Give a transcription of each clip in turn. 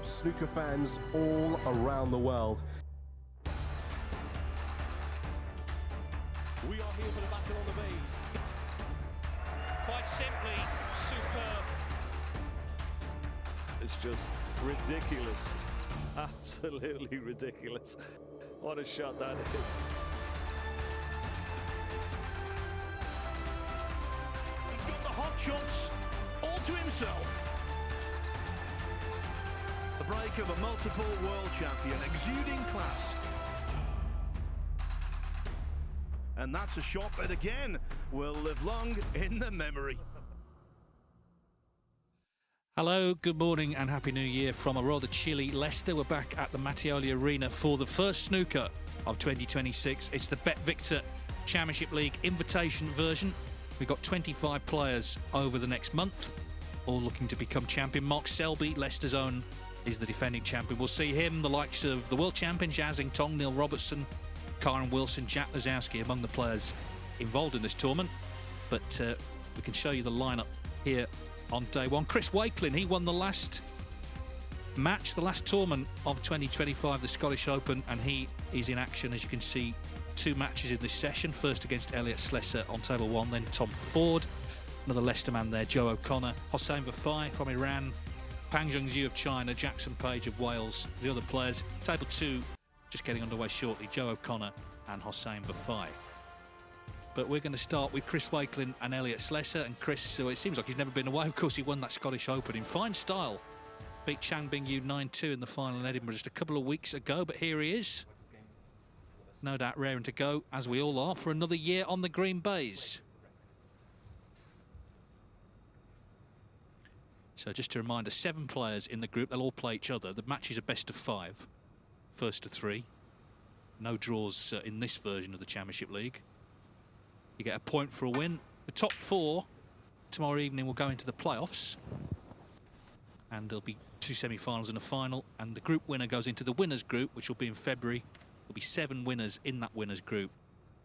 snooker fans all around the world. We are here for the battle on the bays. Quite simply, superb. It's just ridiculous. Absolutely ridiculous. What a shot that is. He's got the hot shots all to himself. The break of a multiple world champion, exuding class. And that's a shot that again will live long in the memory. Hello, good morning and Happy New Year from a rather chilly Leicester. We're back at the Mattioli Arena for the first snooker of 2026. It's the BetVictor Championship League invitation version. We've got 25 players over the next month, all looking to become champion. Mark Selby, Leicester's own, is the defending champion. We'll see him, the likes of the world champion Jia Xingtong, Neil Robertson, Karen Wilson, Jack Lazowski among the players involved in this tournament. But we can show you the lineup here on day one. Chris Wakelin, he won the last match, the last tournament of 2025, the Scottish Open, and he is in action, as you can see, 2 matches in this session. First against Slessor on table 1, then Tom Ford, another Leicester man there, Joe O'Connor, Hossein Vafai from Iran, Pang Zhengzhu of China, Jackson Page of Wales, the other players. Table 2 just getting underway shortly, Joe O'Connor and Hossein Vafai. But we're going to start with Chris Wakelin and Slessor. And Chris, so it seems like he's never been away. Of course, he won that Scottish Open in fine style. Beat Chang Bing-yu 9-2 in the final in Edinburgh just a couple of weeks ago. But here he is. No doubt raring to go, as we all are, for another year on the green bays. So just a reminder, 7 players in the group. They'll all play each other. The matches are best of 5, first to 3. No draws in this version of the Championship League. You get a point for a win. The top 4 tomorrow evening will go into the playoffs. And there'll be 2 semi-finals and a final. And the group winner goes into the winners group, which will be in February. There'll be 7 winners in that winners group,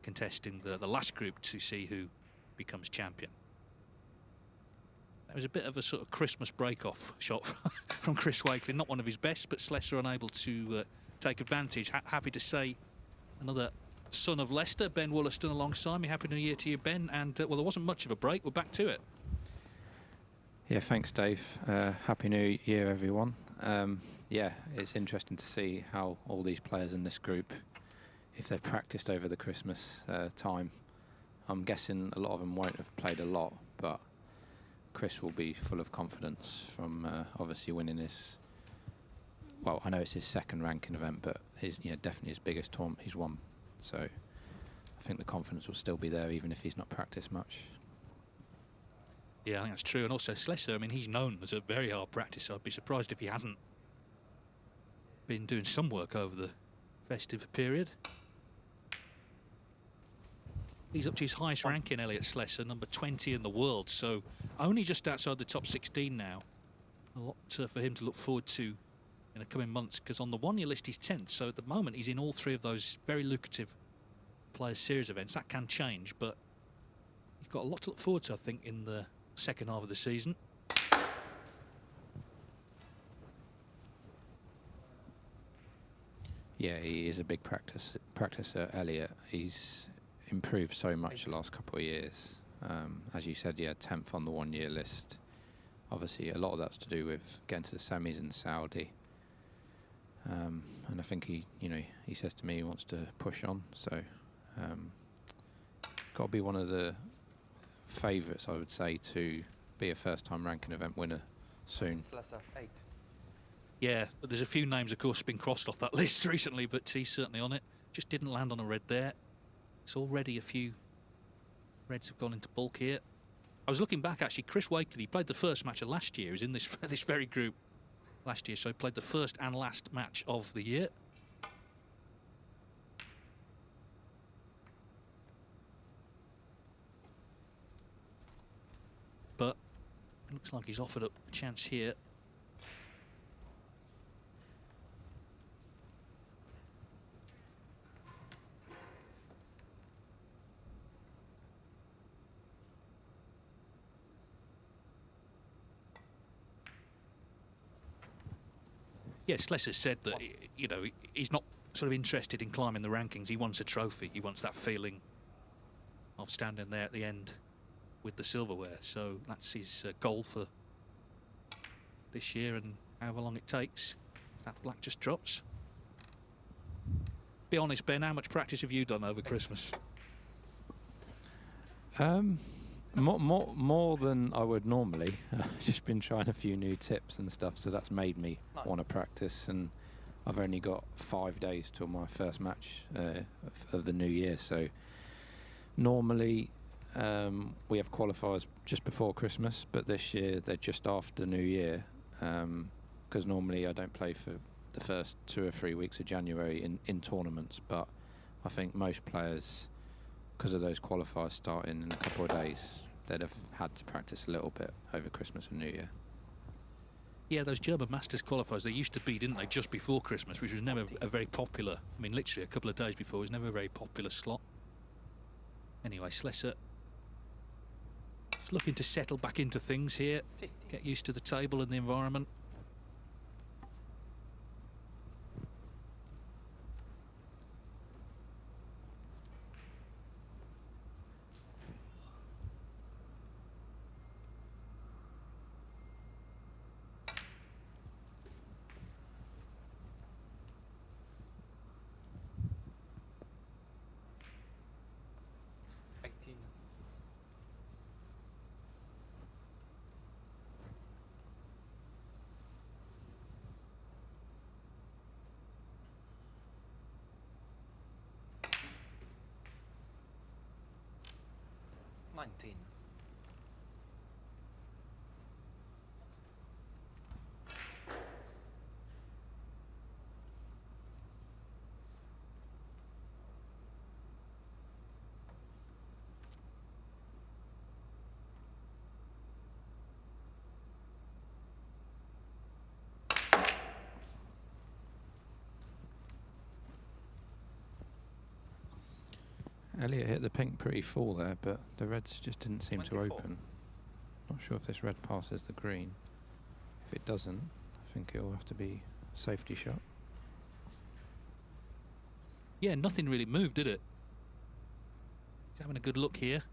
contesting the last group to see who becomes champion. That was a bit of a sort of Christmas break-off shot from Chris Wakelin. Not one of his best, but Slessor unable to take advantage. Happy to say another son of Leicester, Ben Wollaston, alongside me. Happy New Year to you, Ben. And well, there wasn't much of a break. We're back to it. Yeah, thanks, Dave. Happy New Year, everyone. Yeah, it's interesting to see how all these players in this group, if they've practiced over the Christmas time. I'm guessing a lot of them won't have played a lot, but Chris will be full of confidence from obviously winning his. Well, I know it's his 2nd ranking event, but definitely his biggest tournament he's won. So I think the confidence will still be there, even if he's not practiced much. Yeah, I think that's true. And also Slessor, I mean, he's known as a very hard practicer. I'd be surprised if he hasn't been doing some work over the festive period. He's up to his highest ranking, Slessor, number 20 in the world. So only just outside the top 16 now. A lot for him to look forward to in the coming months, because on the one-year list he's 10th, so at the moment he's in all 3 of those very lucrative Players Series events. That can change, but he's got a lot to look forward to, I think, in the second half of the season. Yeah, he is a big practicer, Elliot. He's improved so much the last couple of years. As you said, yeah, 10th on the one-year list. Obviously, a lot of that's to do with getting to the semis in Saudi. And I think he says to me he wants to push on. So, got to be one of the favourites, I would say, to be a first-time ranking event winner soon. Slessor, 8. Yeah, but there's a few names, of course, been crossed off that list recently, but he's certainly on it. Just didn't land on a red there. It's already a few reds have gone into bulk here. I was looking back, actually. Chris Wakelin, he played the first match of last year. He was in this very group last year, so he played the first and last match of the year. But it looks like he's offered up a chance here. Yeah, Slessor said that, you know, he's not sort of interested in climbing the rankings. He wants a trophy. He wants that feeling of standing there at the end with the silverware. So that's his goal for this year, and however long it takes, that black just drops. Be honest, Ben, how much practice have you done over Christmas? More than I would normally. Just been trying a few new tips and stuff, so that's made me want to practice. And I've only got 5 days till my first match of the new year. So normally we have qualifiers just before Christmas, but this year they're just after New Year, because normally I don't play for the first 2 or 3 weeks of January in tournaments. But I think most players, because of those qualifiers starting in a couple of days, they'd have had to practice a little bit over Christmas and New Year. Yeah, those German Masters qualifiers, they used to be, didn't they, just before Christmas, which was never a very popular, I mean, literally a couple of days before, was never a very popular slot. Anyway, Slessor just looking to settle back into things here, get used to the table and the environment. Elliot hit the pink pretty full there, but the reds just didn't seem 24. to open. Not sure if this red passes the green. If it doesn't, I think it'll have to be a safety shot. Yeah, nothing really moved, did it? He's having a good look here.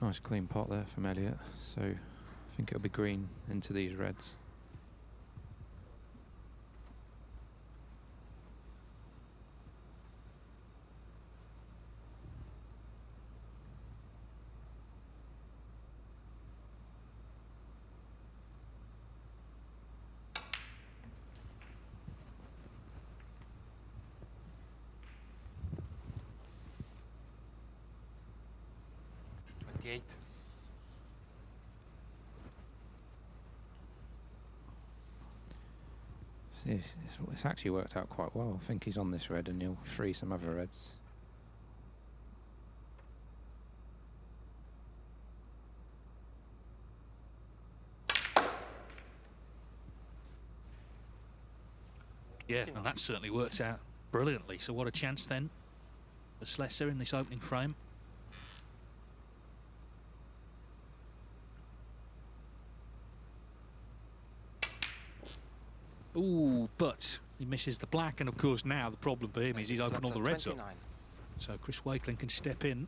Nice clean pot there from Elliot, so I think it'll be green into these reds. It's actually worked out quite well. I think he's on this red and he'll free some other reds. Yeah, and that certainly works out brilliantly. So what a chance then for Slessor in this opening frame. Ooh, but he misses the black, and of course now the problem for him is he's opened all the reds up. So Chris Wakelin can step in.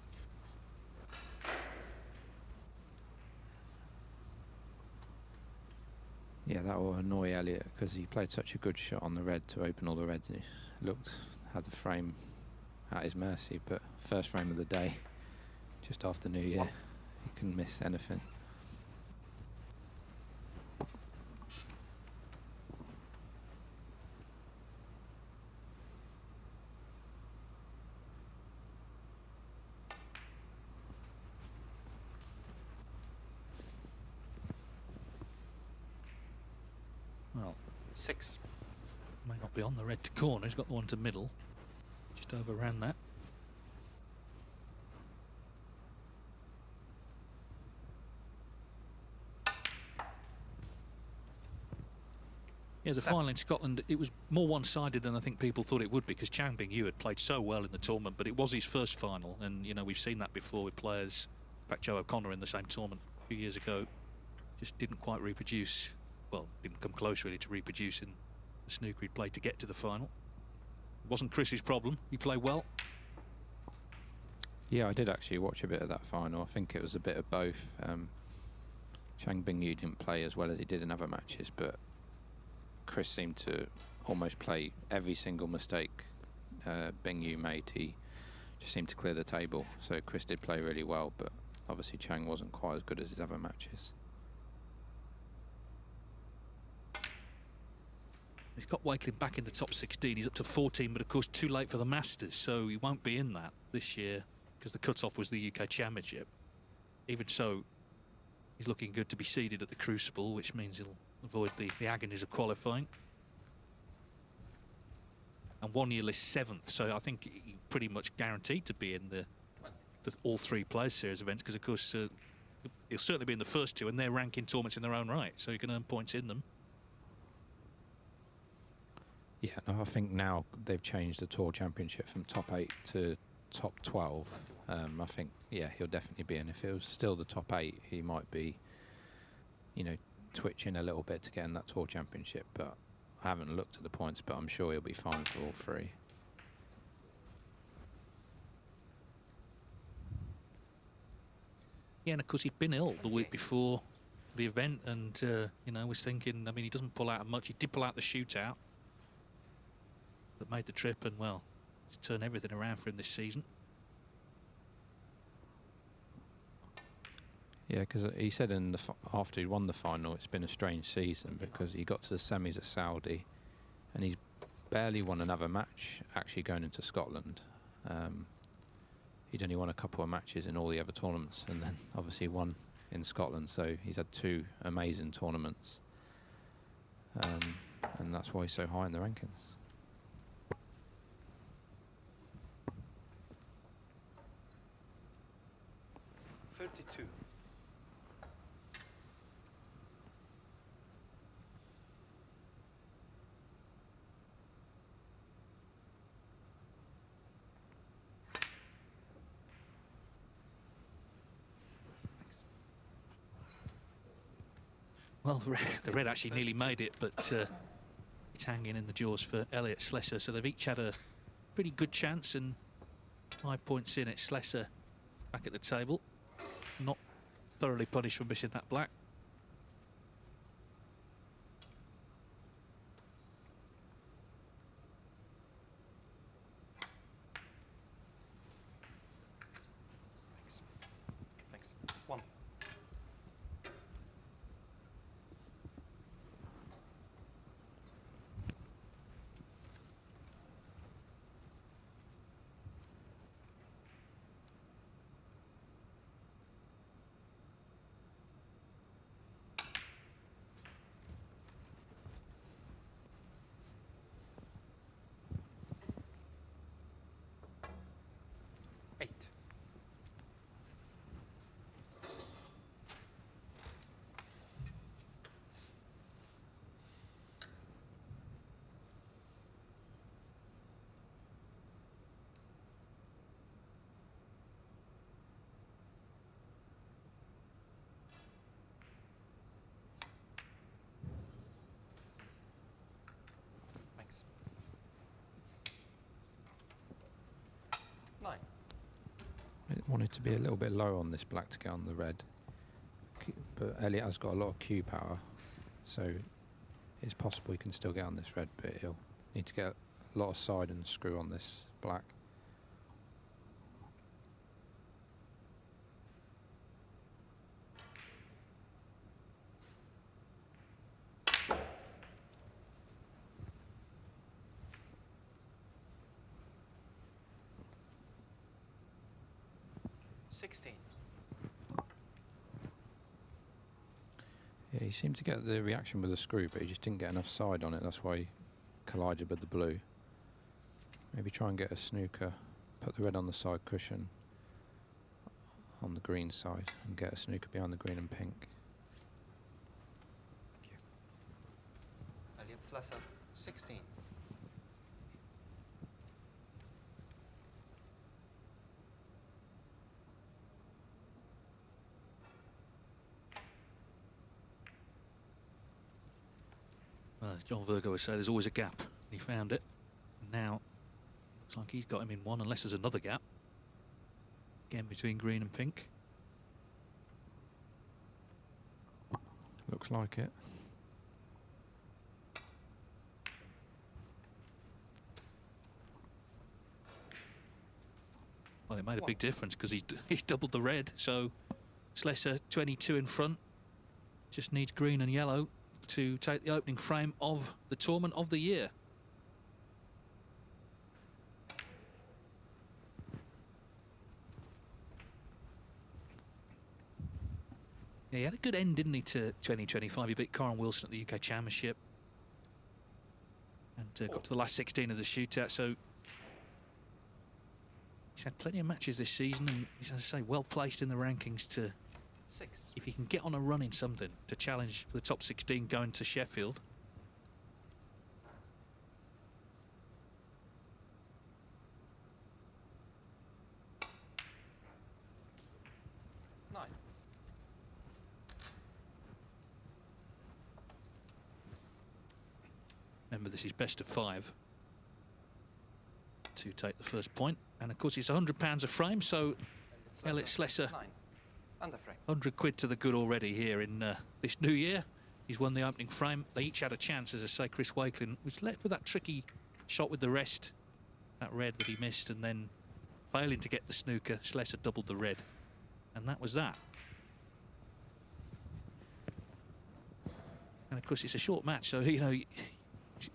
Yeah, that will annoy Elliot because he played such a good shot on the red to open all the reds. He had the frame at his mercy, but first frame of the day, just after New Year, he couldn't miss anything. Well, 6. May not be on the red to corner. He's got the one to middle. Just overran that. Yeah, the final in Scotland, it was more one-sided than I think people thought it would be, because Chang Bing Yu had played so well in the tournament, but it was his first final, and, you know, we've seen that before with players. In fact, Joe O'Connor in the same tournament a few years ago just didn't quite reproduce, well, didn't come close really to reproducing the snooker he'd played to get to the final. It wasn't Chris's problem. He played well. Yeah, I did actually watch a bit of that final. I think it was a bit of both. Chang Bing Yu didn't play as well as he did in other matches, but Chris seemed to almost play every single mistake Bing Yu made. He just seemed to clear the table. So Chris did play really well, but obviously Chang wasn't quite as good as his other matches. He's got Wakelin back in the top 16. He's up to 14, but of course too late for the Masters, so he won't be in that this year because the cut-off was the UK Championship. Even so, he's looking good to be seeded at the Crucible, which means he'll avoid the agonies of qualifying. And 1 year list 7th, so I think he's pretty much guaranteed to be in the all 3 Players Series events, because of course he'll certainly be in the first 2, and they're ranking tournaments in their own right, so you can earn points in them. Yeah, no, I think now they've changed the Tour Championship from top 8 to top 12. I think, yeah, he'll definitely be in. If it was still the top 8, he might be, you know, twitching a little bit to get in that Tour Championship, but I haven't looked at the points, but I'm sure he'll be fine for all 3. Yeah, and of course he'd been ill the week before the event, and you know, was thinking, I mean, he doesn't pull out much. He did pull out the shootout that made the trip, and well, it's turned everything around for him this season. Yeah, because he said in the after he won the final, it's been a strange season because he got to the semis at Saudi, and he's barely won another match actually going into Scotland. He'd only won a couple of matches in all the other tournaments, and then obviously won in Scotland. So he's had 2 amazing tournaments, and that's why he's so high in the rankings. Well, the red actually nearly made it, but it's hanging in the jaws for Elliot Slessor. So they've each had a pretty good chance, and 5 points in. It's Slessor back at the table, not thoroughly punished for missing that black. Thanks. 1. Thanks. 9. I wanted to be a little bit low on this black to get on the red, but Elliot has got a lot of cue power, so it's possible he can still get on this red, but he'll need to get a lot of side and screw on this black. Yeah, he seemed to get the reaction with the screw, but he just didn't get enough side on it. That's why he collided with the blue. Maybe try and get a snooker, put the red on the side cushion on the green side, and get a snooker behind the green and pink. Thank you. it's Slessor 16. Well, as John Virgo would say, there's always a gap. He found it. Now, looks like he's got him in one, unless there's another gap. Again, between green and pink. Looks like it. Well, it made a big difference because he's doubled the red. So, Slessor 22 in front. Just needs green and yellow to take the opening frame of the tournament of the year. Yeah, he had a good end, didn't he, to 2025. He beat Karen Wilson at the UK Championship and got to the last 16 of the shootout. So he's had plenty of matches this season, and he's, as I say, well placed in the rankings to, 6. if he can get on a run in something, to challenge for the top 16 going to Sheffield. Remember, this is best of 5 to take the first point. And of course, it's £100 a frame, so Elliot Slessor, 9. Under frame. 100 quid to the good already here in this new year. He's won the opening frame. They each had a chance, as I say. Chris Wakelin was left with that tricky shot with the rest, that red that he missed, and then failing to get the snooker. Slessor doubled the red, and that was that. And of course, it's a short match, so you know,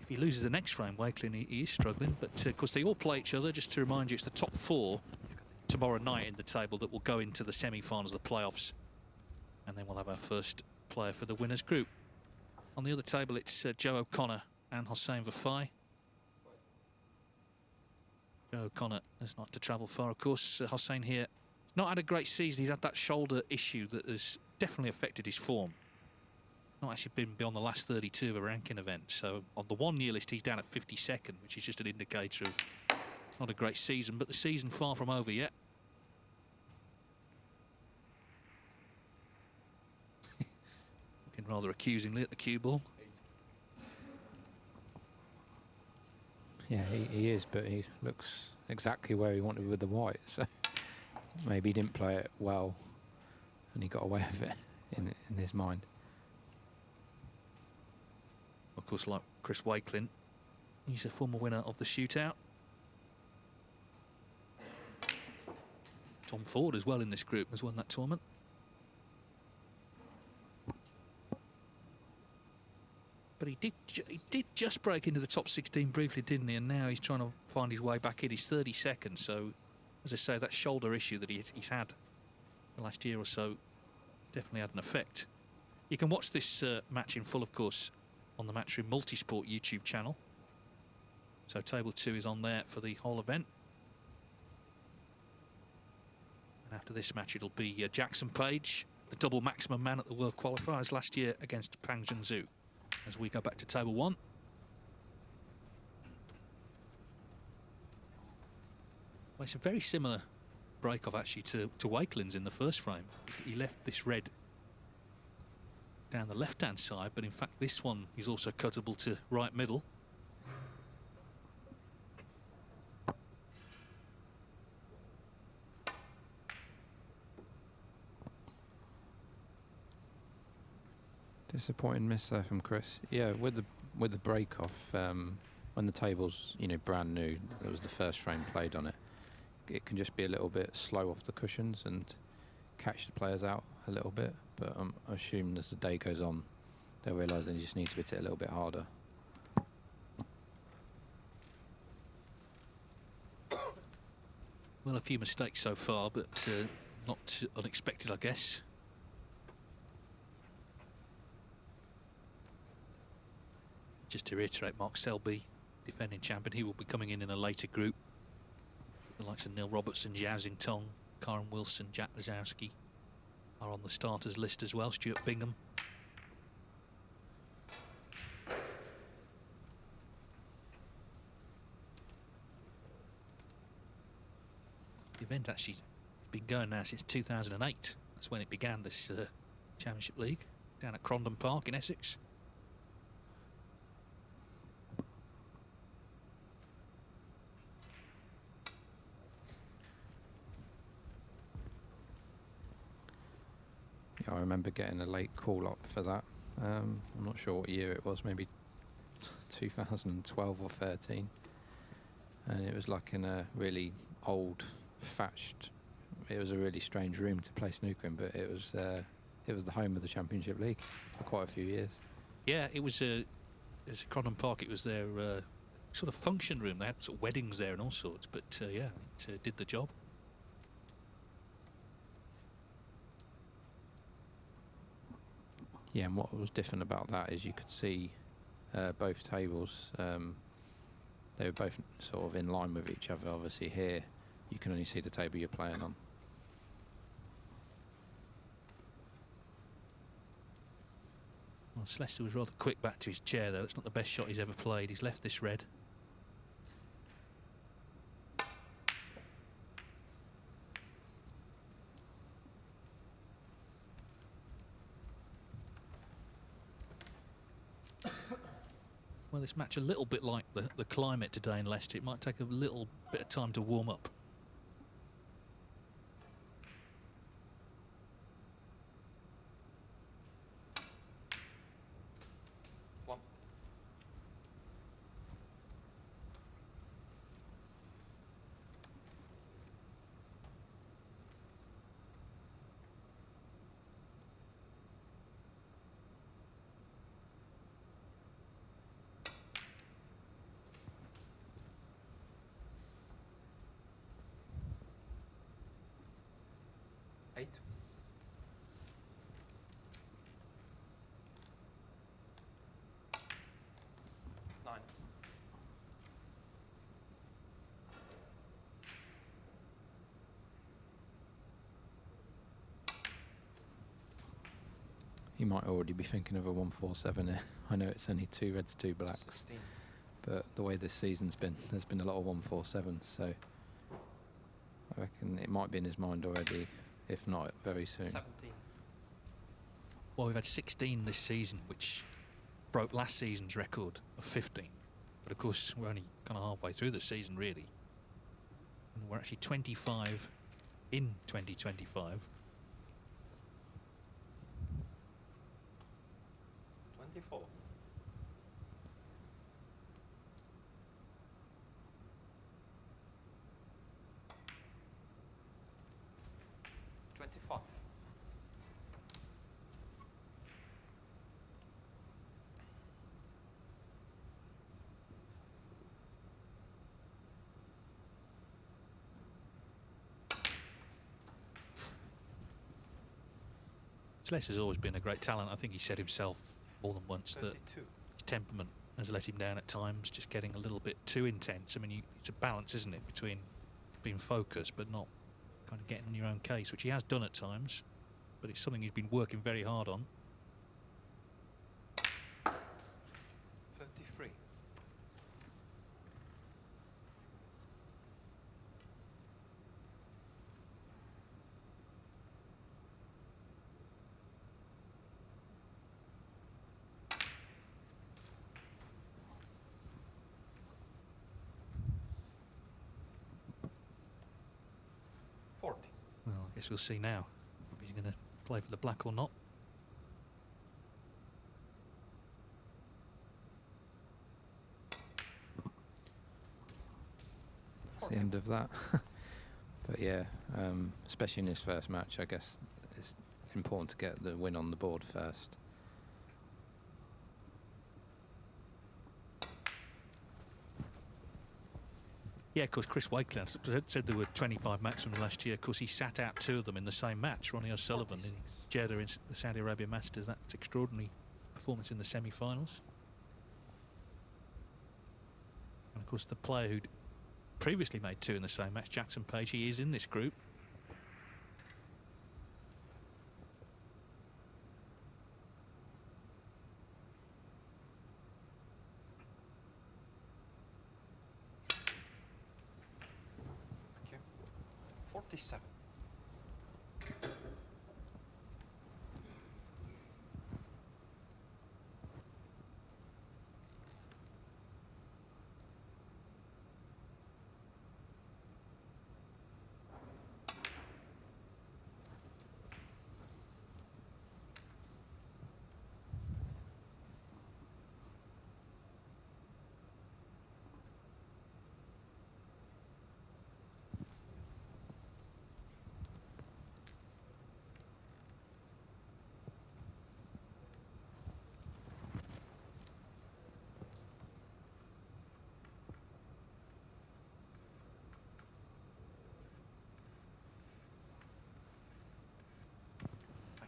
if he loses the next frame, Wakelin, he is struggling. But of course, they all play each other. Just to remind you, it's the top 4 tomorrow night in the table that will go into the semi-finals, the playoffs, and then we'll have our first player for the winners group. On the other table, it's Joe O'Connor and Hossein Vafai. Joe O'Connor has not to travel far, of course. Hossein here, not had a great season. He's had that shoulder issue that has definitely affected his form. Not actually been beyond the last 32 of a ranking event. So on the 1 year list, he's down at 52nd, which is just an indicator of not a great season, but the season far from over yet. Looking rather accusingly at the cue ball. Yeah, he is, but he looks exactly where he wanted with the white. So maybe he didn't play it well, and he got away with it in his mind. Of course, like Chris Wakelin, he's a former winner of the shootout. Tom Ford as well in this group has won that tournament. But he did just break into the top 16 briefly, didn't he? And now he's trying to find his way back in. He's 32nd, so as I say, that shoulder issue that he's had the last year or so definitely had an effect. You can watch this match in full, of course, on the Matchroom Multisport YouTube channel. So table 2 is on there for the whole event. And after this match, it'll be Jackson Page, the double maximum man at the World Qualifiers last year, against Pang Junzhu, as we go back to table 1. Well, it's a very similar break-off actually to Wakelin's in the first frame. He left this red down the left-hand side, but in fact this one is also cuttable to right middle. Disappointing miss there from Chris. Yeah, with the break off, when the table's brand new, it was the first frame played on it. It can just be a little bit slow off the cushions and catch the players out a little bit. But I assume as the day goes on, they'll realise they just need to hit it a little bit harder. Well, a few mistakes so far, but not unexpected, I guess. Just to reiterate, Mark Selby, defending champion, he will be coming in a later group. The likes of Neil Robertson, Zhao Xintong, Karen Wilson, Jack Lazowski are on the starters list as well. Stuart Bingham. The event actually been going now since 2008. That's when it began, this Championship League, down at Crondon Park in Essex. Yeah, I remember getting a late call up for that. I'm not sure what year it was, maybe 2012 or 13. And it was like in a really old, thatched. It was a really strange room to play snooker in, but it was the home of the Championship League for quite a few years. Yeah, it was Crondon Park. It was their sort of function room. They had sort of weddings there and all sorts. But yeah, it did the job. Yeah, and what was different about that is you could see both tables. They were both sort of in line with each other. Obviously here, you can only see the table you're playing on. Well, Slessor was rather quick back to his chair though. That's not the best shot he's ever played. He's left this red. Well, this match a little bit like the climate today in Leicester. It might take a little bit of time to warm up. One. Eight. Nine. You might already be thinking of a 147 here. I know it's only 2 reds, 2 blacks. 16. But the way this season's been, there's been a lot of 147s, so I reckon it might be in his mind already, if not very soon. 17. Well, we've had 16 this season, which broke last season's record of 15. But of course, we're only kind of halfway through the season, really. And we're actually 25 in 2025. 24. 25. Slessor's always been a great talent. I think he said himself more than once that 32. his temperament has let him down at times, just getting a little bit too intense. I mean, it's a balance, isn't it, between being focused but not kind of getting on your own case, which he has done at times, but it's something he's been working very hard on. 33. Well, I guess we'll see now if he's going to play for the black or not. That's the end of that. But yeah, especially in his first match, I guess it's important to get the win on the board first. Yeah, of course, Chris Wakelin said there were 25 maximums last year. Of course, he sat out 2 of them in the same match. Ronnie O'Sullivan in Jeddah in the Saudi Arabia Masters. That's extraordinary performance in the semi-finals. And of course, the player who'd previously made 2 in the same match, Jackson Page, he is in this group. 47.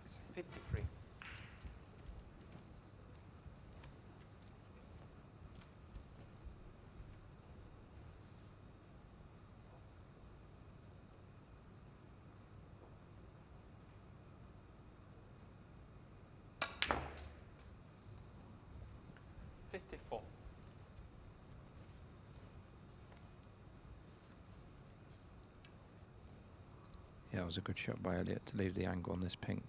Thanks. 53. $54. Yeah, it was a good shot by Elliott to leave the angle on this pink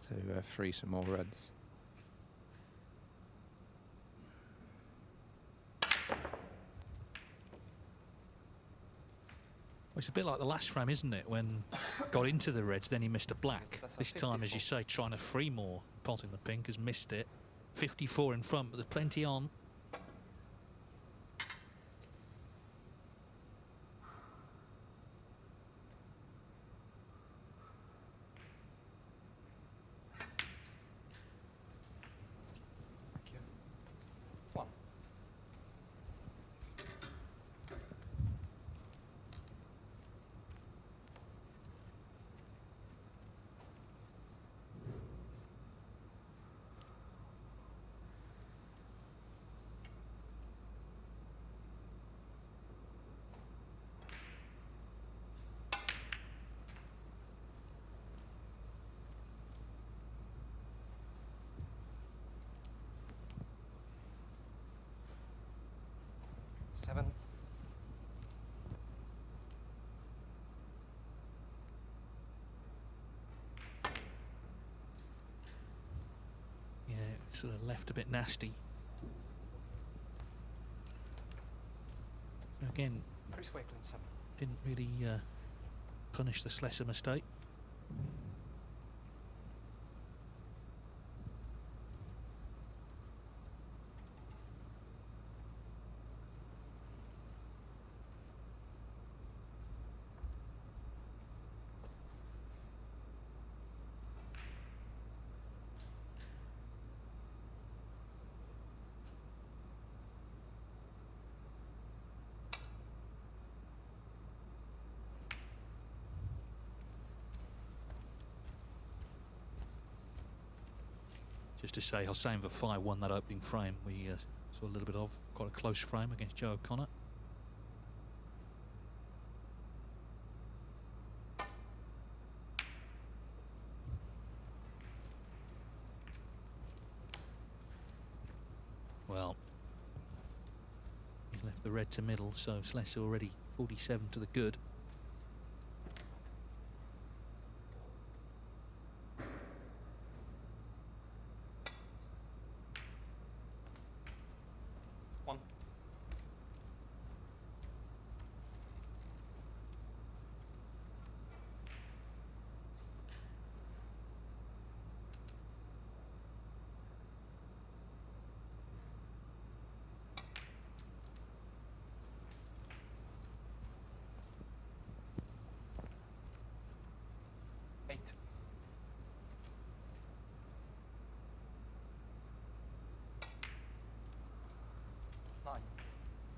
to free some more reds. Well, it's a bit like the last frame, isn't it? When got into the reds, then he missed a black. This time, as you say, trying to free more. Potting the pink has missed it. 54 in front, but there's plenty on. Thank you. 1. Seven. Yeah, sort of left a bit nasty. Again, Chris Wakelin, 7. didn't really punish the Slessor mistake. Just to say, Hossein Vafai won that opening frame. We saw a little bit of quite a close frame against Joe O'Connor. Well, he's left the red to middle, so Slessor already 47 to the good.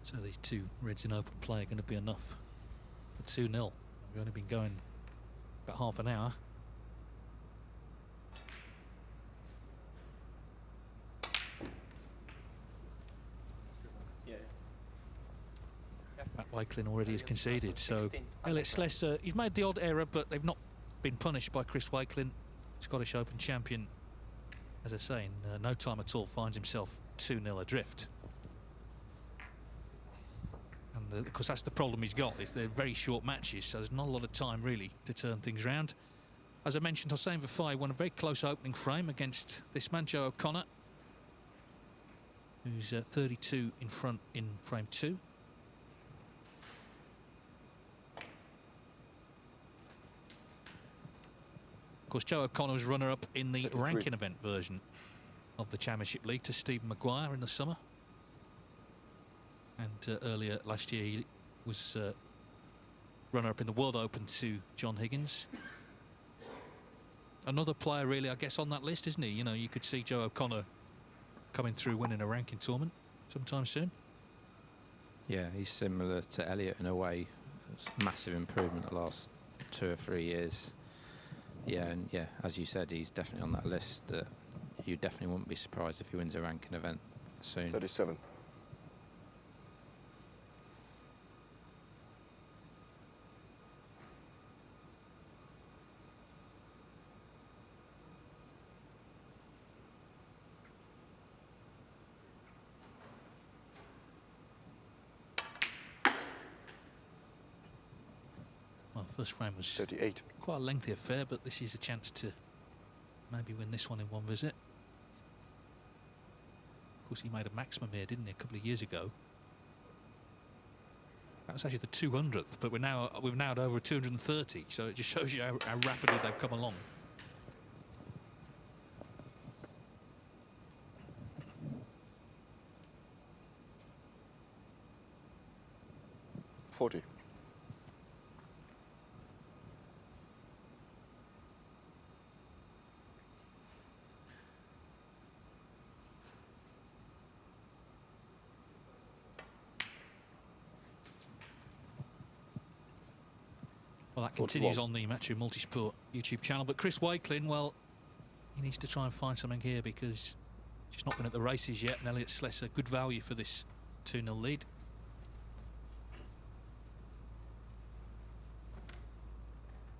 So these two reds in open play are going to be enough for 2-0. We've only been going about half an hour. Matt Wakelin already has conceded, so Elliott Slessor, he's made the odd error, but they've not been punished by Chris Wakelin, Scottish Open champion. As I say, in no time at all finds himself 2-0 adrift. And And of course, that's the problem he's got. They're very short matches, so there's not a lot of time really to turn things around. As I mentioned, Hossein Vafai won a very close opening frame against this man, Joe O'Connor, who's 32 in front in frame 2. Of course, Joe O'Connor was runner-up in the ranking event version of the Championship League to Stephen Maguire in the summer. And earlier last year he was runner-up in the World Open to John Higgins. Another player really, I guess, on that list, isn't he? You know, you could see Joe O'Connor coming through winning a ranking tournament sometime soon. Yeah, he's similar to Elliott in a way. It's massive improvement the last 2 or 3 years. Yeah, and yeah, as you said, he's definitely on that list. That you definitely wouldn't be surprised if he wins a ranking event soon. 37. Well, first frame was 38. quite a lengthy affair, but this is a chance to maybe win this one in one visit. Of course, he made a maximum here, didn't he, a couple of years ago? That was actually the 200th, but we've now at over 230, so it just shows you how rapidly they've come along. $40. Well, that continues on the Mattioli Multisport YouTube channel. But Chris Wakelin, well, he needs to try and find something here because he's not been at the races yet. And Elliott Slessor, good value for this 2-0 lead.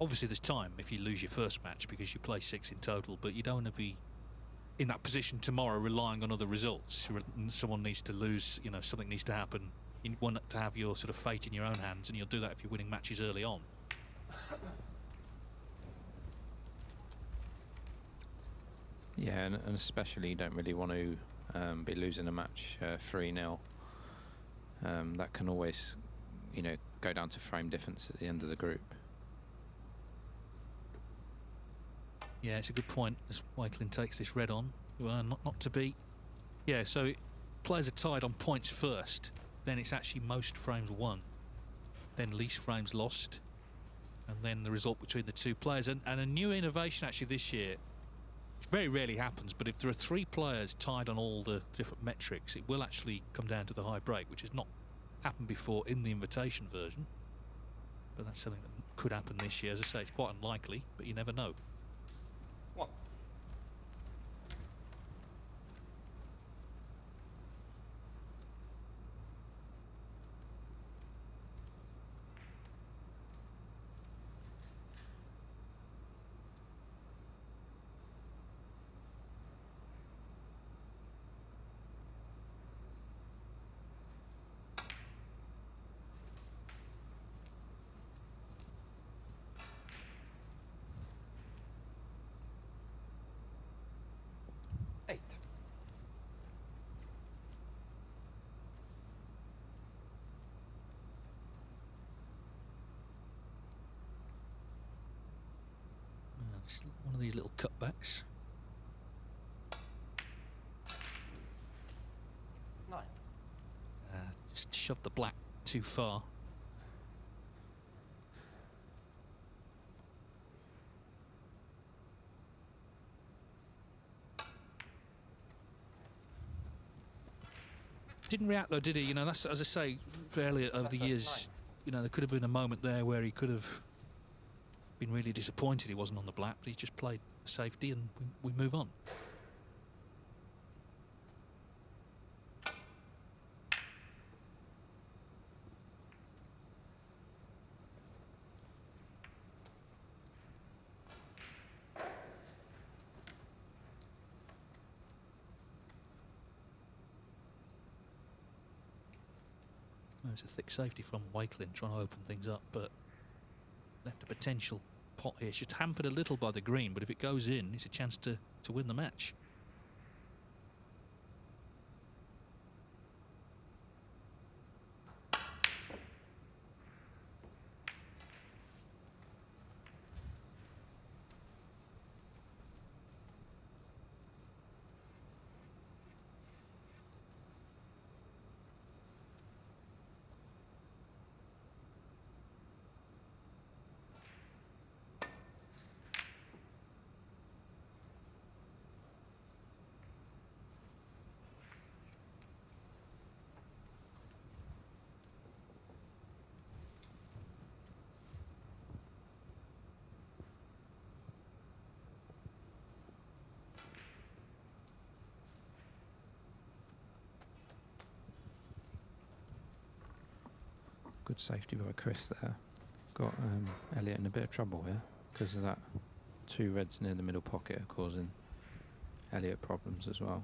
Obviously, there's time if you lose your first match because you play 6 in total, but you don't want to be in that position tomorrow relying on other results. Someone needs to lose, you know, something needs to happen. You want to have your sort of fate in your own hands, and you'll do that if you're winning matches early on. Yeah, and especially you don't really want to be losing a match 3-0. That can always, you know, go down to frame difference at the end of the group. Yeah, it's a good point as Wakelin takes this red on. Well, not to beat. Yeah, so players are tied on points first, then it's actually most frames won, then least frames lost, and then the result between the two players. And a new innovation actually this year, which very rarely happens, but if there are 3 players tied on all the different metrics, it will actually come down to the high break, which has not happened before in the invitation version. But that's something that could happen this year. As I say, it's quite unlikely, but you never know. 1. One of these little cutbacks. 9. Just shoved the black too far. Didn't react though, did he? You know, that's, as I say, fairly over the years, 9. you know, there could have been a moment there where he could have been really disappointed he wasn't on the black, but he's just played safety and we move on. it's a thick safety from Wakelin trying to open things up, but left a potential pot here. It's just hampered a little by the green, but if it goes in, it's a chance to win the match. Good safety by Chris there. Got Elliott in a bit of trouble here because of that. 2 reds near the middle pocket are causing Elliott problems as well.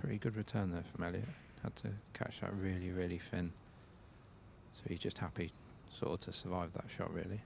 Pretty good return there from Elliott. Had to catch that really, really thin. So he's just happy sort of to survive that shot, really.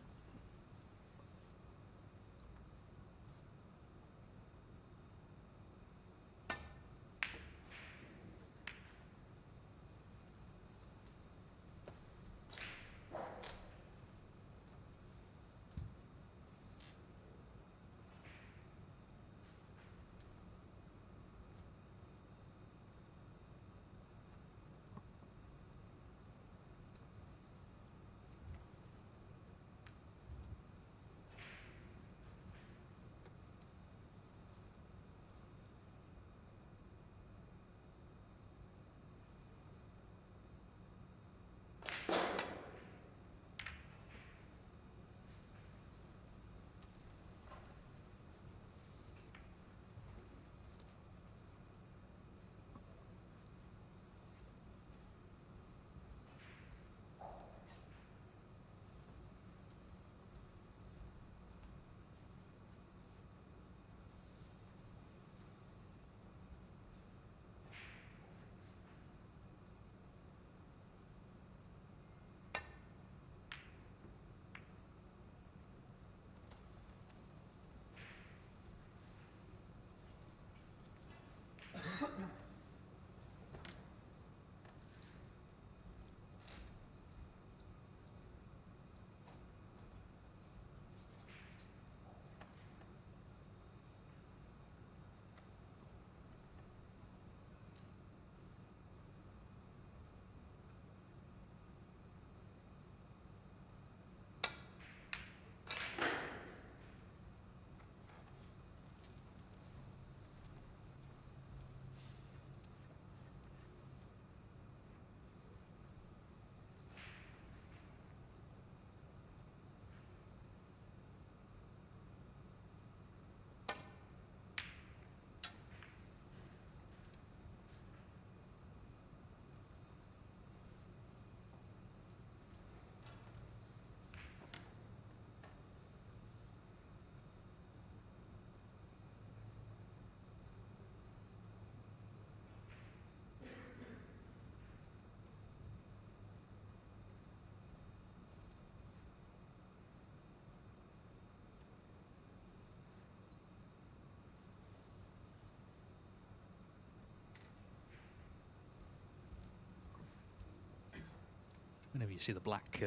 Whenever you see the black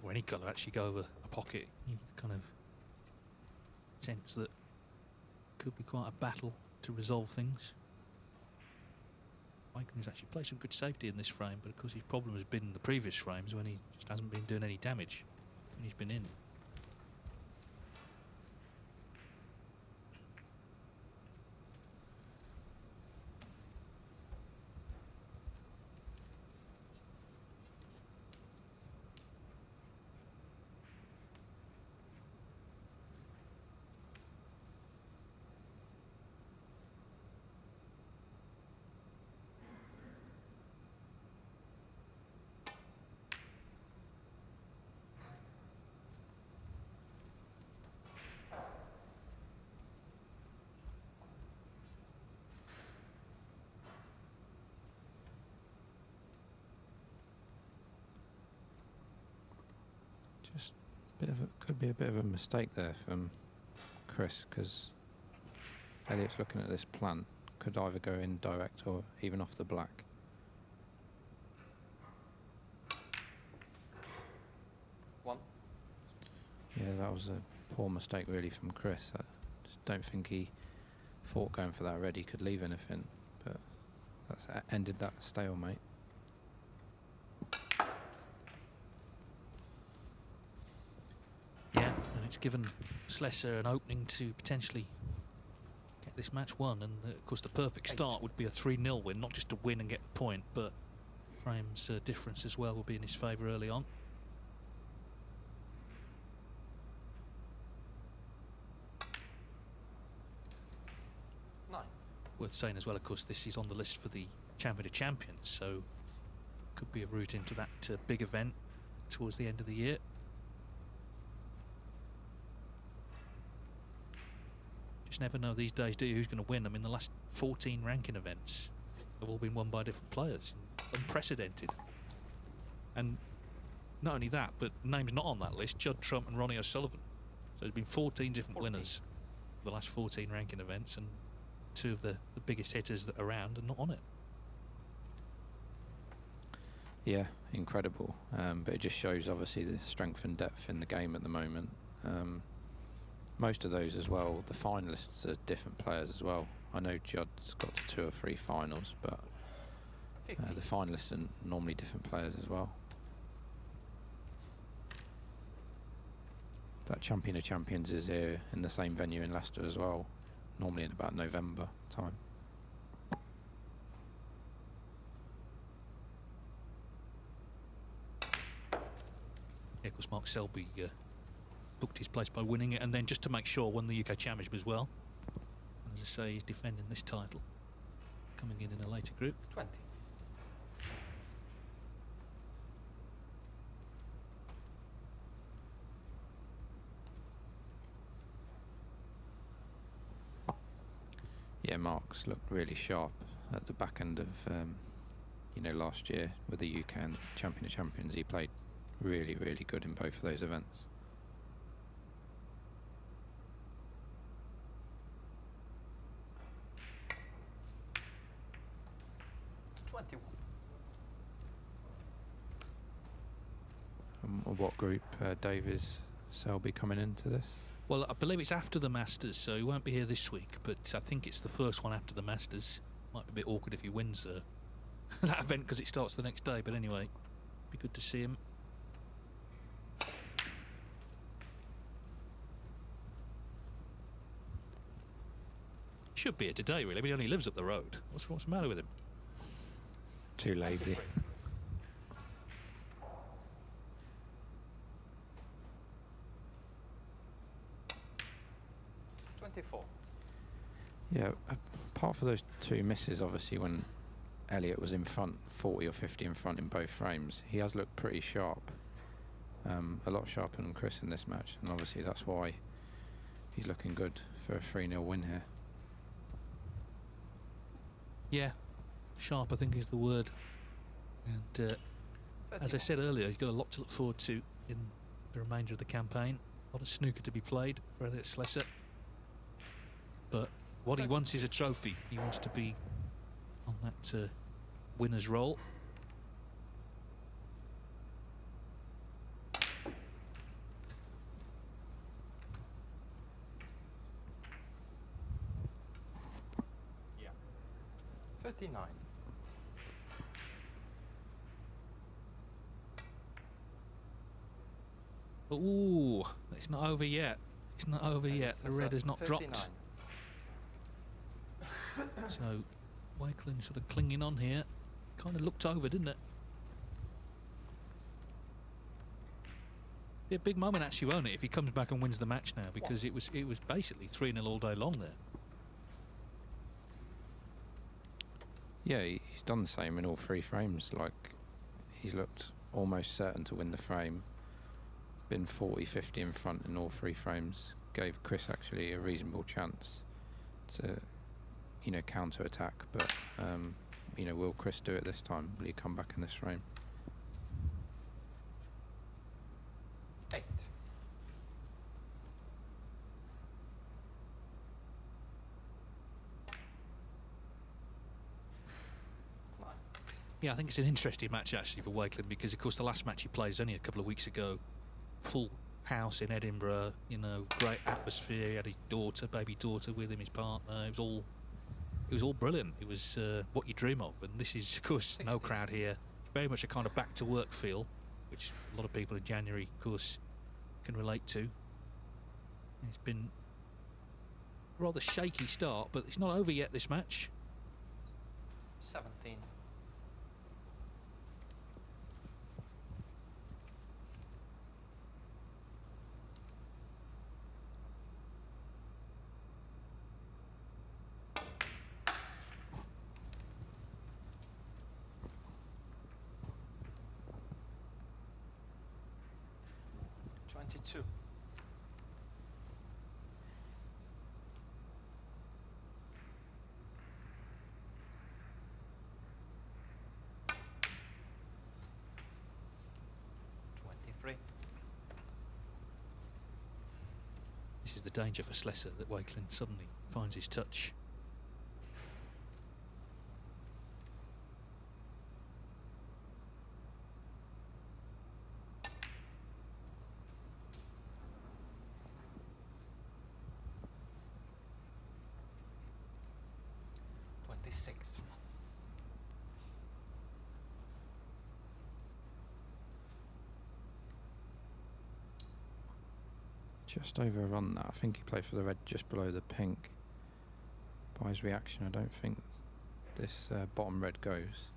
or any colour actually go over a pocket, you kind of sense that could be quite a battle to resolve things. Wakelin's actually played some good safety in this frame, but of course his problem has been in the previous frames when he just hasn't been doing any damage when he's been in. Just could be a bit of a mistake there from Chris, because Elliot's looking at this plant, could either go in direct or even off the black. One. Yeah, that was a poor mistake really from Chris. I just don't think he thought going for that red he could leave anything, but that's ended that stalemate. Yeah, and it's given Slessor an opening to potentially get this match won, and of course the perfect start would be a 3-0 win, not just to win and get the point, but frames difference as well will be in his favour early on. Worth saying as well, of course, this is on the list for the Champion of Champions, so could be a route into that big event towards the end of the year. Just never know these days, do you, who's going to win? I mean, the last 14 ranking events have all been won by different players. Unprecedented. And not only that, but names not on that list, Judd Trump and Ronnie O'Sullivan. So there's been 14 different winners for the last 14 ranking events, and two of the biggest hitters that are around are not on it. Yeah, incredible. But it just shows obviously the strength and depth in the game at the moment. Most of those as well, the finalists are different players as well. I know Judd's got to 2 or 3 finals, but the finalists are normally different players as well. That Champion of Champions is here in the same venue in Leicester as well, normally in about November time. Yeah, of course, Mark Selby booked his place by winning it, and then just to make sure won the UK Championship as well. And as I say, he's defending this title, coming in a later group. 20. Yeah, Mark's looked really sharp at the back end of, you know, last year with the UK and Champion of Champions. He played really, really good in both of those events. What group, Dave, is Selby coming into this? Well, I believe it's after the Masters, so he won't be here this week, but I think it's the first one after the Masters. Might be a bit awkward if he wins that event because it starts the next day, but anyway, be good to see him. Should be here today, really, but he only lives up the road. What's the matter with him? Too lazy. Yeah, apart from those 2 misses, obviously, when Elliot was in front, 40 or 50 in front in both frames, he has looked pretty sharp. A lot sharper than Chris in this match, and obviously that's why he's looking good for a 3-0 win here. Yeah, sharp I think is the word. And as I said earlier, he's got a lot to look forward to in the remainder of the campaign. A lot of snooker to be played for Elliot Slessor. But what he wants is a trophy. He wants to be on that winner's roll. Yeah. 39. Ooh, it's not over yet. It's not over And yet. it's The red has not 39. dropped. So Wakelin sort of clinging on here. Kind of looked over, didn't it? Be a big moment actually, won't it, if he comes back and wins the match now, because it was basically 3-0 all day long there. Yeah, he's done the same in all 3 frames. Like, he's looked almost certain to win the frame. Been 40, 50 in front in all 3 frames. Gave Chris actually a reasonable chance to, you know, counter-attack. But, you know, will Chris do it this time? Will he come back in this frame? 8. Yeah, I think it's an interesting match actually for Wakelin, because of course the last match he played was only a couple of weeks ago. Full house in Edinburgh, you know, great atmosphere. He had his daughter, baby daughter with him, his partner. It was all brilliant. It was what you dream of. And this is, of course, 60. no crowd here. Very much a kind of back to work feel, which a lot of people in January, of course, can relate to. It's been a rather shaky start, but it's not over yet, this match. 17. Two. This is the danger for Slessor, that Wakelin suddenly finds his touch. Six. Just over a run that. I think he played for the red just below the pink. By his reaction, I don't think this bottom red goes.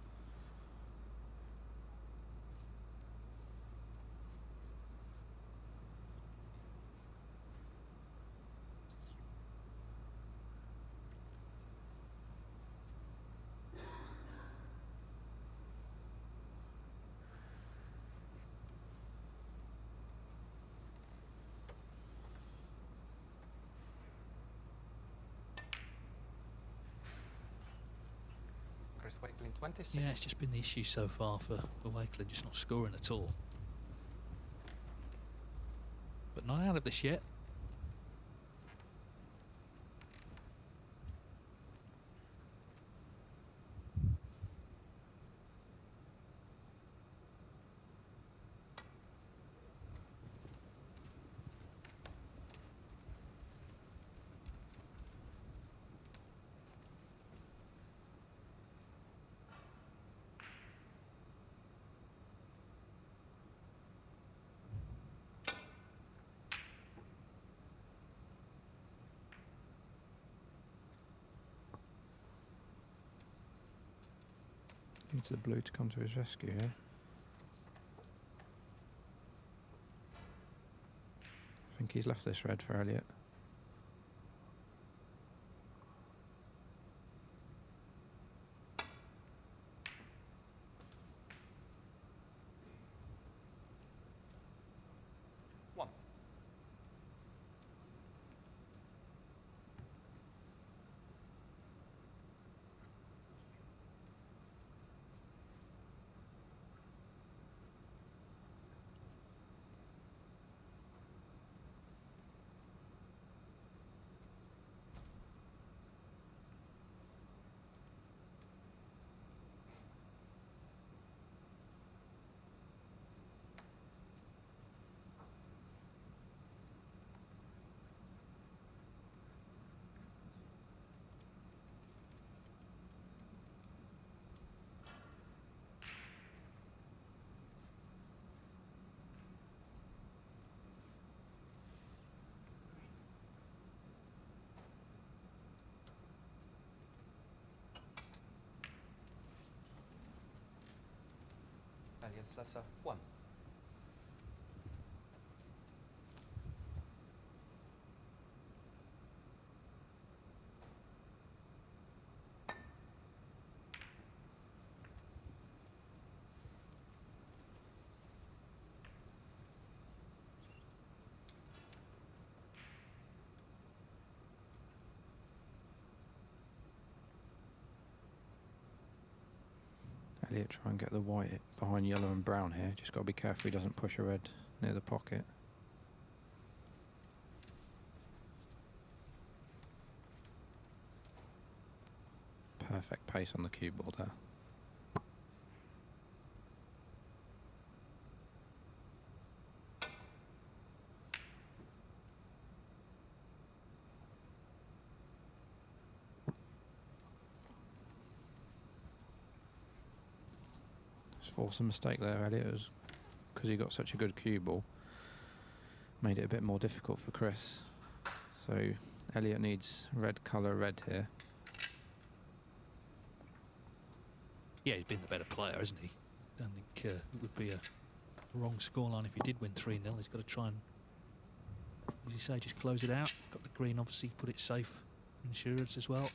Wakelin 26. Yeah, it's just been the issue so far for Wakelin, just not scoring at all. But not out of this yet. Needs the blue to come to his rescue here. I think he's left this red for Elliot. One. Elliot Slessor 1. Elliot try and get the white behind yellow and brown here. Just got to be careful he doesn't push a red near the pocket. Perfect pace on the cue ball there. force a mistake there, Elliot. It was because he got such a good cue ball. Made it a bit more difficult for Chris. So Elliot needs red colour red here. Yeah, he's been the better player, hasn't he? Don't think it would be a wrong scoreline if he did win 3-0. He's got to try and, as you say, just close it out. Got the green, obviously, put it safe. Insurance as well.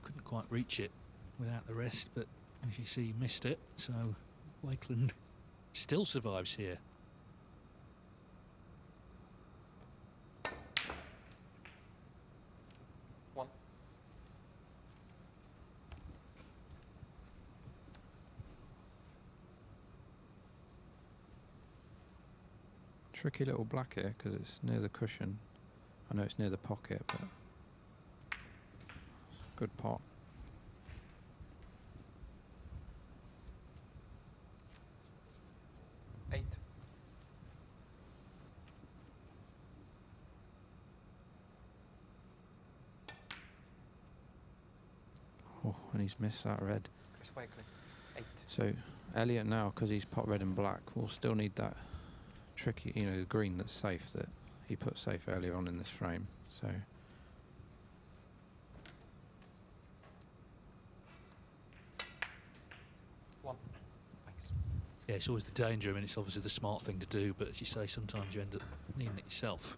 Couldn't quite reach it without the rest, but as you see, he missed it. So Wakelin still survives here. One. Tricky little black here because it's near the cushion. I know it's near the pocket, but good pot. Eight. Oh, and he's missed that red. Chris Wakelin. 8. So Elliot now, because he's pot red and black, will still need that tricky, you know, the green that's safe that he put safe earlier on in this frame. So One. Thanks. Yeah, it's always the danger. I mean, it's obviously the smart thing to do, but as you say, sometimes you end up needing it yourself.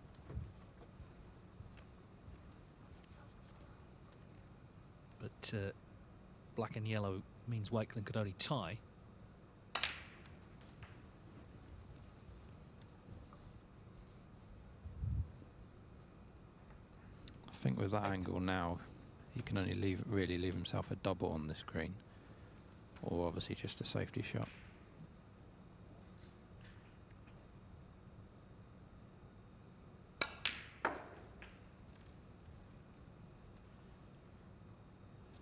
But black and yellow means Wakelin could only tie. I think with that angle now, he can only really leave himself a double on this green, or obviously just a safety shot.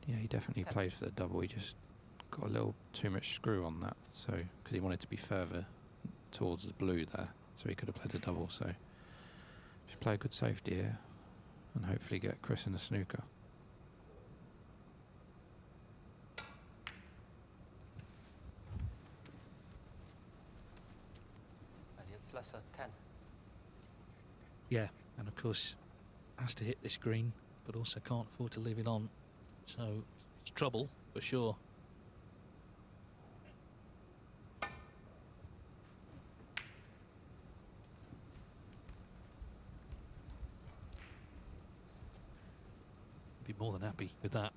Yeah, he definitely played for the double. He just got a little too much screw on that, so because he wanted to be further towards the blue there, so he could have played the double. So just play a good safety here and hopefully get Chris in the snooker. Elliot Slessor. 10. Yeah, and of course has to hit this green, but also can't afford to leave it on. So it's trouble for sure. Be more than happy with that.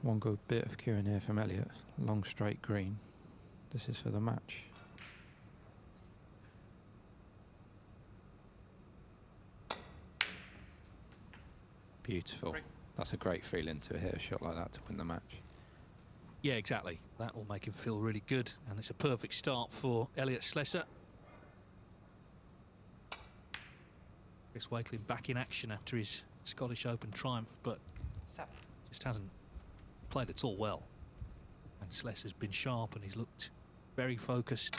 One good bit of cueing here from Elliot. Long straight green. This is for the match. Beautiful. That's a great feeling to hit a shot like that to win the match. Yeah, exactly. That will make him feel really good, and it's a perfect start for Elliot Slessor. Chris Wakelin back in action after his Scottish Open triumph, but 7. just hasn't played at all well. And Slessor's been sharp and he's looked very focused,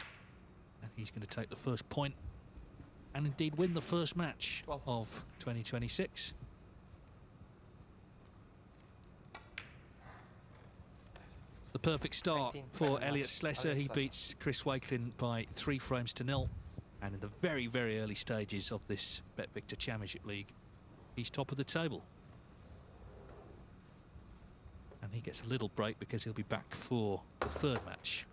and he's going to take the first point. and indeed win the first match 12. of 2026. The perfect start 18, for friendly Elliot match. Slessor. Elliot He Slessor. beats Chris Wakelin by 3 frames to 0. And in the very, very early stages of this BetVictor Championship League, he's top of the table. And he gets a little break because he'll be back for the third match.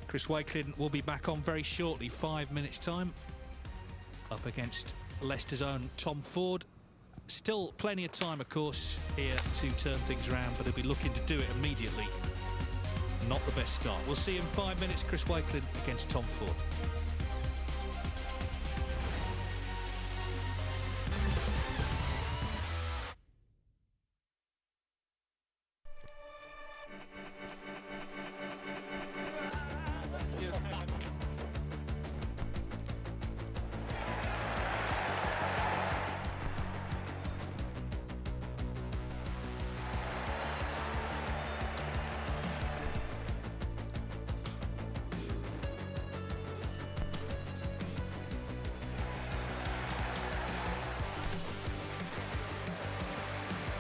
Chris Wakelin will be back on very shortly, 5 minutes time, up against Leicester's own Tom Ford. Still plenty of time, of course, here to turn things around, but he'll be looking to do it immediately. Not the best start. We'll see in 5 minutes, Chris Wakelin against Tom Ford.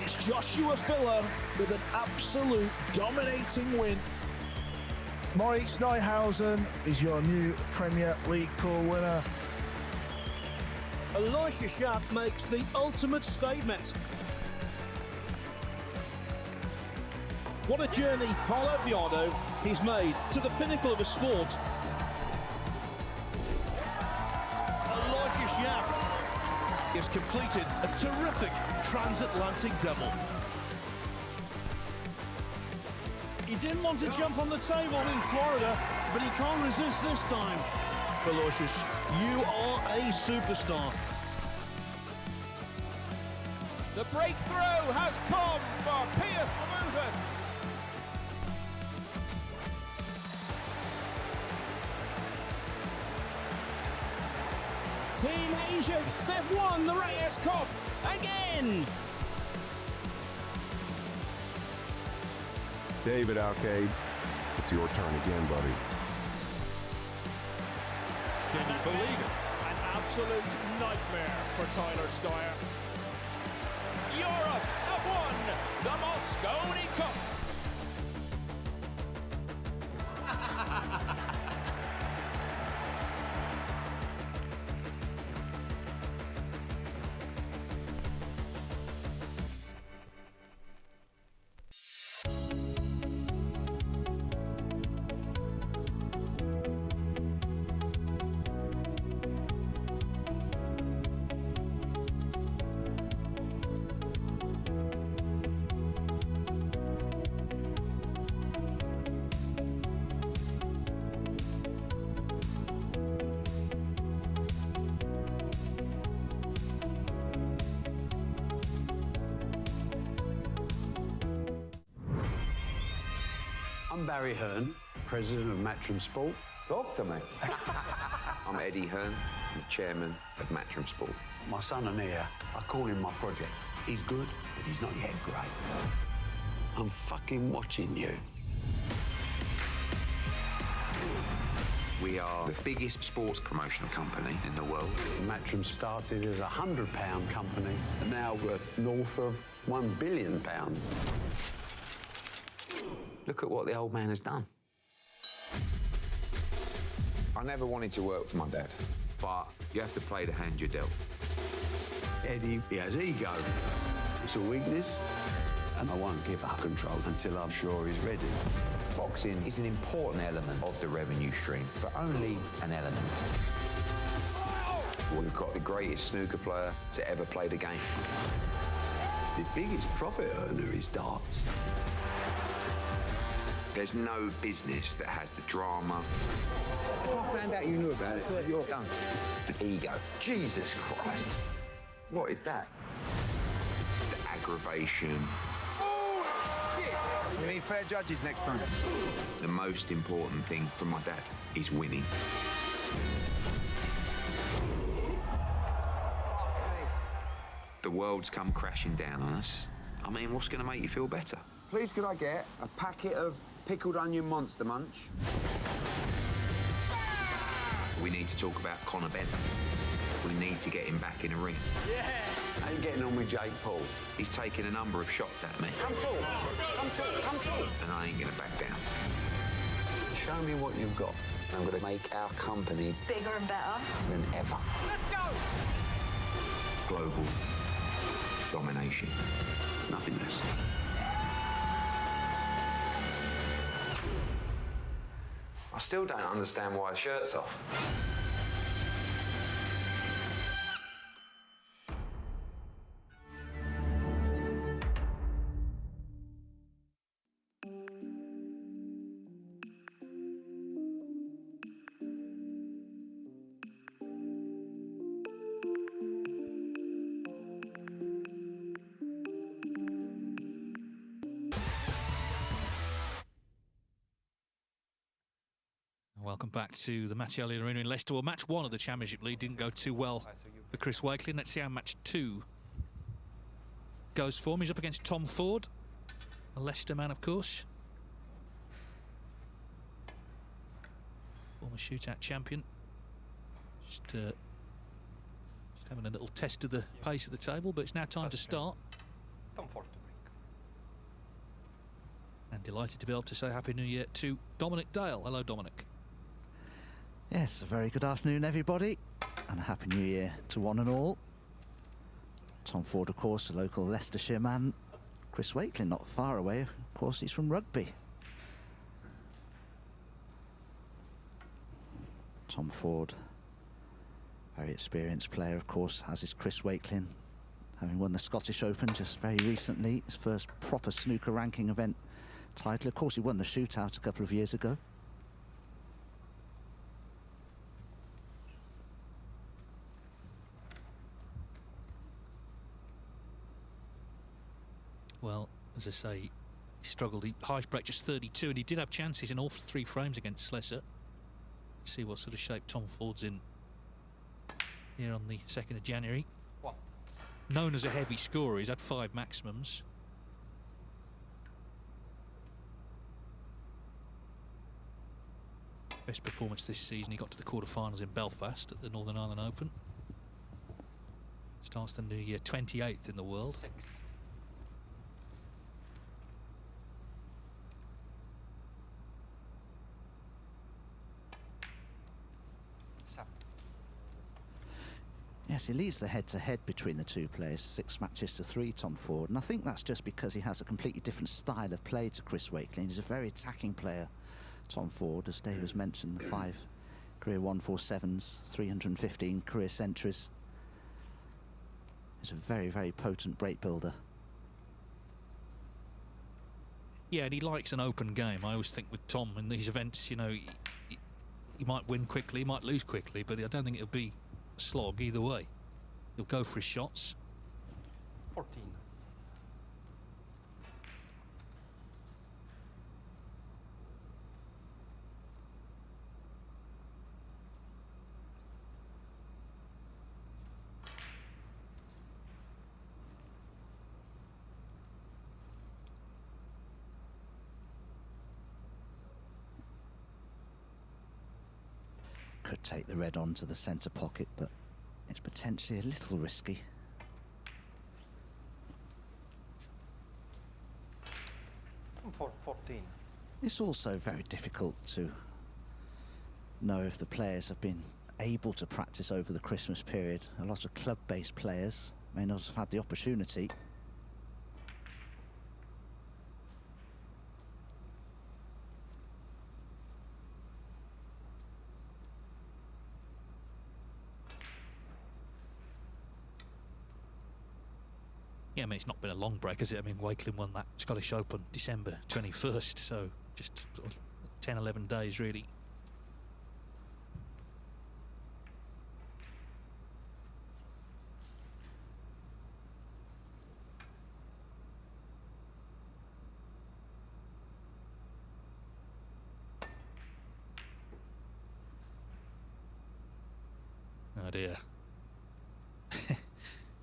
It's Joshua Filler with an absolute dominating win. Moritz Neuhausen is your new Premier League pool winner. Aloysius Schaap makes the ultimate statement. What a journey Paulo Biondo he's made to the pinnacle of a sport. Aloysius Schaap has completed a terrific transatlantic double. He didn't want to jump on the table in Florida, but he can't resist this time. Aloysius, you are a superstar. The breakthrough has come for Piers Lamutus. Team Asia, they've won the Reyes Cup again! David Alcade, it's your turn again, buddy. Can you believe it? An absolute nightmare for Tyler Steuer. Europe have won the Mosconi Cup. I'm Barry Hearn, president of Matchroom Sport. Talk to me. I'm Eddie Hearn, the chairman of Matchroom Sport. My son and heir, I call him my project. He's good, but he's not yet great. I'm fucking watching you. We are the biggest sports promotion company in the world. Matchroom started as a £100 company and now worth north of £1 billion. Look at what the old man has done. I never wanted to work for my dad, but you have to play the hand you're dealt. Eddie, he has ego. It's a weakness, and I won't give up control until I'm sure he's ready. Boxing is an important element of the revenue stream, but only an element. We've got the greatest snooker player to ever play the game. The biggest profit earner is darts. There's no business that has the drama. If I found out you knew about it, you're done. The ego. Jesus Christ. What is that? The aggravation. Oh, shit! We need fair judges next time. The most important thing for my dad is winning. The world's come crashing down on us. I mean, what's going to make you feel better? Please could I get a packet of pickled onion Monster Munch? We need to talk about Conor Benn. We need to get him back in a ring. Yeah! How you getting on with Jake Paul? He's taken a number of shots at me. Come talk! Come talk! Come talk! And I ain't going to back down. Show me what you've got. I'm going to make our company bigger and better than ever. Let's go! Global domination. Nothing less. I still don't understand why his shirt's off. Welcome back to the Mattioli Arena in Leicester. Well, match 1 of the Championship League didn't go too well for Chris Wakelin. Let's see how match 2 goes for him. He's up against Tom Ford, a Leicester man, of course. Former shootout champion. Just having a little test of the pace of the table, but it's now time to start. Tom Ford to break. And delighted to be able to say Happy New Year to Dominic Dale. Hello, Dominic. Yes, a very good afternoon, everybody, and a Happy New Year to one and all. Tom Ford, of course, a local Leicestershire man. Chris Wakelin, not far away. Of course, he's from Rugby. Tom Ford, very experienced player, of course, as is Chris Wakelin, having won the Scottish Open just very recently, his first proper snooker ranking event title. Of course, he won the shootout a couple of years ago. Well, as I say, he struggled. Highest break just 32, and he did have chances in all 3 frames against Slessor. See what sort of shape Tom Ford's in here on the 2nd of January. One. Known as a heavy scorer, he's had 5 maximums. Best performance this season, he got to the quarterfinals in Belfast at the Northern Ireland Open. Starts the new year 28th in the world. 6. Yes, he leads the head-to-head between the two players, 6 matches to 3, Tom Ford. And I think that's just because he has a completely different style of play to Chris Wakelin. He's a very attacking player, Tom Ford, as Dave has mentioned, the 5 career 147s, 315 career centuries. He's a very, very potent break builder. Yeah, and he likes an open game. I always think with Tom in these events, you know, he might win quickly, he might lose quickly, but I don't think it'll be a slog either way. He'll go for his shots. 14. Could take the red onto the centre pocket, but it's potentially a little risky. For 14. It's also very difficult to know if the players have been able to practice over the Christmas period. A lot of club-based players may not have had the opportunity. Yeah, I mean, it's not been a long break, has it? I mean, Wakelin won that Scottish Open December 21st, so just sort of 10, 11 days, really. Oh dear.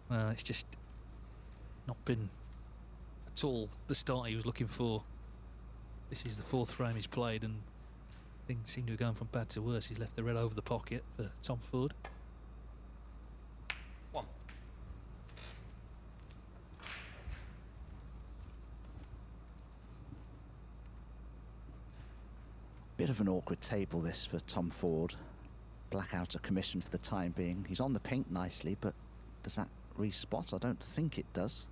Well, it's just not been a at all the start he was looking for. This is the 4th frame he's played, and things seem to be going from bad to worse. He's left the red over the pocket for Tom Ford. 1. Bit of an awkward table this for Tom Ford. Black out of commission for the time being. He's on the pink nicely, but does that respot? I don't think it does.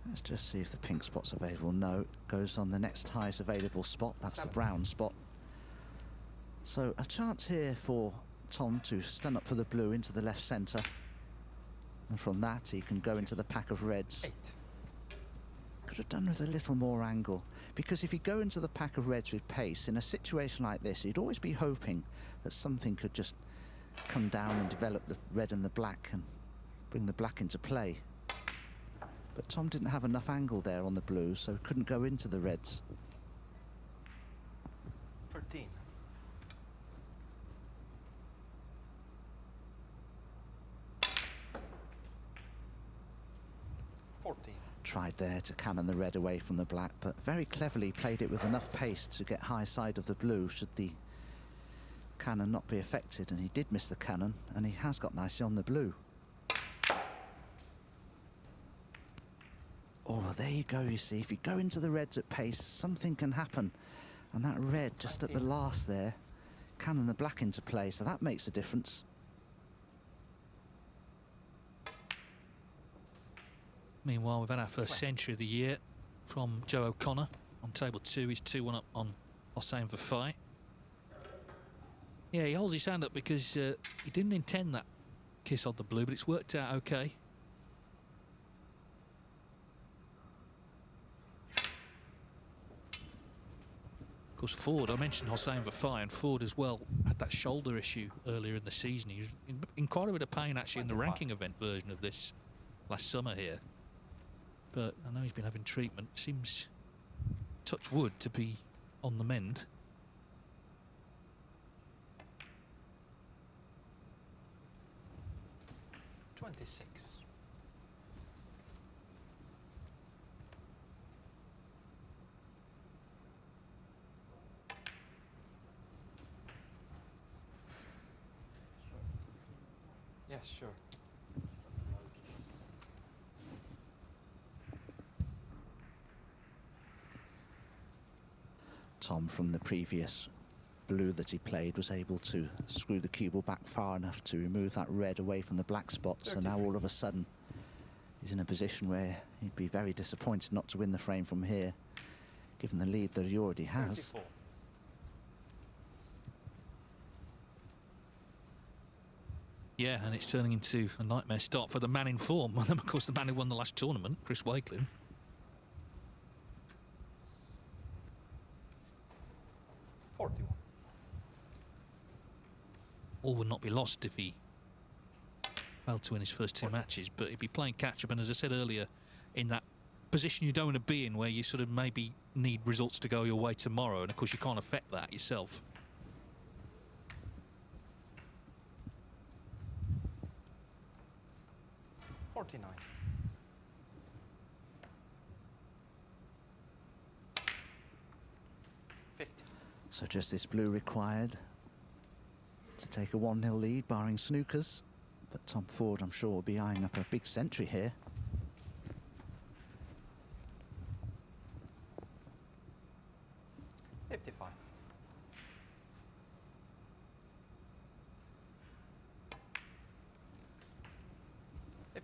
Let's just see if the pink spot's available. No, it goes on the next highest available spot. That's the brown spot. So a chance here for Tom to stand up for the blue into the left centre. And from that, he can go into the pack of reds. 8. Could have done with a little more angle. Because if you go into the pack of reds with pace, in a situation like this, you'd always be hoping that something could just come down and develop the red and the black and bring the black into play. But Tom didn't have enough angle there on the blue, so couldn't go into the reds. 13. 14. Tried there to cannon the red away from the black, but very cleverly played it with enough pace to get high side of the blue should the cannon not be affected, and he did miss the cannon, and he has got nicely on the blue. Oh, there you go, you see. If you go into the reds at pace, something can happen. And that red, just 19. At the last there, cannon the black into play, so that makes a difference. Meanwhile, we've had our first century of the year from Joe O'Connor. On table 2, he's 2-1 up on Hossein Vafai. Yeah, he holds his hand up because he didn't intend that kiss on the blue, but it's worked out okay. Of course, Ford, I mentioned Hossein Vafai, and Ford as well had that shoulder issue earlier in the season. He was in quite a bit of pain actually in the ranking event version of this last summer here. But I know he's been having treatment. Seems, touch wood, to be on the mend. $26. Yes, sure. Tom, from the previous blue that he played, was able to screw the cue ball back far enough to remove that red away from the black spot. So now all of a sudden he's in a position where he'd be very disappointed not to win the frame from here, given the lead that he already has. 34. Yeah, and it's turning into a nightmare start for the man in form. And of course, the man who won the last tournament, Chris Wakelin. 41. All would not be lost if he failed to win his first 2 matches, but he'd be playing catch-up, and as I said earlier, in that position you don't want to be in, where you sort of maybe need results to go your way tomorrow, and of course you can't affect that yourself. $49. $50. So just this blue required to take a 1-0 lead, barring snookers. But Tom Ford, I'm sure, will be eyeing up a big century here. $55.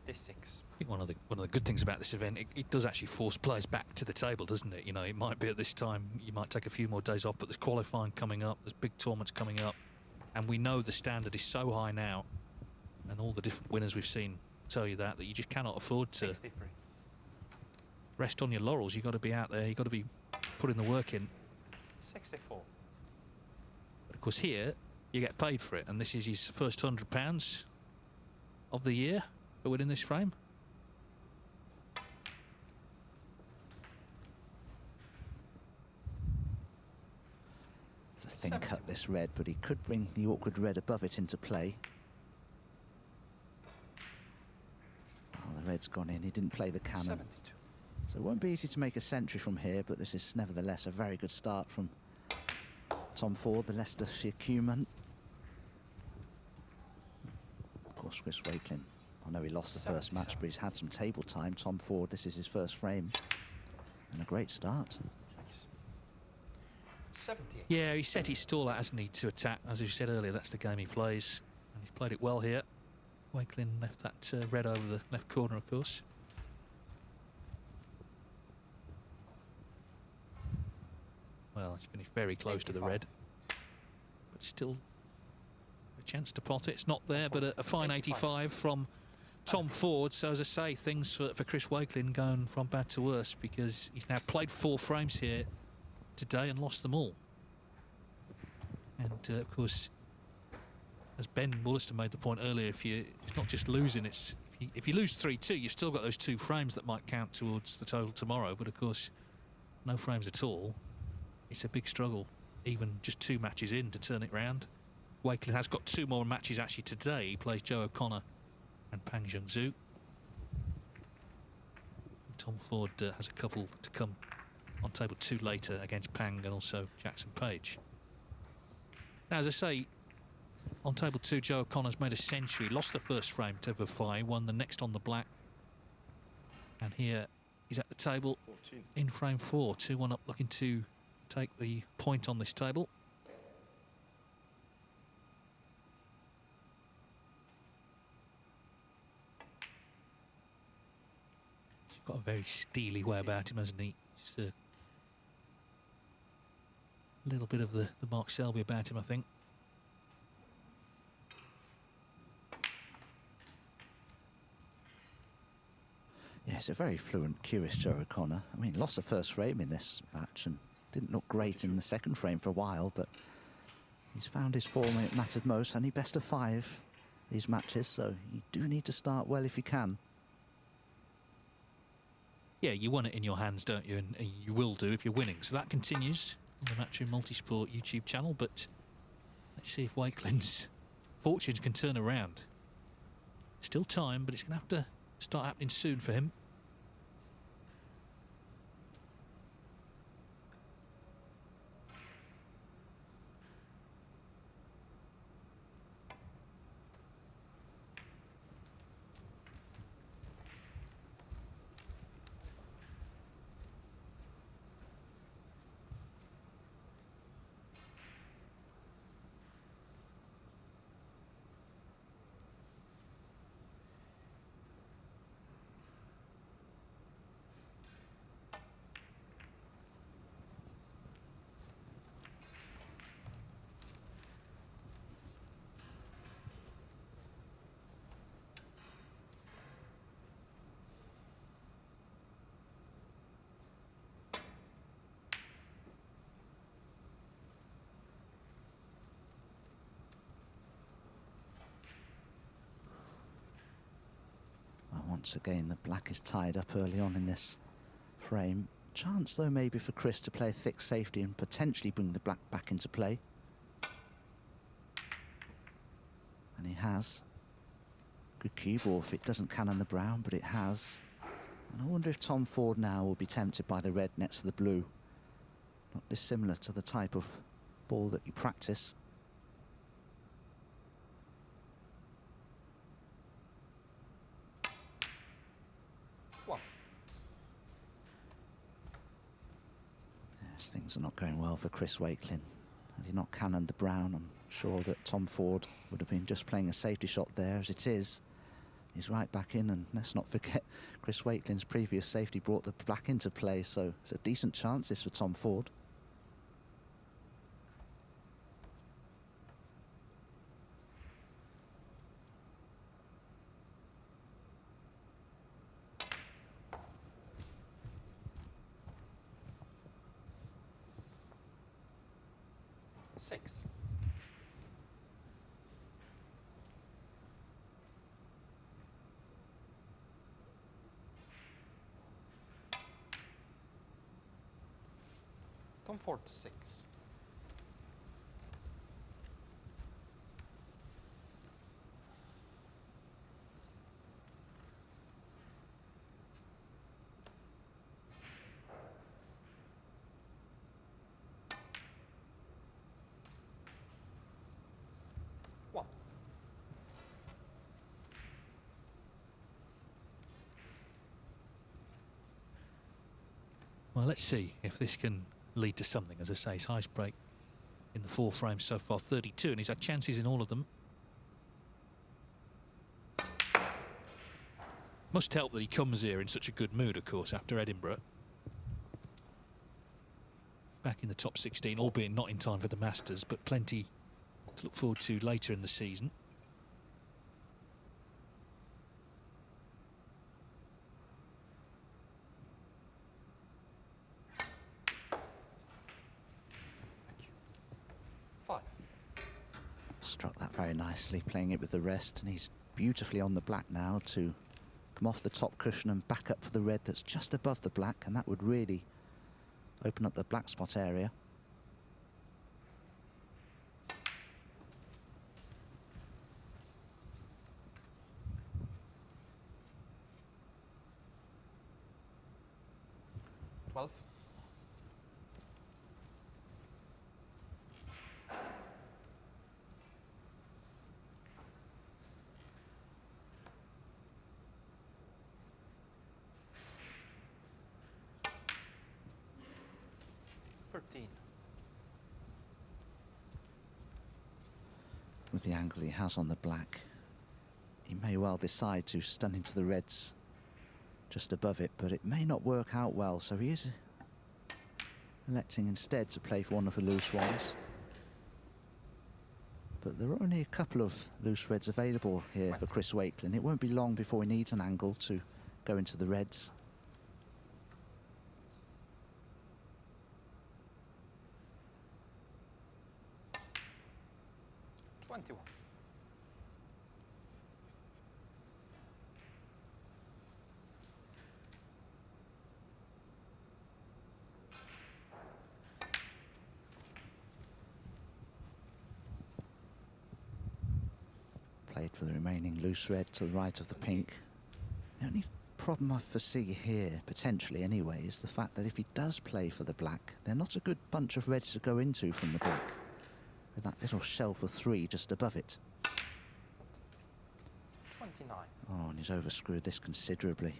$56. I think one of the good things about this event, it does actually force players back to the table, doesn't it? You know, it might be at this time, you might take a few more days off, but there's qualifying coming up, there's big tournaments coming up, and we know the standard is so high now, and all the different winners we've seen tell you that you just cannot afford to 63. Rest on your laurels. You've got to be out there, you've got to be putting the work in. 64. But of course here, you get paid for it, and this is his first £100 of the year for winning this frame. It's a thin cut, this red, but he could bring the awkward red above it into play. red's gone in. He didn't play the cannon. 72. So it won't be easy to make a century from here, but this is nevertheless a very good start from Tom Ford, the Leicestershire Q-man. Of course, Chris Wakelin, I know he lost the first match, but he's had some table time. Tom Ford, this is his first frame. And a great start. 78. Yeah, he set his stall out, hasn't he, to attack. As you said earlier, that's the game he plays. And he's played it well here. Wakelin left that red over the left corner, of course. Well, he's finished very close 85. To the red. But still a chance to pot it. It's not there, but a fine 85 from Tom Ford. So, as I say, things for Chris Wakelin going from bad to worse, because he's now played 4 frames here today and lost them all. And, of course, as Ben Wollaston made the point earlier, it's not just losing, it's if you lose 3-2, you've still got those 2 frames that might count towards the total tomorrow. But, of course, no frames at all. It's a big struggle, even just 2 matches in, to turn it round. Wakelin has got 2 more matches actually today. He plays Joe O'Connor and Pang Zhengzhu. Tom Ford has a couple to come on table 2 later against Pang and also Jackson Page. Now, as I say, on table 2, Joe O'Connor's made a century, lost the first frame to Verfai, won the next on the black. And here he's at the table 14. In frame 4, 2-1 up, looking to take the point on this table. He's got a very steely way about him, hasn't he? Just a little bit of the Mark Selby about him, I think. Yeah, it's a very fluent, curious Joe O'Connor. I mean, lost the first frame in this match and didn't look great in the second frame for a while, but he's found his form when it mattered most. Only best of 5 these matches, so you do need to start well if you can. Yeah, you want it in your hands, don't you? And you will do if you're winning. So that continues on the Matchroom Multisport YouTube channel, but let's see if Wakelin's fortunes can turn around. Still time, but it's going to have to start happening soon for him. Once again, the black is tied up early on in this frame. Chance, though, maybe for Chris to play a thick safety and potentially bring the black back into play. And he has. Good cue ball if it doesn't cannon the brown, but it has. And I wonder if Tom Ford now will be tempted by the red next to the blue. Not dissimilar to the type of ball that you practice. Things are not going well for Chris Wakelin. Had he not cannoned the brown, I'm sure that Tom Ford would have been just playing a safety shot there. As it is, he's right back in, and let's not forget Chris Wakelin's previous safety brought the black into play, so it's a decent chance this for Tom Ford. Six. Tom Ford 6. Well, let's see if this can lead to something. As I say, his highest break in the 4 frames so far, 32, and he's had chances in all of them. Must help that he comes here in such a good mood, of course, after Edinburgh. Back in the top 16, albeit not in time for the Masters, but plenty to look forward to later in the season. Struck that very nicely, playing it with the rest, and he's beautifully on the black now to come off the top cushion and back up for the red that's just above the black, and that would really open up the black spot area. With the angle he has on the black, he may well decide to stun into the reds just above it, but it may not work out well, so he is electing instead to play for one of the loose ones. But there are only a couple of loose reds available here for Chris Wakelin. It won't be long before he needs an angle to go into the reds. Played for the remaining loose red to the right of the pink. The only problem I foresee here, potentially anyway, is the fact that if he does play for the black, they're not a good bunch of reds to go into from the black, with that little shelf of 3 just above it. 29. Oh, and he's overscrewed this considerably.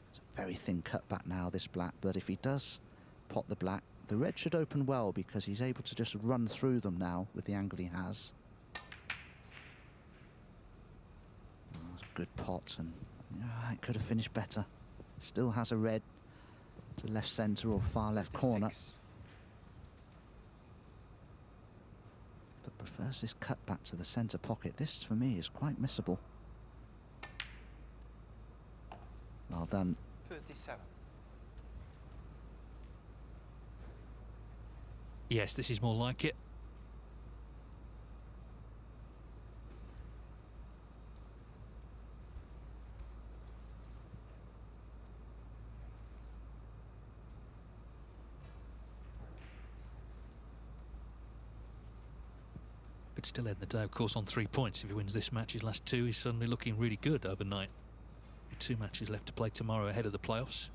It's a very thin cut back now, this black, but if he does pot the black, the red should open well because he's able to just run through them now with the angle he has. Good pot, and it could have finished better. Still has a red to left centre or far left 56. corner, but prefers this cut back to the centre pocket. This for me is quite missable. Well done. 37. Yes, this is more like it. Could still end the day, of course, on 3 points. If he wins this match, his last 2, he's suddenly looking really good overnight. 2 matches left to play tomorrow ahead of the playoffs.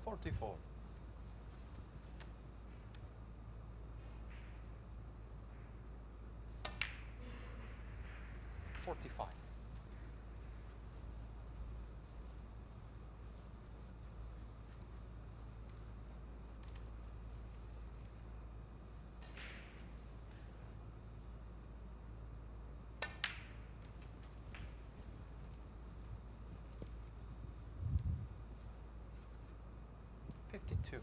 $44. 45. 52.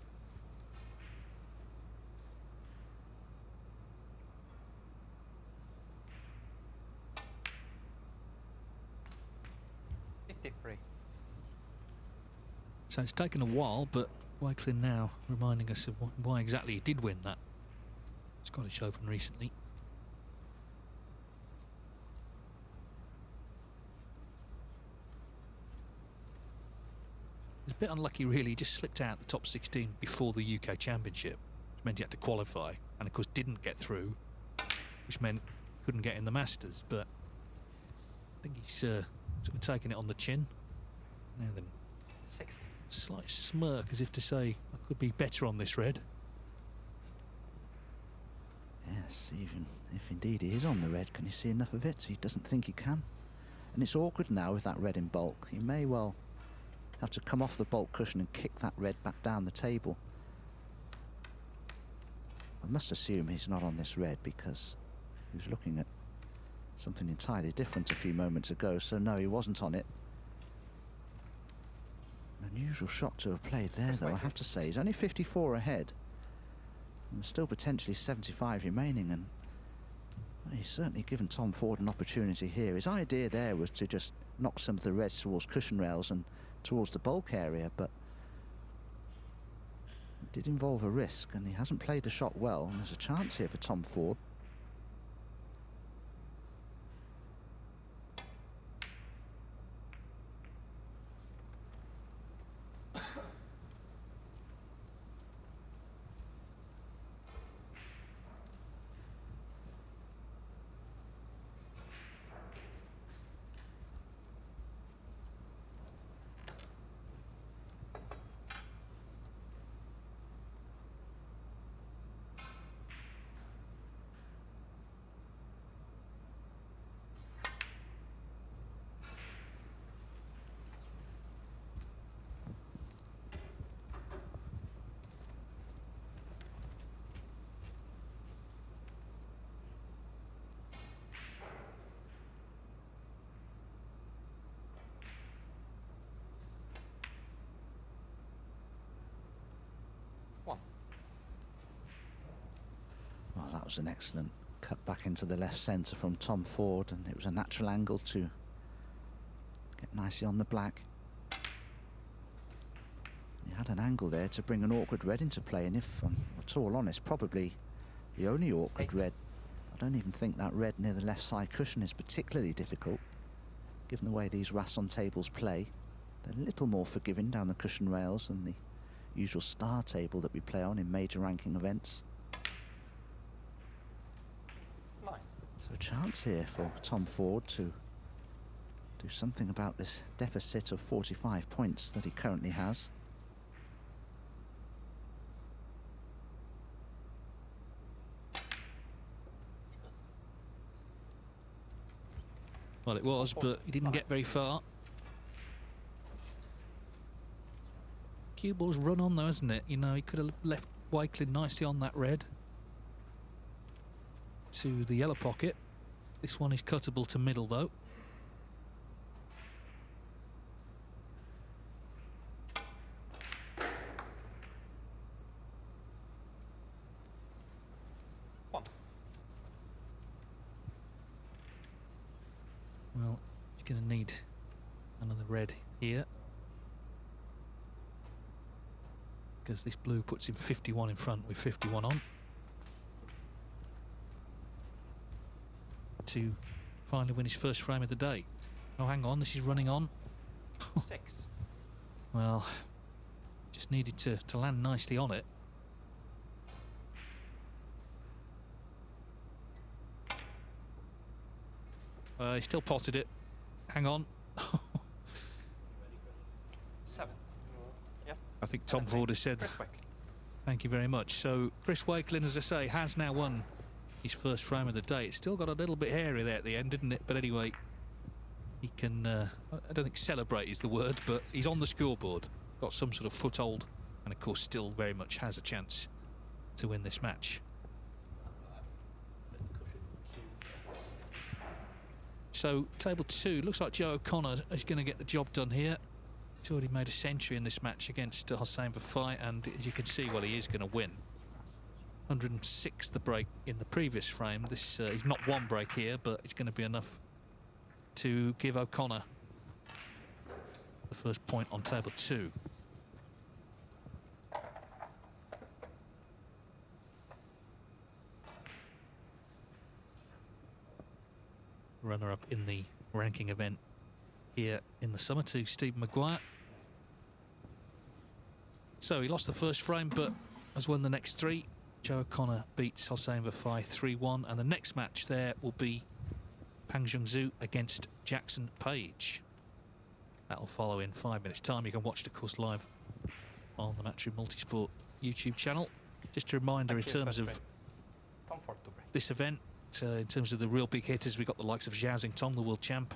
53. So it's taken a while, but Wakelin now reminding us of why exactly he did win that Scottish Open recently. He was a bit unlucky really, he just slipped out the top 16 before the UK Championship, which meant he had to qualify, and of course didn't get through, which meant he couldn't get in the Masters, but I think he's sort of taken it on the chin. Now then, 60. Slight smirk as if to say, I could be better on this red. Yeah, See if indeed he is on the red, can he see enough of it? He doesn't think he can. And it's awkward now with that red in bulk. He may well have to come off the bulk cushion and kick that red back down the table. I must assume he's not on this red because he was looking at something entirely different a few moments ago. So no, he wasn't on it. An unusual shot to have played there, though, I have to say. He's only 54 ahead. And there's still potentially 75 remaining, and well, he's certainly given Tom Ford an opportunity here. His idea there was to just knock some of the reds towards cushion rails and towards the bulk area, but it did involve a risk, and he hasn't played the shot well, and there's a chance here for Tom Ford. Well, that was an excellent cut back into the left centre from Tom Ford, and it was a natural angle to get nicely on the black. He had an angle there to bring an awkward red into play, and if I'm at all honest, probably the only awkward red. I don't even think that red near the left side cushion is particularly difficult, given the way these Rasson tables play. They're a little more forgiving down the cushion rails than the usual star table that we play on in major ranking events. So a chance here for Tom Ford to do something about this deficit of 45 points that he currently has. Well, it was, but he didn't get very far. Cue ball's run on though, hasn't it? You know, he could have left Wakelin nicely on that red to the yellow pocket. This one is cuttable to middle though. Well, he's going to need another red here, because this blue puts him 51 in front with 51 on, to finally win his first frame of the day. Oh, hang on, this is running on. 6. Well, just needed to land nicely on it. He still potted it. Hang on. 7. Yep. I think Tom Ford has said. Thank you very much. So Chris Wakelin, as I say, has now won his first frame of the day. It's still got a little bit hairy there at the end, didn't it? But anyway, he can, I don't think celebrate is the word, but he's on the scoreboard, got some sort of foothold, and of course still very much has a chance to win this match. So table 2, looks like Joe O'Connor is going to get the job done here. He's already made a century in this match against Hossein Vafai, and as you can see, well, he is going to win. 106 the break in the previous frame. This is not one break here, but it's going to be enough to give O'Connor the first point on table 2. Runner-up in the ranking event here in the summer to Stephen Maguire. So he lost the first frame, but has won the next 3. Joe O'Connor beats Hossein Vafai 3-1, and the next match there will be Pang Zhengzhou against Jackson Page. That'll follow in 5 minutes' time. You can watch it, of course, live on the Matchroom Multisport YouTube channel. Just a reminder in terms of this event. In terms of the real big hitters, we've got the likes of Zhao Xingtong, the world champ,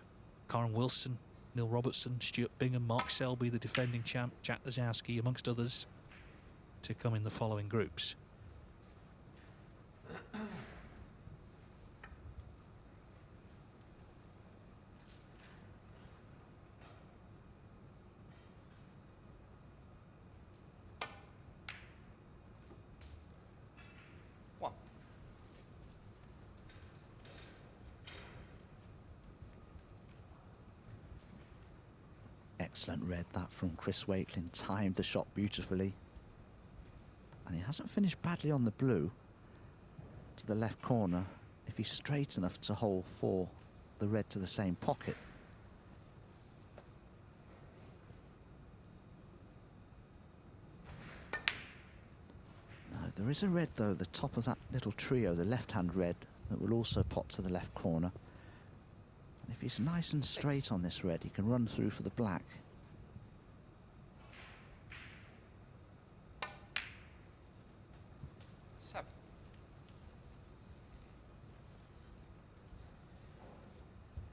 Karen Wilson, Neil Robertson, Stuart Bingham, Mark Selby, the defending champ, Jack Lazowski, amongst others, to come in the following groups. Excellent red that from Chris Wakelin, timed the shot beautifully. And he hasn't finished badly on the blue. To the left corner, if he's straight enough to hold for the red to the same pocket. No, there is a red though, the top of that little trio, the left-hand red, that will also pop to the left corner. And if he's nice and straight on this red, he can run through for the black.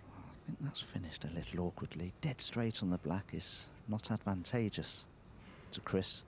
I think that's finished a little awkwardly. Dead straight on the black is not advantageous to Chris.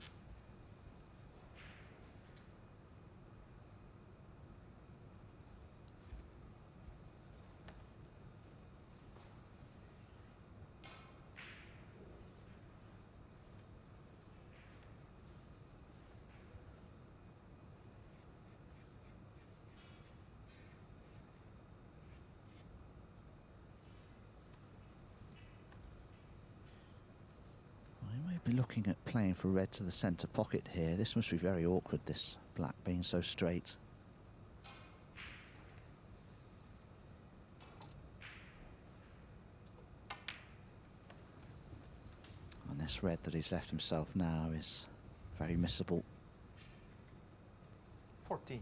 Looking at playing for red to the centre pocket here. This must be very awkward, this black being so straight. And this red that he's left himself now is very missable. 14.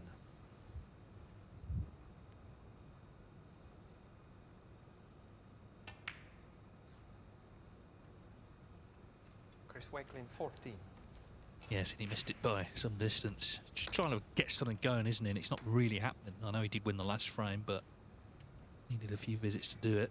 Chris Wakelin, 14. Yes, and he missed it by some distance. Just trying to get something going, isn't he? And it's not really happening. I know he did win the last frame, but needed a few visits to do it.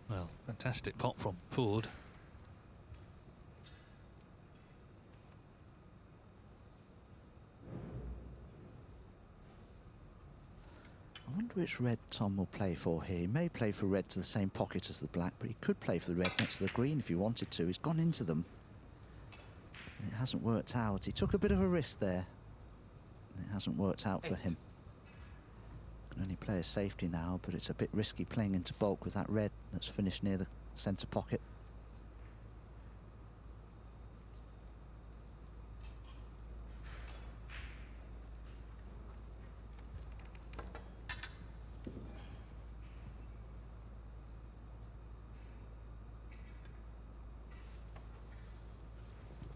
Well, fantastic pot from Ford. I wonder which red Tom will play for here. He may play for red to the same pocket as the black, but he could play for the red next to the green if he wanted to. He's gone into them. And it hasn't worked out. He took a bit of a risk there. It hasn't worked out for him. Can only play a safety now, but it's a bit risky playing into bulk with that red that's finished near the centre pocket.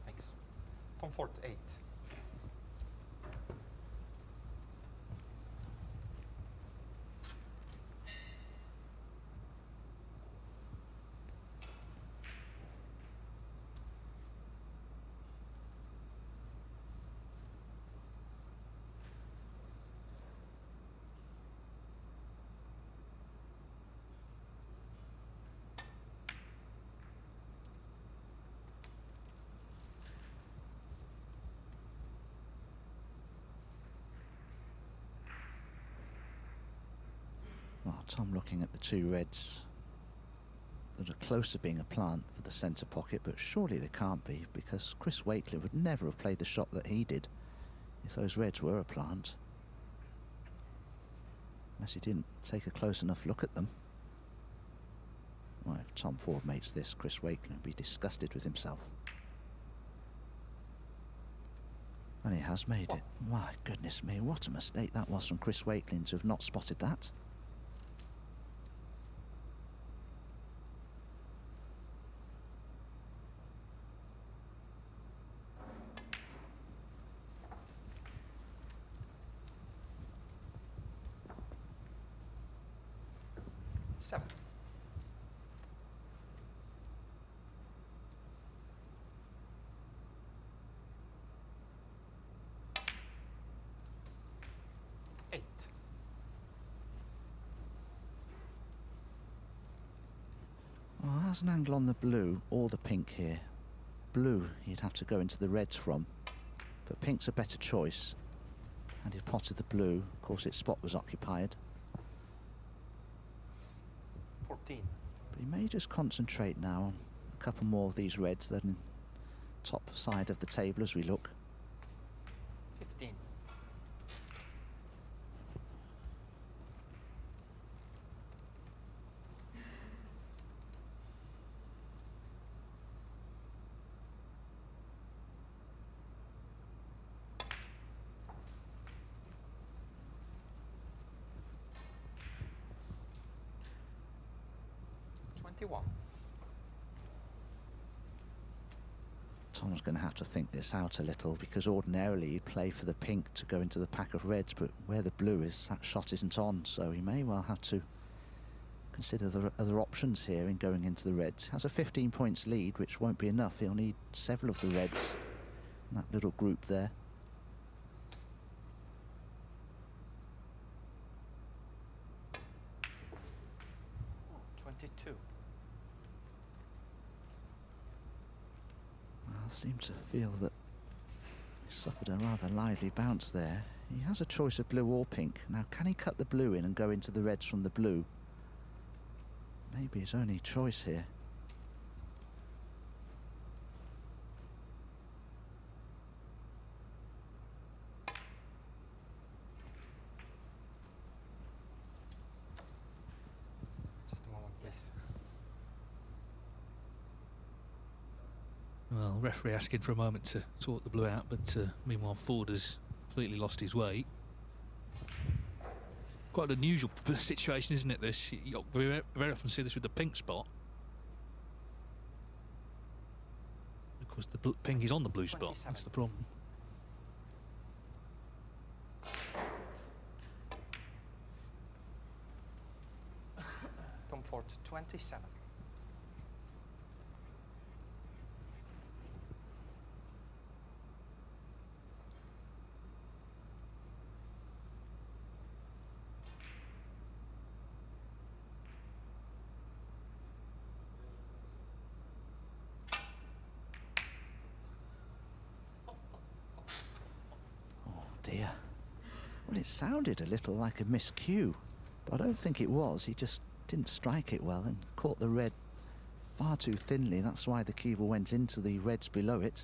Thanks. Tom Ford, 8. Well, Tom looking at the two reds that are close to being a plant for the centre pocket, but surely they can't be, because Chris Wakelin would never have played the shot that he did if those reds were a plant. As he didn't take a close enough look at them. Well, if Tom Ford makes this, Chris Wakelin will be disgusted with himself. And he has made it. My goodness me, what a mistake that was from Chris Wakelin to have not spotted that. Seven. Eight. Well, has an angle on the blue or the pink here. Blue he'd have to go into the reds from, but pink's a better choice. And he potted the blue. Of course, its spot was occupied. 14. But he may just concentrate now on a couple more of these reds that are in top side of the table as we look. 15. Tom's going to have to think this out a little, because ordinarily he'd play for the pink to go into the pack of reds, but where the blue is, that shot isn't on, so he may well have to consider the other options here in going into the reds. Has a 15 points lead, which won't be enough. He'll need several of the reds in that little group there. I seem to feel that he suffered a rather lively bounce there. He has a choice of blue or pink. Now, can he cut the blue in and go into the reds from the blue? Maybe his only choice here. Just a moment, please. Well, referee asking for a moment to sort the blue out, but meanwhile Ford has completely lost his way. Quite an unusual situation, isn't it, this? You very often see this with the pink spot. Of course, the pink is on the blue spot. That's the problem. Tom Ford, 27. Dear. Well, it sounded a little like a miscue, but I don't think it was. He just didn't strike it well and caught the red far too thinly. That's why the cue ball went into the reds below it.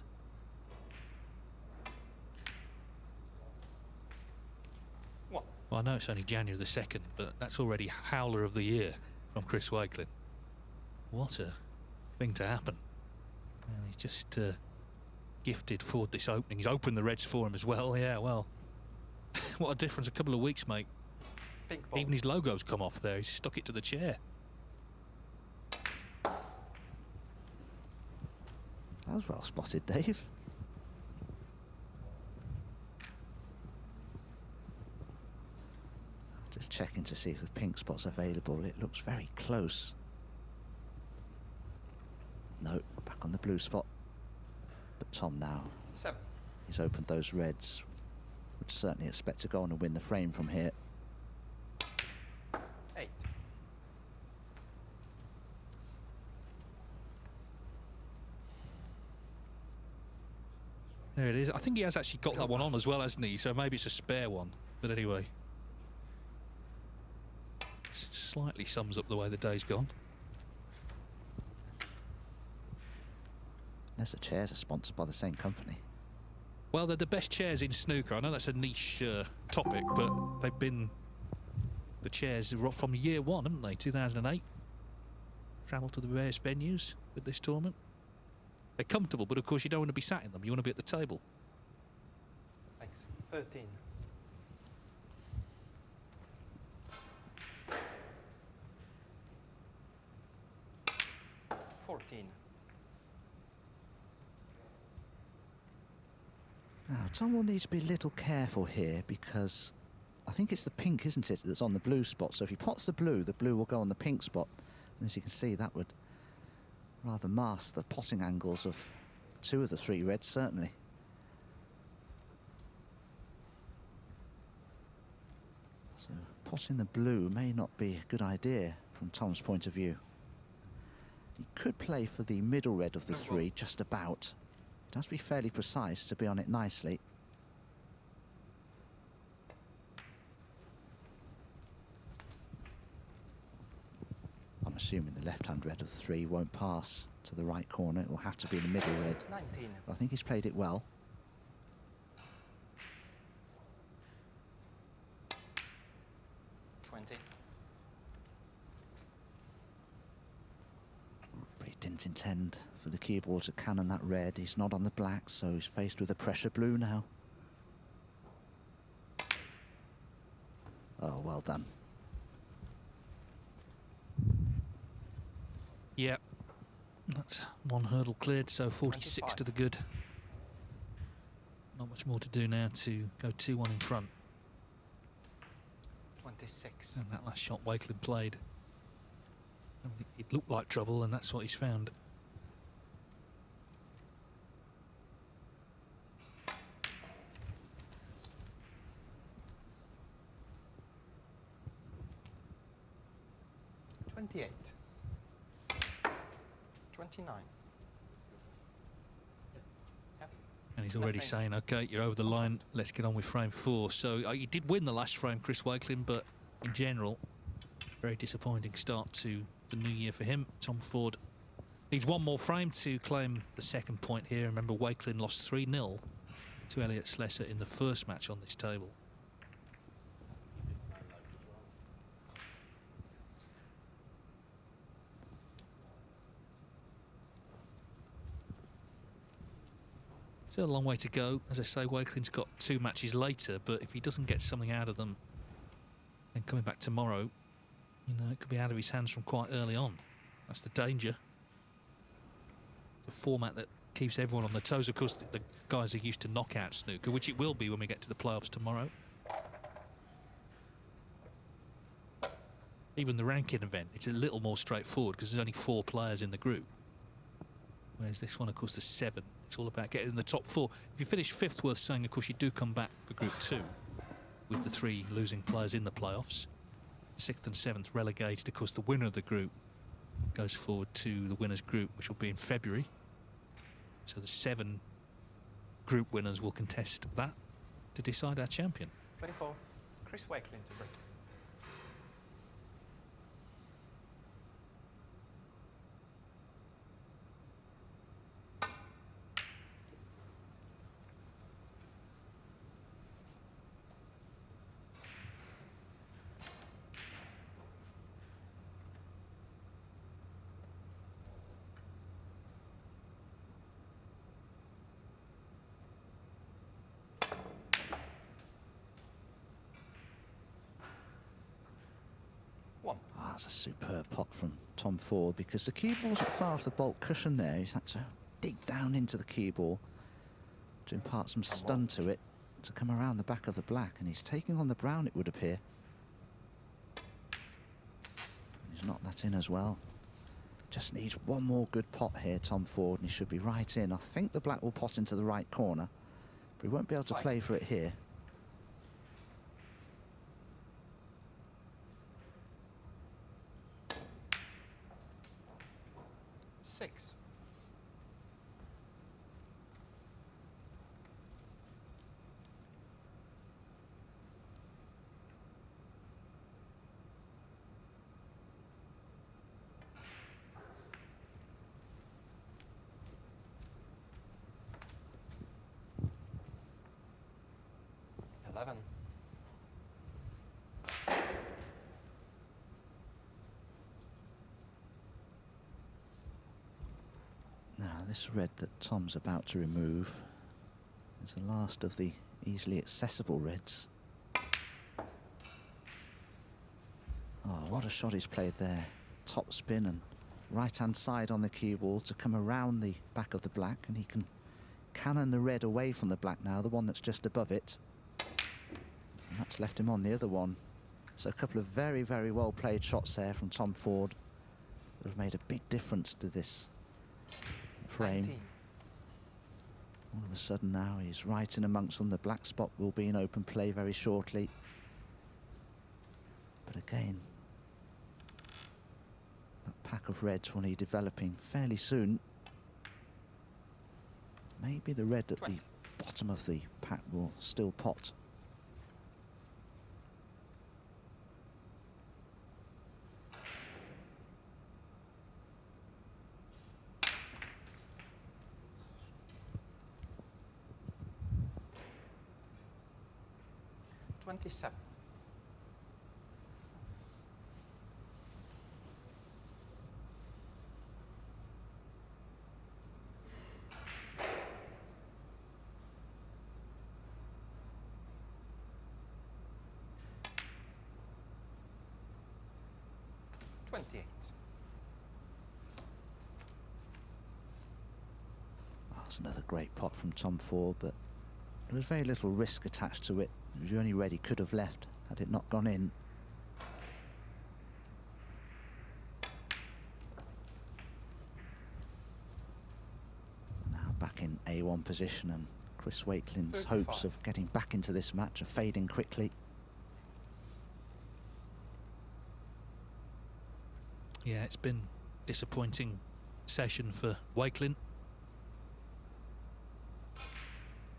Well, I know it's only January the 2nd, but that's already howler of the year from Chris Wakelin. What a thing to happen. And he's just gifted Ford this opening. He's opened the reds for him as well. Yeah, well, what a difference a couple of weeks make. Even his logo's come off there. He's stuck it to the chair. That was well spotted, Dave. Just checking to see if the pink spot's available. It looks very close. No, back on the blue spot. But Tom now, 7. He's opened those reds. Would certainly expect to go on and win the frame from here. 8. There it is. I think he has actually got that one on as well, hasn't he? So maybe it's a spare one. But anyway, slightly sums up the way the day's gone. As the chairs are sponsored by the same company. Well, they're the best chairs in snooker. I know that's a niche topic, but they've been the chairs from year one, haven't they? 2008. Travelled to the various venues with this tournament. They're comfortable, but of course you don't want to be sat in them. You want to be at the table. Thanks. 13. Now, Tom will need to be a little careful here because I think it's the pink, isn't it, that's on the blue spot. So if he pots the blue will go on the pink spot. And as you can see, that would rather mask the potting angles of 2 of the 3 reds, certainly. So potting the blue may not be a good idea from Tom's point of view. He could play for the middle red of the 3, just about. It has to be fairly precise to be on it nicely. I'm assuming the left-hand red of the 3 won't pass to the right corner. It will have to be the middle red. 19. I think he's played it well. But he didn't intend for the cue ball to cannon that red. He's not on the black, so he's faced with a pressure blue now. Oh, well done. Yeah, that's 1 hurdle cleared, so 46 25. To the good. Not much more to do now to go 2-1 in front. 26. And that last shot Wakelin played, it looked like trouble, and that's what he's found. $28. 29. Yep. And he's already saying, okay, you're over the line, let's get on with frame 4. So he did win the last frame, Chris Wakelin, but in general, very disappointing start to the new year for him. Tom Ford needs 1 more frame to claim the 2nd point here. Remember, Wakelin lost 3-0 to Elliot Slessor in the first match on this table. Still a long way to go. As I say, Wakelin's got 2 matches later, but if he doesn't get something out of them, then coming back tomorrow, you know, it could be out of his hands from quite early on. That's the danger. It's a format that keeps everyone on their toes. Of course, the guys are used to knockout snooker, which it will be when we get to the playoffs tomorrow. Even the ranking event, it's a little more straightforward because there's only 4 players in the group. Whereas this one, of course, there's 7. It's all about getting in the top 4. If you finish 5th, worth saying, of course, you do come back for Group 2 with the 3 losing players in the playoffs. 6th and 7th relegated. Of course, the winner of the group goes forward to the winners' group, which will be in February. So the 7 group winners will contest that to decide our champion. 24. Chris Wakelin to break. That's a superb pot from Tom Ford because the cue ball wasn't far off the baulk cushion there. He's had to dig down into the cue ball to impart some stun to it to come around the back of the black, and he's taking on the brown, it would appear. He's knocked that in as well. Just needs 1 more good pot here, Tom Ford, and he should be right in. I think the black will pot into the right corner, but he won't be able to play for it here. 6. This red that Tom's about to remove is the last of the easily accessible reds. Oh, what a shot he's played there. Top spin and right-hand side on the cue ball to come around the back of the black, and he can cannon the red away from the black now, the one that's just above it. And that's left him on the other one. So a couple of very, very well played shots there from Tom Ford that have made a big difference to this frame. 19. All of a sudden now he's right in amongst them. The black spot will be in open play very shortly. But again, that pack of reds will be developing fairly soon. Maybe the red at 20. the bottom of the pack will still pot. $27. $28. That's another great pot from Tom Ford, but there was very little risk attached to it. It was the only red he could have left had it not gone in. Now back in A1 position, and Chris Wakelin's 35. hopes of getting back into this match are fading quickly. Yeah, it's been disappointing session for Wakelin.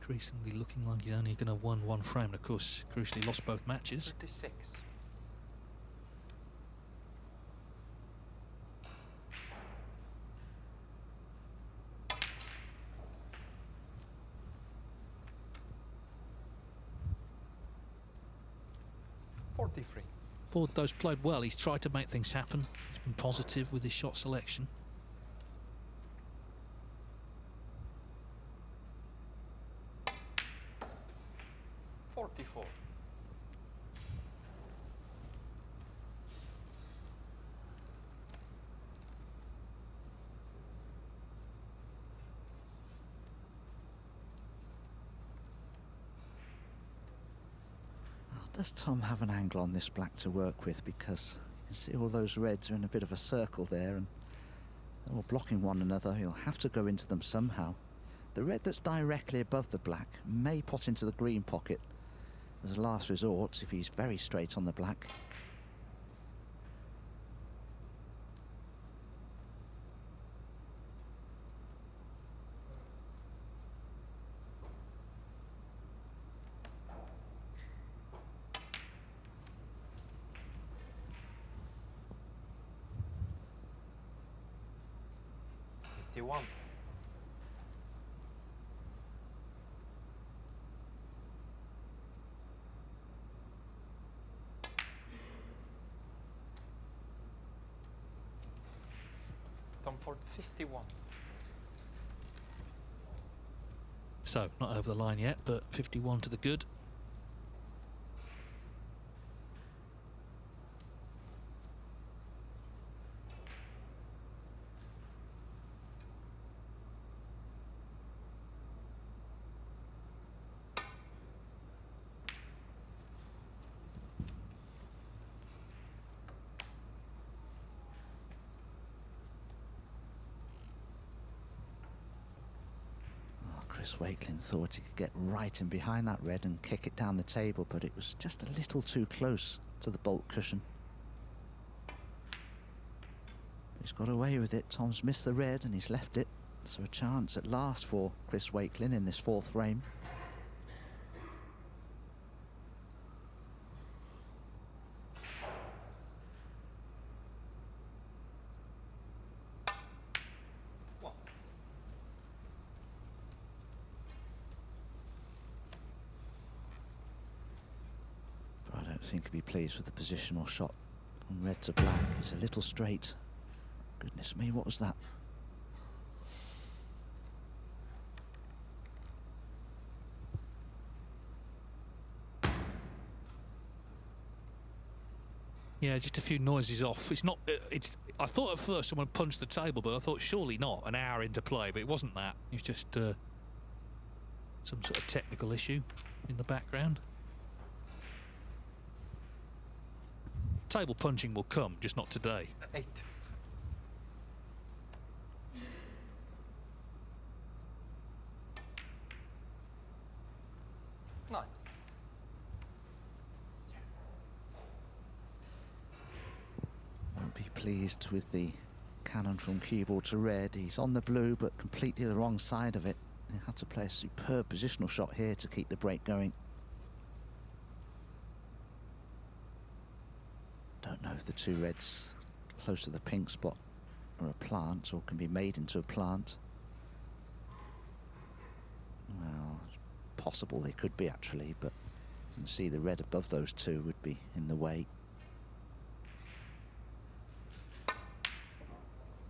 Increasingly looking like he's only going to win one frame, and of course, crucially lost both matches. 36. $43. Ford, those played well. He's tried to make things happen. He's been positive with his shot selection. $44. Does Tom have an angle on this black to work with? Because you can see all those reds are in a bit of a circle there, and they're all blocking one another. He'll have to go into them somehow. The red that's directly above the black may pot into the green pocket as a last resort if he's very straight on the black. $51. Tom Ford 51. So, not over the line yet, but 51 to the good. Chris Wakelin thought he could get right in behind that red and kick it down the table, but it was just a little too close to the bolt cushion. He's got away with it. Tom's missed the red and he's left it. So a chance at last for Chris Wakelin in this fourth frame. I think he'd be pleased with the positional shot from red to black. It's a little straight. Goodness me, what was that? Yeah, just a few noises off. It's not. I thought at first someone punched the table, but I thought surely not. An hour into play, but it wasn't that. It was just some sort of technical issue in the background. Table punching will come, just not today. 8. 9. Won't be pleased with the cannon from cue ball to red. He's on the blue, but completely the wrong side of it. He had to play a superb positional shot here to keep the break going. Don't know if the two reds close to the pink spot are a plant or can be made into a plant. Well, it's possible they could be actually, but you can see the red above those two would be in the way.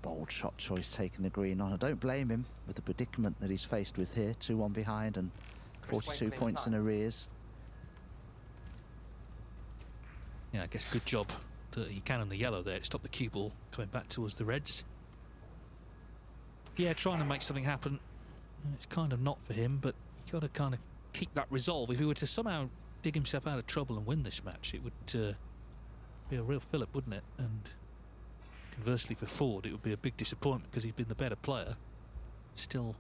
Bold shot choice taking the green on. I don't blame him with the predicament that he's faced with here. 2-1 behind and 42 points in arrears. Yeah, I guess good job that he can on the yellow there to stop the cue ball coming back towards the reds. Yeah, trying to make something happen. It's kind of not for him, but you got to kind of keep that resolve. If he were to somehow dig himself out of trouble and win this match, it would be a real fillip, wouldn't it? And conversely for Ford, it would be a big disappointment because he's been the better player. Still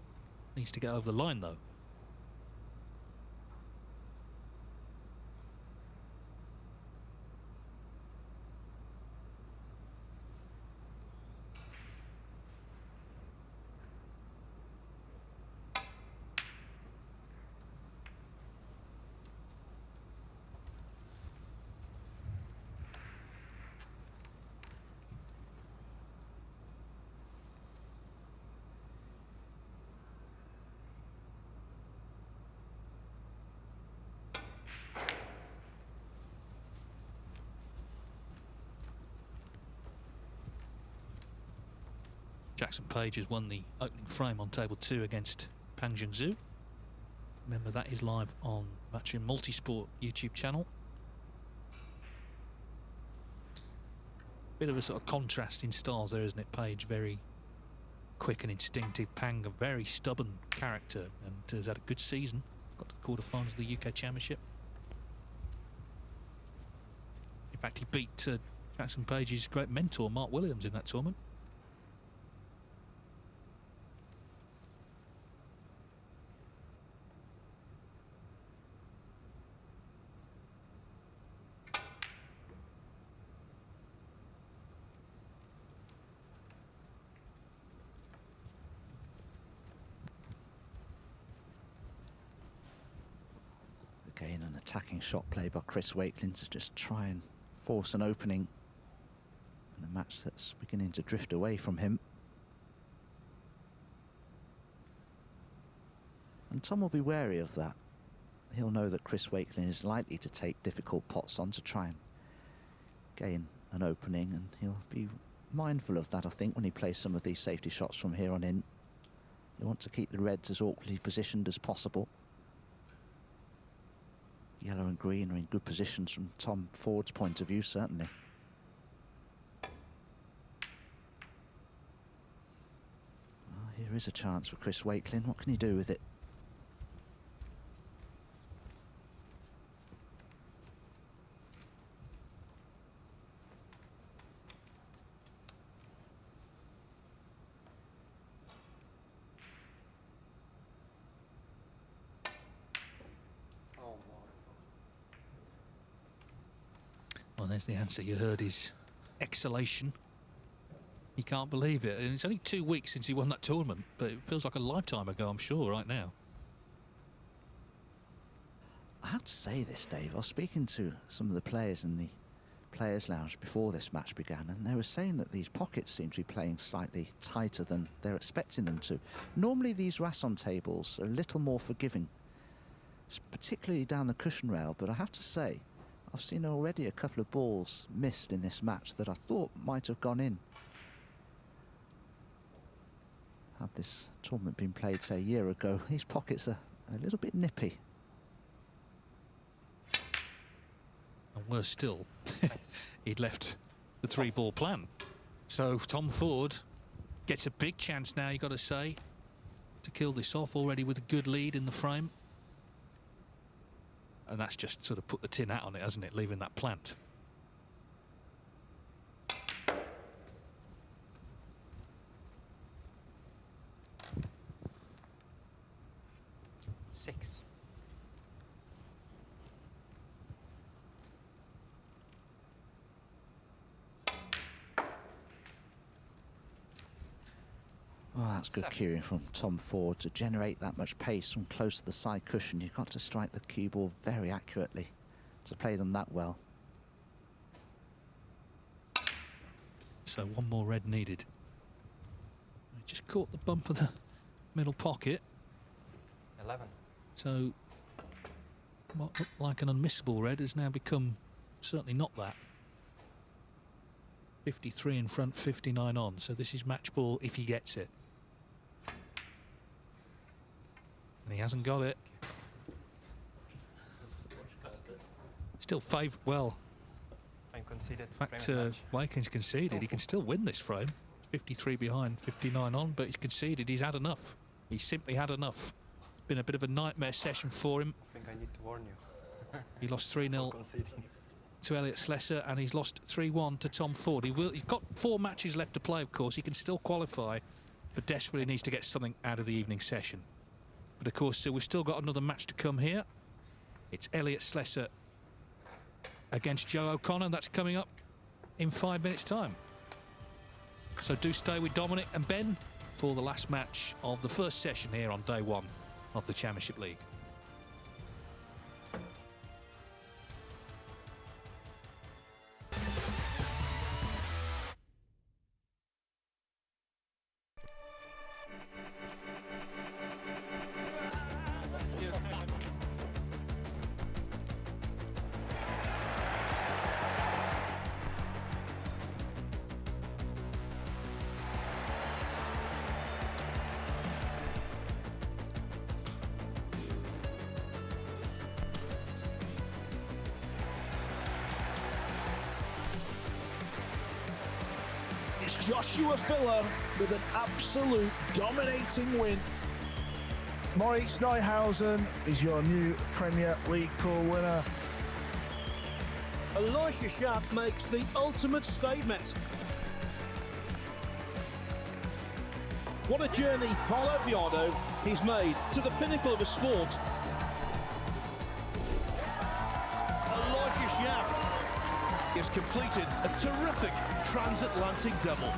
needs to get over the line though. Jackson Page has won the opening frame on table 2 against Pang Junzhu. Remember, that is live on Matchroom Multisport YouTube channel. Bit of a sort of contrast in styles there, isn't it? Page very quick and instinctive, Pang a very stubborn character and has had a good season. Got to the quarterfinals of the UK Championship. In fact, he beat Jackson Page's great mentor Mark Williams in that tournament. Again, an attacking shot play by Chris Wakelin to just try and force an opening in a match that's beginning to drift away from him. And Tom will be wary of that. He'll know that Chris Wakelin is likely to take difficult pots on to try and gain an opening, and he'll be mindful of that, I think, when he plays some of these safety shots from here on in. You want to keep the reds as awkwardly positioned as possible. Yellow and green are in good positions from Tom Ford's point of view, certainly. Well, here is a chance for Chris Wakelin. What can he do with it? Well, there's the answer. You heard his exhalation. He can't believe it. And it's only 2 weeks since he won that tournament, but it feels like a lifetime ago, I'm sure, right now. I have to say this, Dave. I was speaking to some of the players in the Players' Lounge before this match began, and they were saying that these pockets seem to be playing slightly tighter than they're expecting them to. Normally, these Rasson tables are a little more forgiving, particularly down the cushion rail, but I have to say, I've seen already a couple of balls missed in this match that I thought might have gone in. Had this tournament been played, say, a year ago, these pockets are a little bit nippy. And worse still, he'd left the 3-ball plan. So Tom Ford gets a big chance now, you've got to say, to kill this off, already with a good lead in the frame. And that's just sort of put the tin hat on it, hasn't it, leaving that plant. Six. Oh, that's good cueing from Tom Ford to generate that much pace from close to the side cushion. You've got to strike the cue ball very accurately to play them that well. So one more red needed. He just caught the bump of the middle pocket. 11. So what looked like an unmissable red has now become certainly not that. 53 in front, 59 on. So this is match ball if he gets it. And he hasn't got it. Still favour. Well, Frame conceded. in fact, Wakelin's conceded. He can still win this frame. 53 behind, 59 on, but he's conceded. He's had enough. He's simply had enough. It's been a bit of a nightmare session for him. I think I need to warn you. He lost 3-0 to Elliot Slessor, and he's lost 3-1 to Tom Ford. He's got 4 matches left to play, of course. He can still qualify, but desperately needs to get something out of the evening session. But of course, we've still got another match to come here. It's Elliot Slessor against Joe O'Connor. That's coming up in 5 minutes' time. So do stay with Dominic and Ben for the last match of the first session here on day 1 of the Championship League. It's Joshua Filler with an absolute dominating win. Moritz Neuhausen is your new Premier League pool winner. Elisha Schaap makes the ultimate statement. What a journey Paulo Biardo he's made to the pinnacle of a sport. Elisha Schaap has completed a terrific transatlantic double.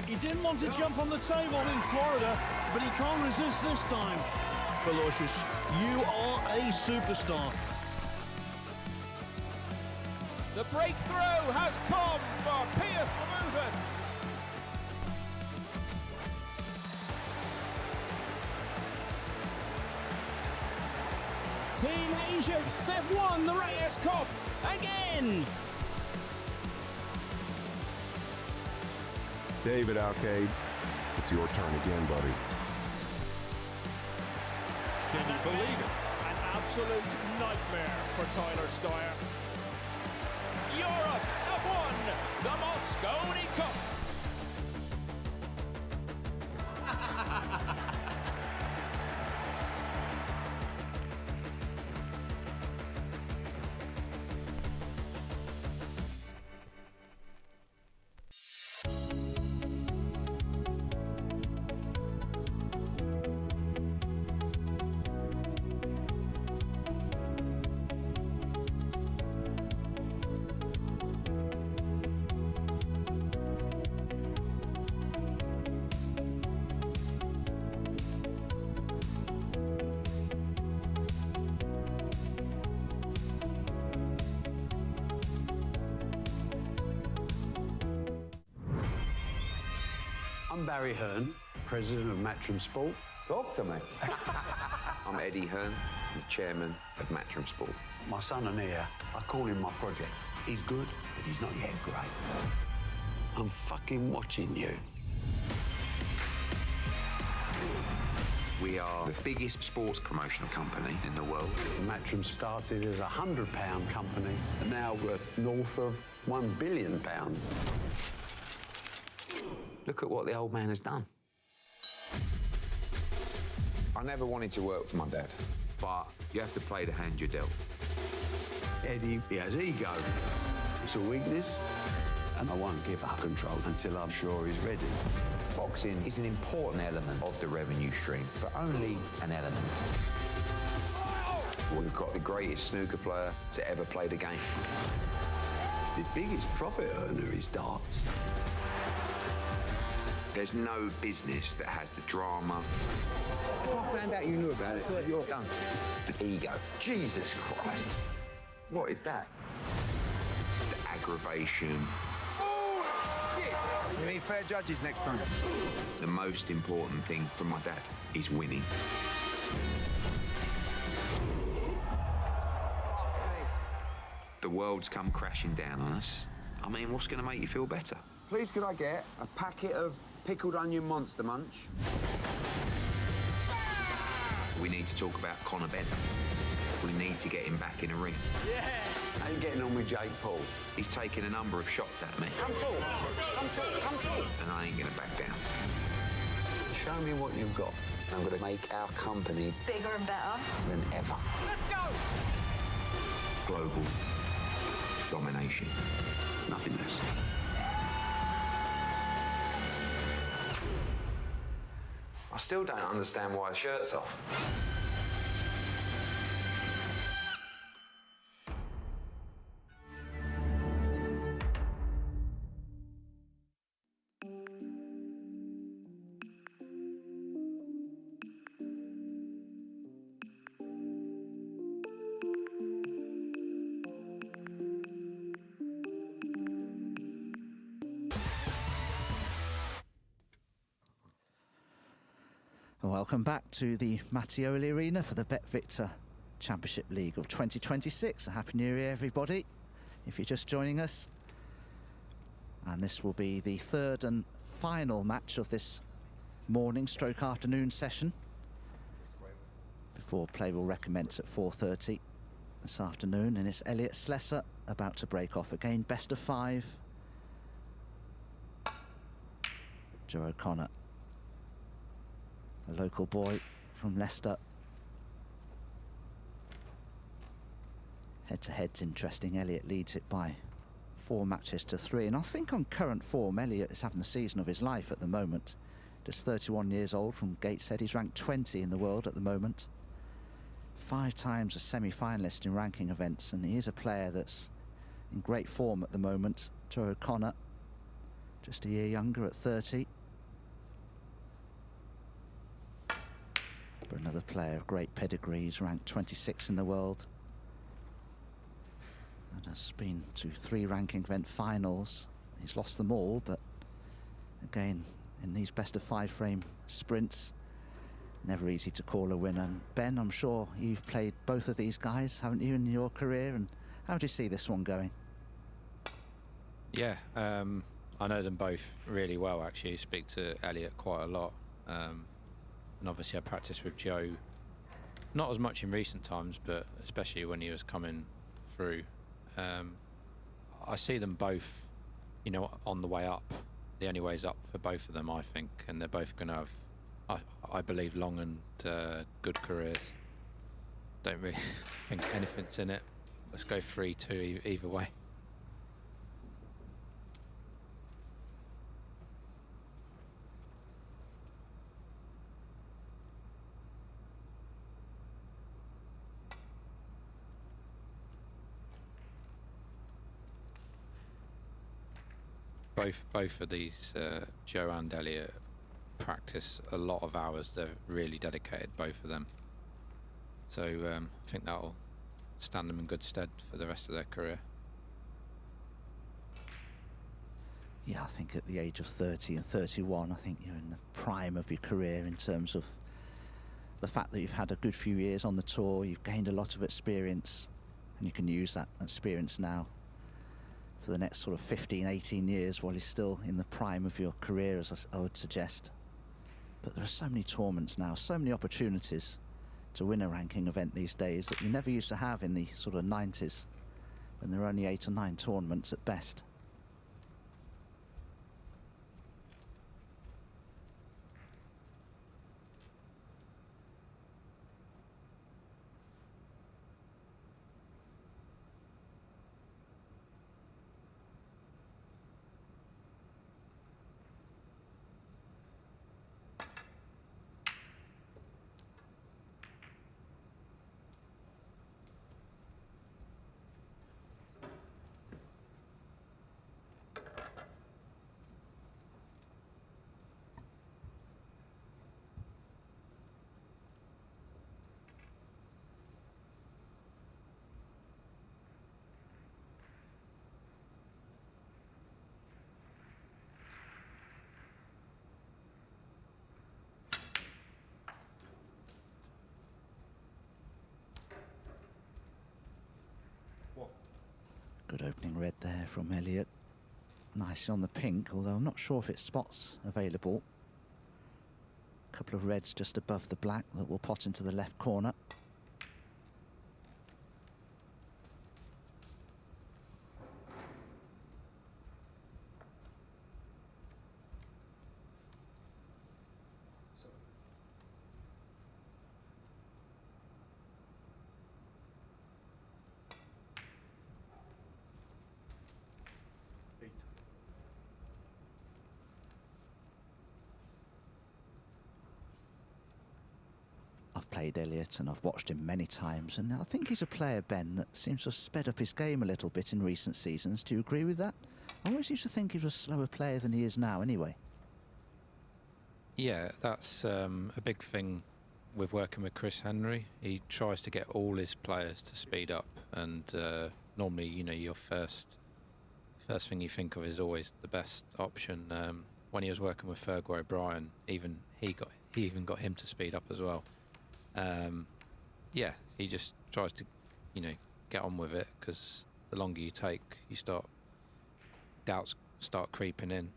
He didn't want to jump on the table in Florida, but he can't resist this time. Aloysius, you are a superstar. The breakthrough has come for Piers Lamutus. Team Asia, they've won the Reyes Cup again. David Alcade, it's your turn again, buddy. Can you believe it? An absolute nightmare for Tyler Steyer. Europe have won the Mosconi Cup. I'm Barry Hearn, president of Matchroom Sport. Talk to me. I'm Eddie Hearn, the chairman of Matchroom Sport. My son and heir, I call him my project. He's good, but he's not yet great. I'm fucking watching you. We are the biggest sports promotional company in the world. Matchroom started as a £100 company and now worth north of £1 billion. Look at what the old man has done. I never wanted to work for my dad, but you have to play the hand you're dealt. Eddie, he has ego. It's a weakness, and I won't give up control until I'm sure he's ready. Boxing is an important element of the revenue stream, but only an element. We've got the greatest snooker player to ever play the game. The biggest profit earner is darts. There's no business that has the drama. If I found out you knew about it, you're done. The ego. Jesus Christ. What is that? The aggravation. Oh, shit! You need fair judges next time. The most important thing for my dad is winning. The world's come crashing down on us. I mean, what's going to make you feel better? Please, could I get a packet of pickled onion Monster Munch? We need to talk about Conor Benn. We need to get him back in a ring. Yeah! How you getting on with Jake Paul? He's taken a number of shots at me. Come talk! Come talk! Come talk! And I ain't going to back down. Show me what you've got. I'm going to make our company bigger and better than ever. Let's go! Global domination. Nothing less. I still don't understand why the shirt's off. Welcome back to the Mattioli Arena for the BetVictor Championship League of 2026. A happy New Year, everybody, if you're just joining us. And this will be the third and final match of this morning/afternoon session before play will recommence at 4:30 this afternoon. And it's Elliot Slessor about to break off again. Best of 5. Joe O'Connor, a local boy from Leicester. Head-to-head's interesting. Elliot leads it by 4 matches to 3. And I think on current form, Elliot is having the season of his life at the moment. Just 31 years old from Gateshead. He's ranked 20 in the world at the moment. 5 times a semi-finalist in ranking events. And he is a player that's in great form at the moment. Joe O'Connor, just a year younger at 30. But another player of great pedigree. He's ranked 26 in the world and has been to 3 ranking event finals. He's lost them all, but again, in these best of 5 frame sprints, never easy to call a winner. And Ben, I'm sure you've played both of these guys, haven't you, in your career? And how do you see this one going? Yeah, I know them both really well, actually. I speak to Elliot quite a lot. And obviously I practiced with Joe, not as much in recent times, but especially when he was coming through. I see them both, you know, on the way up. The only way's up for both of them, I think, and they're both going to have, I believe, long and good careers. Don't really think anything's in it. Let's go 3-2 either way. Both of these, Joe and Elliot, practice a lot of hours. They're really dedicated, both of them. So I think that'll stand them in good stead for the rest of their career. Yeah, I think at the age of 30 and 31, I think you're in the prime of your career in terms of the fact that you've had a good few years on the tour, you've gained a lot of experience, and you can use that experience now for the next sort of 15, 18 years while you're still in the prime of your career, as I would suggest. But there are so many tournaments now, so many opportunities to win a ranking event these days that you never used to have in the sort of 90s, when there were only 8 or 9 tournaments at best. Good opening red there from Elliott. Nice on the pink, although I'm not sure if it's spots available. A couple of reds just above the black that will pot into the left corner. Played Elliott and I've watched him many times, and I think he's a player, Ben, that seems to have sped up his game a little bit in recent seasons. Do you agree with that? I always used to think he was a slower player than he is now anyway. Yeah, that's a big thing with working with Chris Henry. He tries to get all his players to speed up, and normally, you know, your first thing you think of is always the best option. When he was working with Fergal O'Brien, he even got him to speed up as well. Yeah, he just tries to, you know, get on with it, because the longer you take, doubts start creeping in.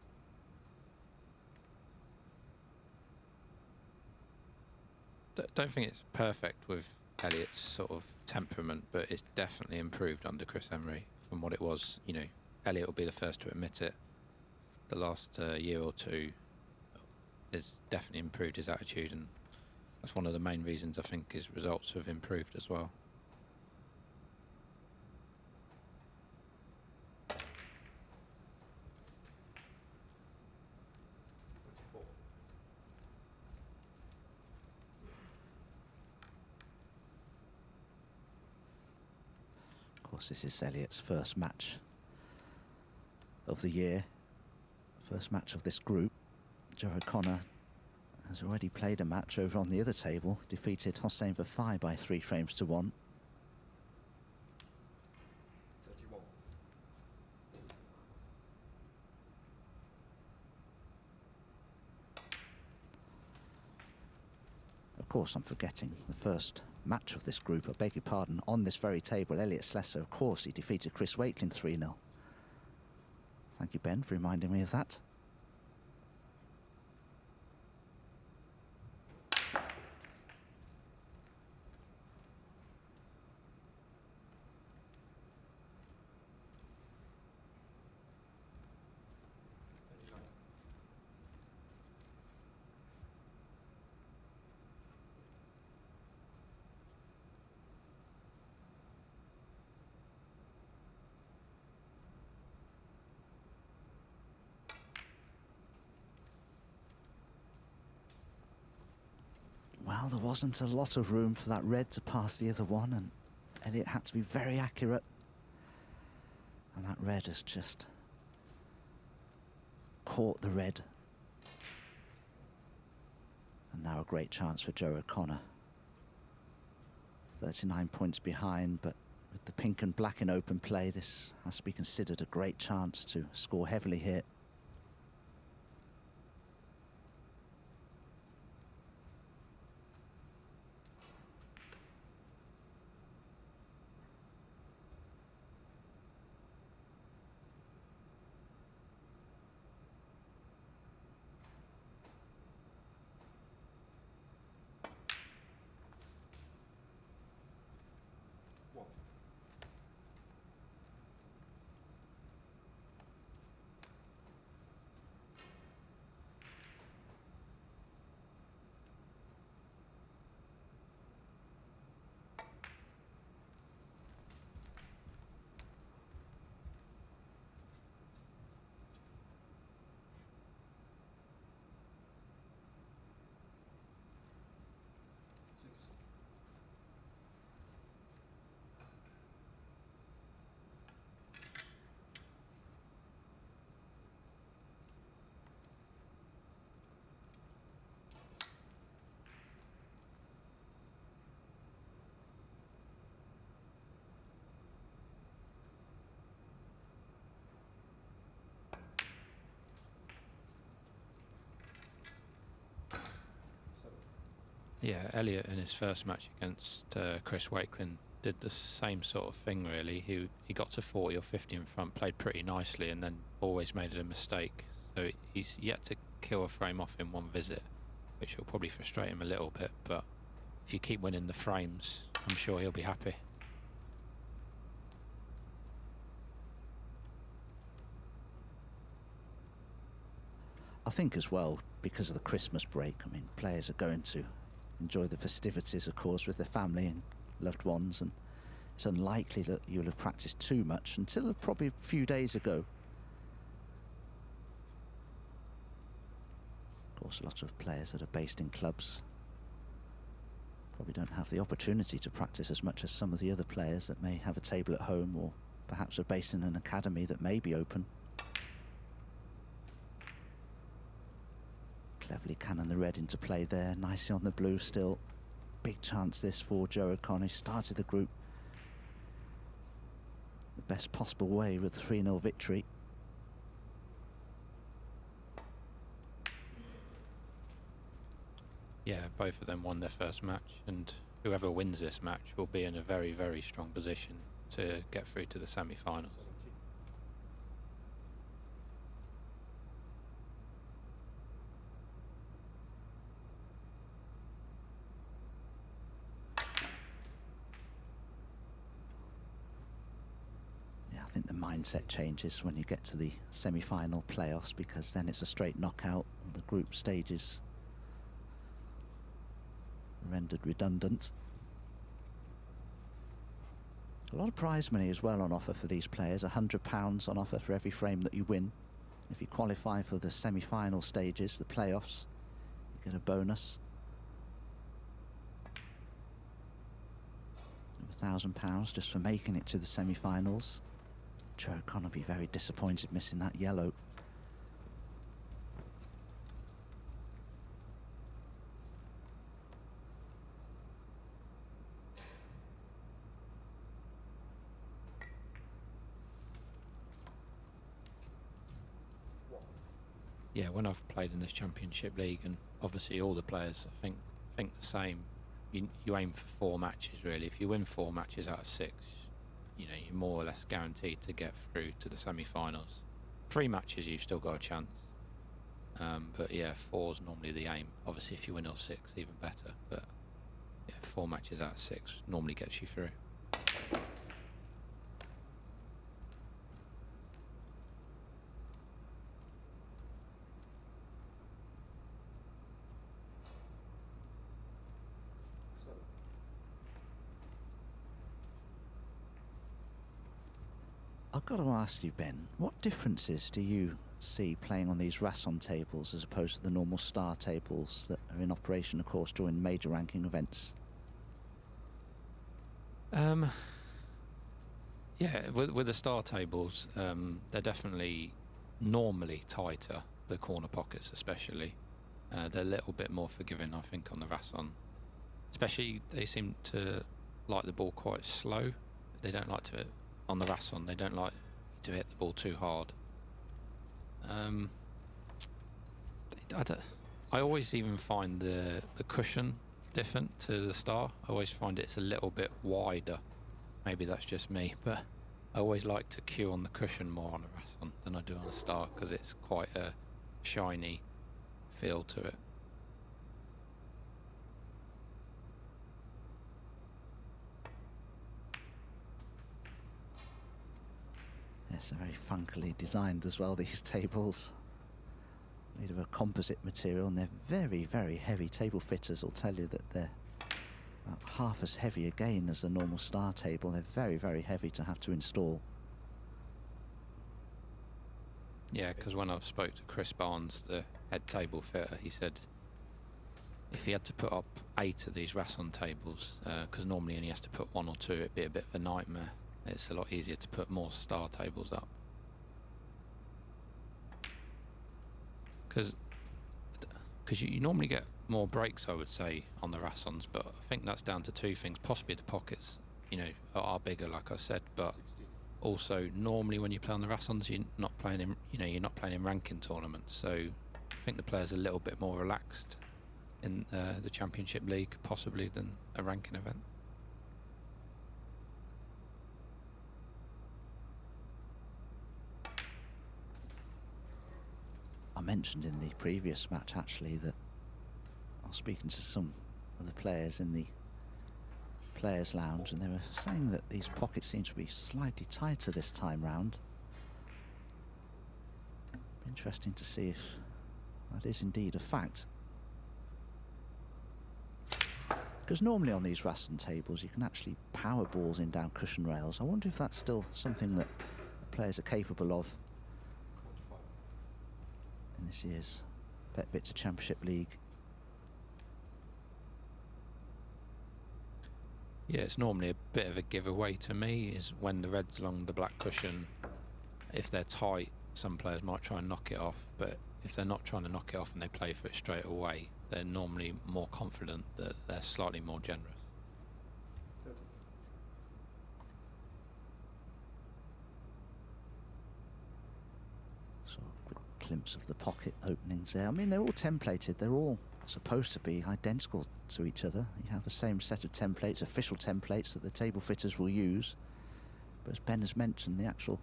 Don't think it's perfect with Elliott's sort of temperament, but it's definitely improved under Chris Henry from what it was. You know, Elliott will be the first to admit it. The last year or two has definitely improved his attitude, and that's one of the main reasons I think his results have improved as well. Of course, this is Elliott's first match of the year, first match of this group. Joe O'Connor has already played a match over on the other table, defeated Hossein Vafai by 3 frames to 1. Of course, I'm forgetting the first match of this group, I beg your pardon, on this very table, Elliott Slessor, of course, he defeated Chris Wakelin 3-0. Thank you, Ben, for reminding me of that. Well, there wasn't a lot of room for that red to pass the other one, and Elliott had to be very accurate. And that red has just caught the red. And now a great chance for Joe O'Connor. 39 points behind, but with the pink and black in open play, this has to be considered a great chance to score heavily here. Yeah, Elliot in his first match against Chris Wakelin did the same sort of thing really. He got to 40 or 50 in front, played pretty nicely, and then always made a mistake. So he's yet to kill a frame off in one visit, which will probably frustrate him a little bit, but if you keep winning the frames, I'm sure he'll be happy. I think as well, because of the Christmas break, I mean, players are going to enjoy the festivities, of course, with their family and loved ones, and it's unlikely that you'll have practiced too much until probably a few days ago. Of course, a lot of players that are based in clubs probably don't have the opportunity to practice as much as some of the other players that may have a table at home, or perhaps are based in an academy that may be open. Cleverly cannon the red into play there, nicely on the blue still. Big chance this for Joe O'Connor. Started the group the best possible way with a 3-0 victory. Yeah, both of them won their first match, and whoever wins this match will be in a very, very strong position to get through to the semi-finals. I think the mindset changes when you get to the semi-final playoffs, because then it's a straight knockout. The group stages rendered redundant. A lot of prize money as well on offer for these players. £100 on offer for every frame that you win. If you qualify for the semi-final stages, the playoffs, you get a bonus of £1,000 just for making it to the semi-finals. Joe O'Connor will be very disappointed missing that yellow. Yeah, when I've played in this Championship League, and obviously all the players think the same, you aim for 4 matches really. If you win 4 matches out of 6, you know, you're more or less guaranteed to get through to the semi-finals. 3 matches you've still got a chance, but yeah, 4's normally the aim. Obviously if you win all 6, even better, but yeah, 4 matches out of 6 normally gets you through. I've got to ask you, Ben, what differences do you see playing on these Rasson tables as opposed to the normal star tables that are in operation, of course, during major ranking events? Yeah, with the star tables, they're definitely normally tighter, the corner pockets especially. They're a little bit more forgiving, I think, on the Rasson. Especially, they seem to like the ball quite slow. They don't like to... On the Rasson, they don't like to hit the ball too hard. I always even find the cushion different to the star. I always find it's a little bit wider. Maybe that's just me, but I always like to cue on the cushion more on a Rasson than I do on a star, because it's quite a shiny feel to it. Yes, they're very funkily designed as well, these tables. Made of a composite material, and they're very, very heavy. Table fitters will tell you that they're about half as heavy again as a normal star table. They're very, very heavy to have to install. Yeah, because when I've spoke to Chris Barnes, the head table fitter, he said if he had to put up 8 of these Rasson tables, because normally he has to put 1 or 2, it'd be a bit of a nightmare. It's a lot easier to put more star tables up. Because you normally get more breaks, I would say, on the Rassons, but I think that's down to 2 things. Possibly the pockets, you know, are bigger, like I said, but also normally when you play on the Rassons, you're not playing in, you know, you're not playing in ranking tournaments, so I think the players are a little bit more relaxed in the Championship League, possibly, than a ranking event. I mentioned in the previous match actually that I was speaking to some of the players in the Players' Lounge, and they were saying that these pockets seem to be slightly tighter this time round. Interesting to see if that is indeed a fact. Because normally on these Raston tables you can actually power balls in down cushion rails. I wonder if that's still something that players are capable of in this year's BetVictor Championship League. Yeah, it's normally a bit of a giveaway to me, is when the red's along the black cushion. If they're tight, some players might try and knock it off, but if they're not trying to knock it off and they play for it straight away, they're normally more confident that they're slightly more generous. So a quick glimpse of the pocket openings there. I mean, they're all templated. They're all supposed to be identical to each other. You have the same set of templates, official templates that the table fitters will use. But as Ben has mentioned, the actual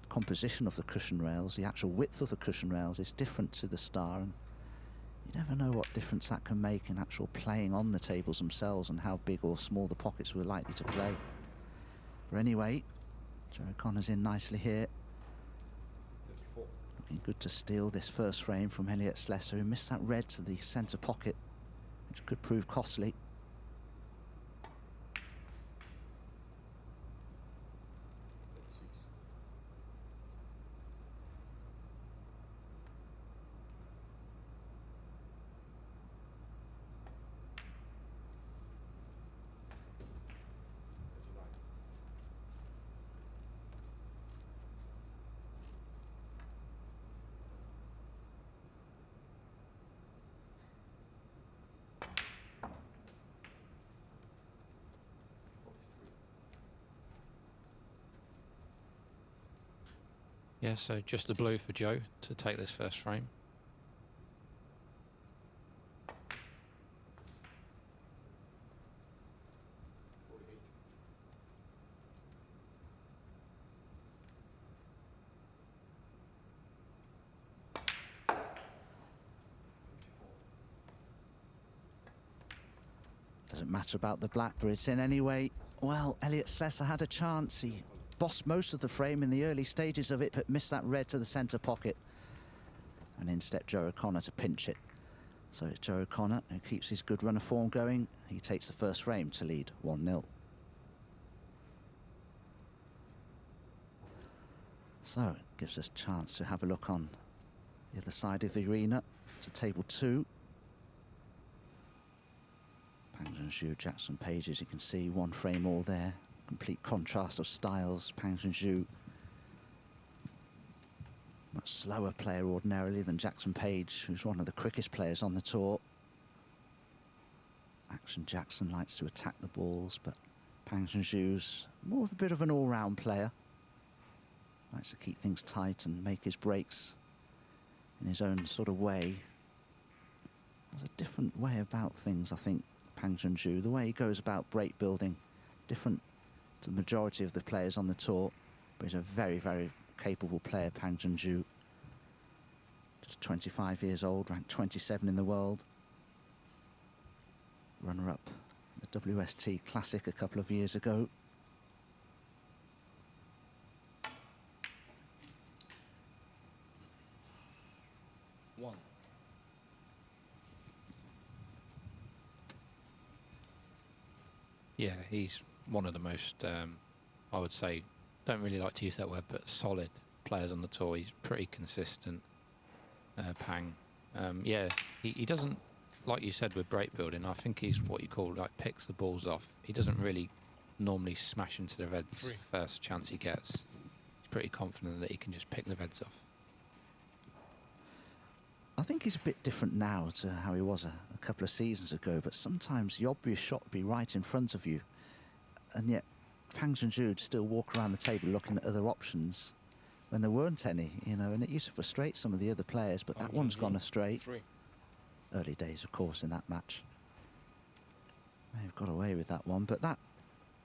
composition of the cushion rails, the actual width of the cushion rails is different to the Star, and you never know what difference that can make in actual playing on the tables themselves and how big or small the pockets were likely to play. But anyway, Joe O'Connor's in nicely here. Looking good to steal this first frame from Elliot Slessor, who missed that red to the centre pocket, which could prove costly. Yeah, so just the blue for Joe to take this first frame. Doesn't matter about the black, but it's in anyway. Well, Elliot Slessor had a chance. He bossed most of the frame in the early stages of it, but missed that red to the centre pocket. And in stepped Joe O'Connor to pinch it. So it's Joe O'Connor who keeps his good run of form going. He takes the first frame to lead 1-0. So it gives us a chance to have a look on the other side of the arena to table 2. Pang Junju, Jackson Page, as you can see, one frame all there. Complete contrast of styles. Pang Junju, much slower player ordinarily than Jackson Page, who's one of the quickest players on the tour. Action Jackson likes to attack the balls, but Pang Junju's more of a bit of an all-round player. Likes to keep things tight and make his breaks in his own sort of way. There's a different way about things, I think, Pang Junju. The way he goes about break building, different to the majority of the players on the tour, but he's a very, very capable player, Pang Junju. Just 25 years old, ranked 27 in the world. Runner-up the WST Classic a couple of years ago. Yeah, he's one of the most, I would say, don't really like to use that word, but solid players on the tour. He's pretty consistent, Pang. Yeah, he doesn't, like you said with break building, I think he's what you call, like, picks the balls off. He doesn't really normally smash into the reds first chance he gets. He's pretty confident that he can just pick the reds off. I think he's a bit different now to how he was a couple of seasons ago, but sometimes the obvious shot would be right in front of you, and yet Pang Junju would still walk around the table looking at other options when there weren't any, you know, and it used to frustrate some of the other players, but that one's gone astray. Early days, of course, in that match. May have got away with that one, but that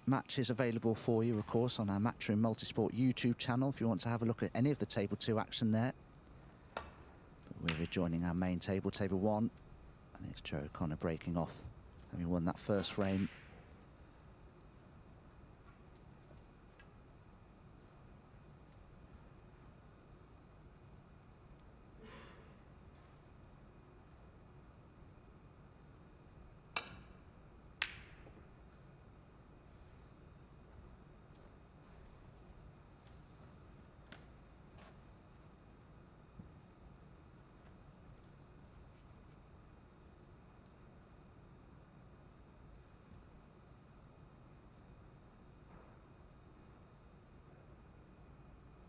match is available for you, of course, on our Matchroom Multisport YouTube channel if you want to have a look at any of the Table 2 action there. But we're rejoining our main table, Table 1, and it's Joe O'Connor breaking off, having won that first frame.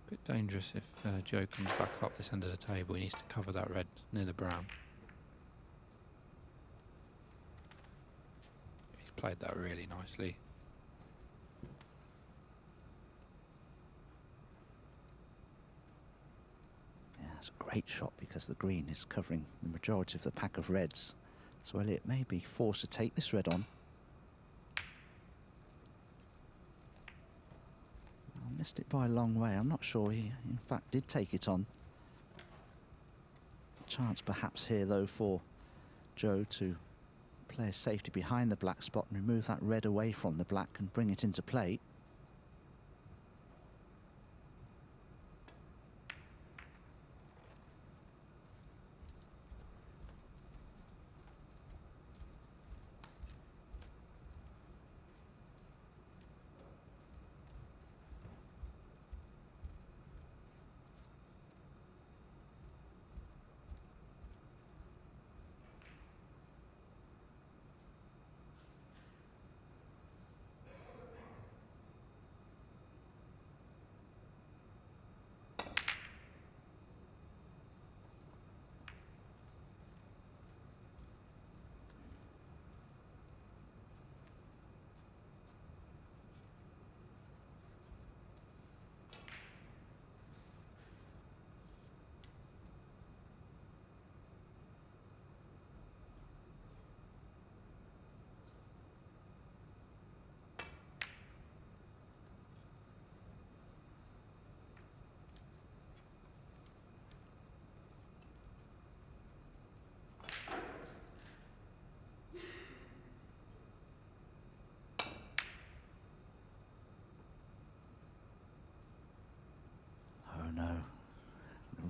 Bit dangerous if Joe comes back up this end of the table. He needs to cover that red near the brown. He's played that really nicely. Yeah, it's a great shot because the green is covering the majority of the pack of reds. So Elliott may be forced to take this red on. Missed it by a long way. I'm not sure he, in fact, did take it on. Chance perhaps here, though, for Joe to play a safety behind the black spot and remove that red away from the black and bring it into play.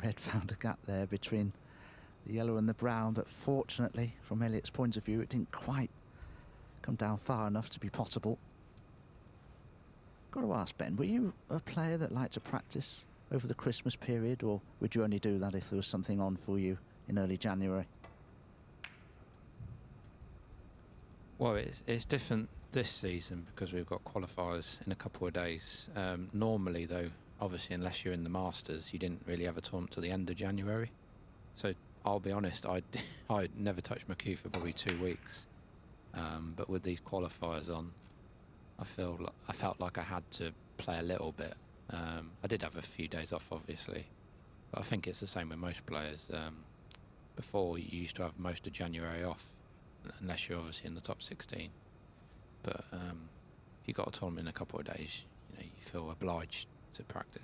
Red found a gap there between the yellow and the brown, but fortunately, from Elliott's point of view, it didn't quite come down far enough to be potable. Got to ask, Ben, were you a player that liked to practice over the Christmas period, or would you only do that if there was something on for you in early January? Well, it's different this season because we've got qualifiers in a couple of days. Normally, though, obviously, unless you're in the Masters, you didn't really have a tournament till the end of January. So I'll be honest, I never touched my cue for probably 2 weeks. But with these qualifiers on, I felt like I had to play a little bit. I did have a few days off, obviously, but I think it's the same with most players. Before, you used to have most of January off, unless you're obviously in the top 16. But if you got a tournament in a couple of days, you feel obliged to practice.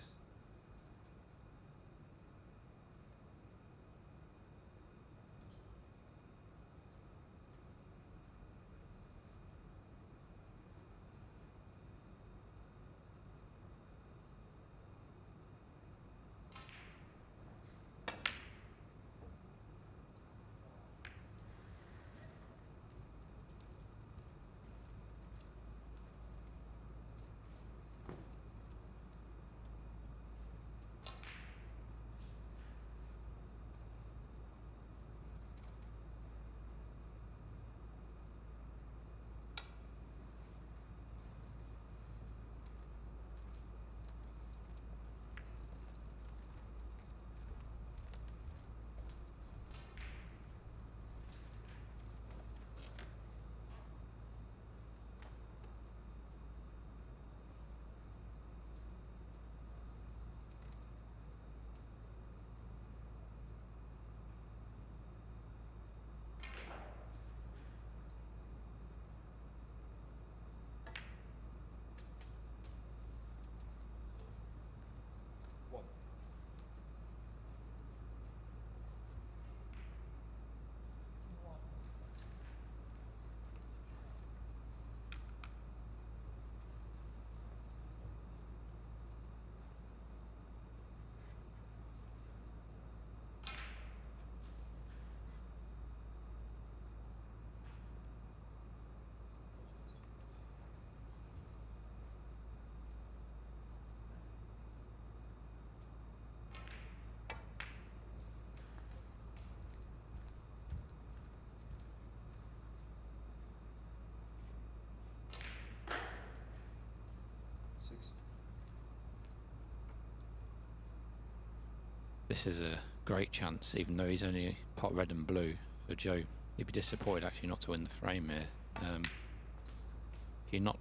this is a great chance, even though he's only pot red and blue for Joe. He'd be disappointed actually not to win the frame here. If you're not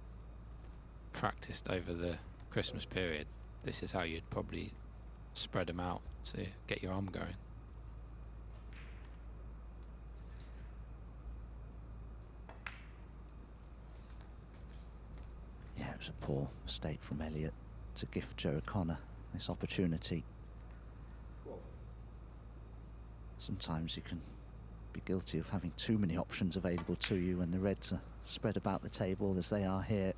practiced over the Christmas period, this is how you'd probably spread them out to get your arm going. Yeah, it was a poor mistake from Elliott to gift Joe O'Connor this opportunity. Sometimes you can be guilty of having too many options available to you when the reds are spread about the table as they are here.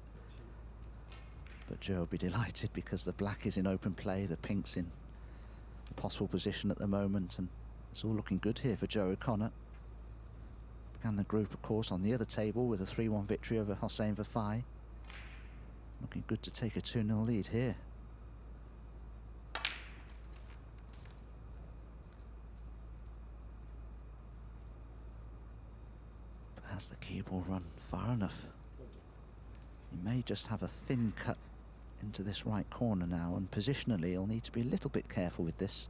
But Joe will be delighted because the black is in open play, the pink's in a possible position at the moment, and it's all looking good here for Joe O'Connor. Began the group, of course, on the other table with a 3-1 victory over Hossein Vafai. Looking good to take a 2-0 lead here. But has the cue ball run far enough? He may just have a thin cut into this right corner now, and positionally he'll need to be a little bit careful with this.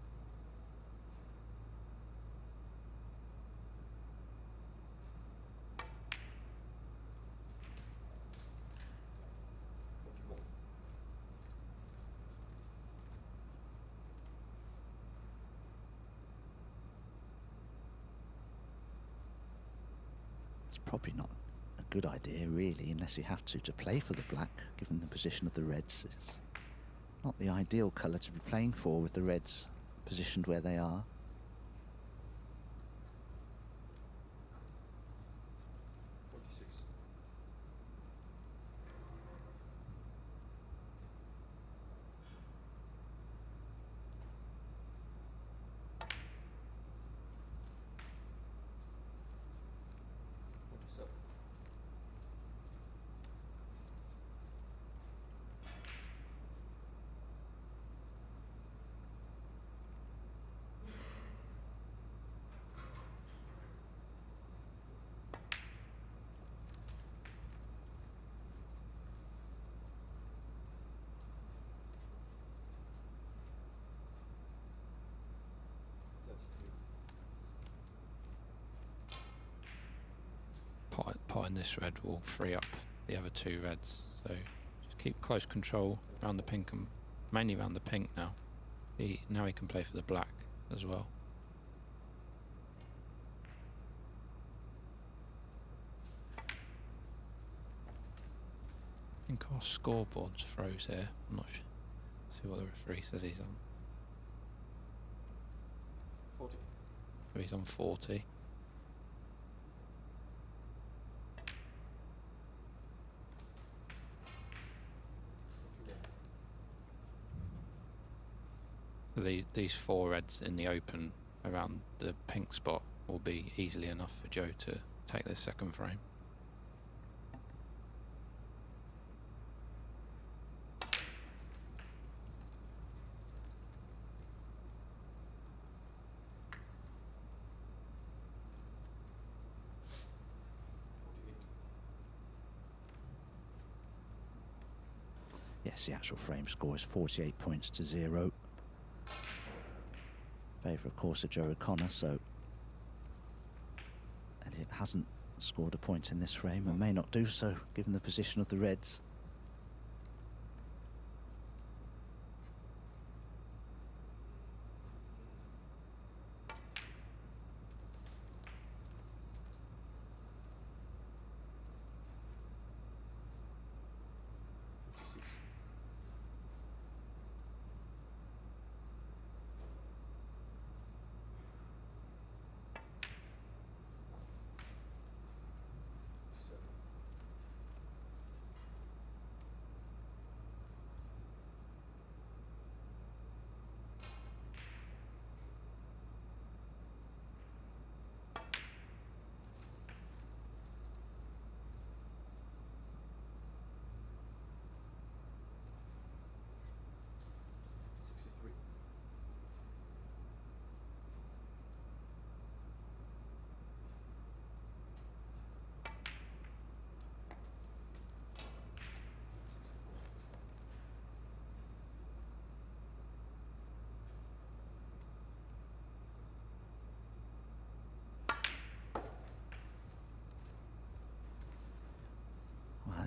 It's probably not a good idea really, unless you have to play for the black, given the position of the reds. It's not the ideal colour to be playing for with the reds positioned where they are. Potting this red will free up the other two reds, so just keep close control around the pink, and mainly around the pink now. Now he can play for the black as well. I think our scoreboard's froze here. I'm not sure. See what the referee says he's on. 40. So he's on 40. These four reds in the open around the pink spot will be easily enough for Joe to take this second frame. Yes, the actual frame score is 48 points to 0. Favour, of course, of Joe O'Connor, so Elliott hasn't scored a point in this frame and may not do so given the position of the reds.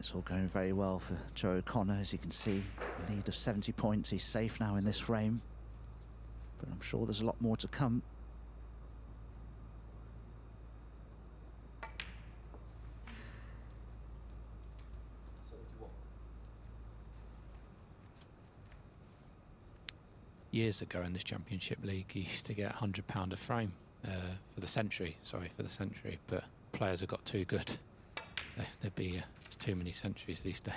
It's all going very well for Joe O'Connor, as you can see. A lead of 70 points. He's safe now in this frame. But I'm sure there's a lot more to come. Years ago in this Championship League, he used to get £100 a frame for the century. Sorry, for the century. But players have got too good. So there'd be it's too many centuries these days.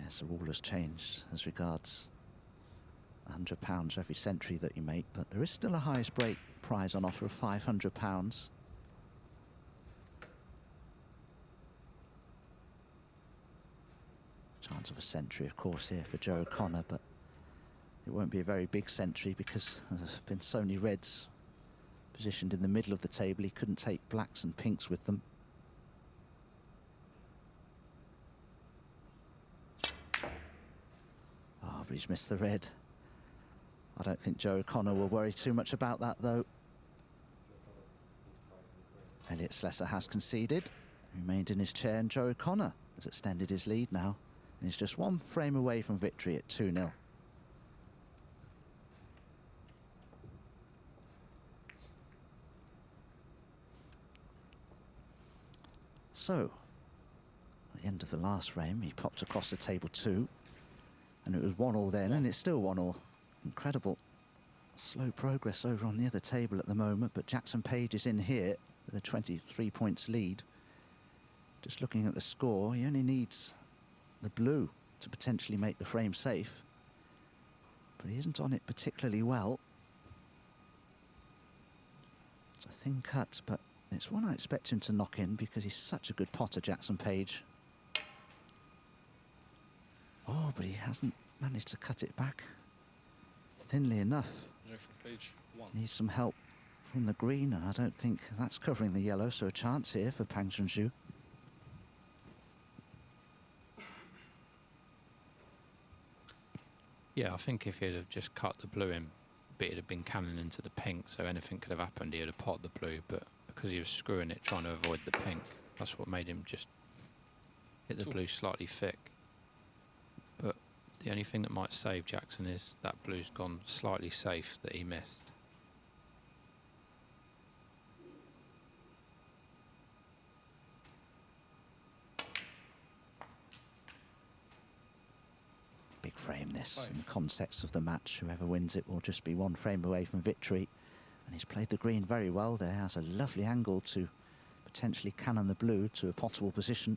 Yes, the rule has changed as regards £100 every century that you make, but there is still a highest break prize on offer of £500. Chance of a century, of course, here for Joe O'Connor, but it won't be a very big century because there's been so many reds positioned in the middle of the table. He couldn't take blacks and pinks with them. Oh, but he's missed the red. I don't think Joe O'Connor will worry too much about that, though. Elliot Slessor has conceded, remained in his chair, and Joe O'Connor has extended his lead now, and he's just one frame away from victory at 2-0. So, at the end of the last frame, he popped across the table 2, and it was 1-1 then, and it's still 1-1. Incredible slow progress over on the other table at the moment, but Jackson Page is in here with a 23 points lead. Just looking at the score, he only needs the blue to potentially make the frame safe, but he isn't on it particularly well. It's a thin cut, but it's one I expect him to knock in because he's such a good potter, Jackson Page. Oh, but he hasn't managed to cut it back thinly enough. Jackson Page, 1. Needs some help from the green, and I don't think that's covering the yellow, so a chance here for Pang Junju. Yeah, I think if he'd have just cut the blue in, but it'd have been cannon into the pink, so anything could have happened. He'd have potted the blue, but because he was screwing it, trying to avoid the pink, that's what made him just hit the blue slightly thick. But the only thing that might save Jackson is that blue's gone slightly safe that he missed. Big frame this, in the context of the match. Whoever wins it will just be one frame away from victory. And he's played the green very well there. Has a lovely angle to potentially cannon the blue to a potable position.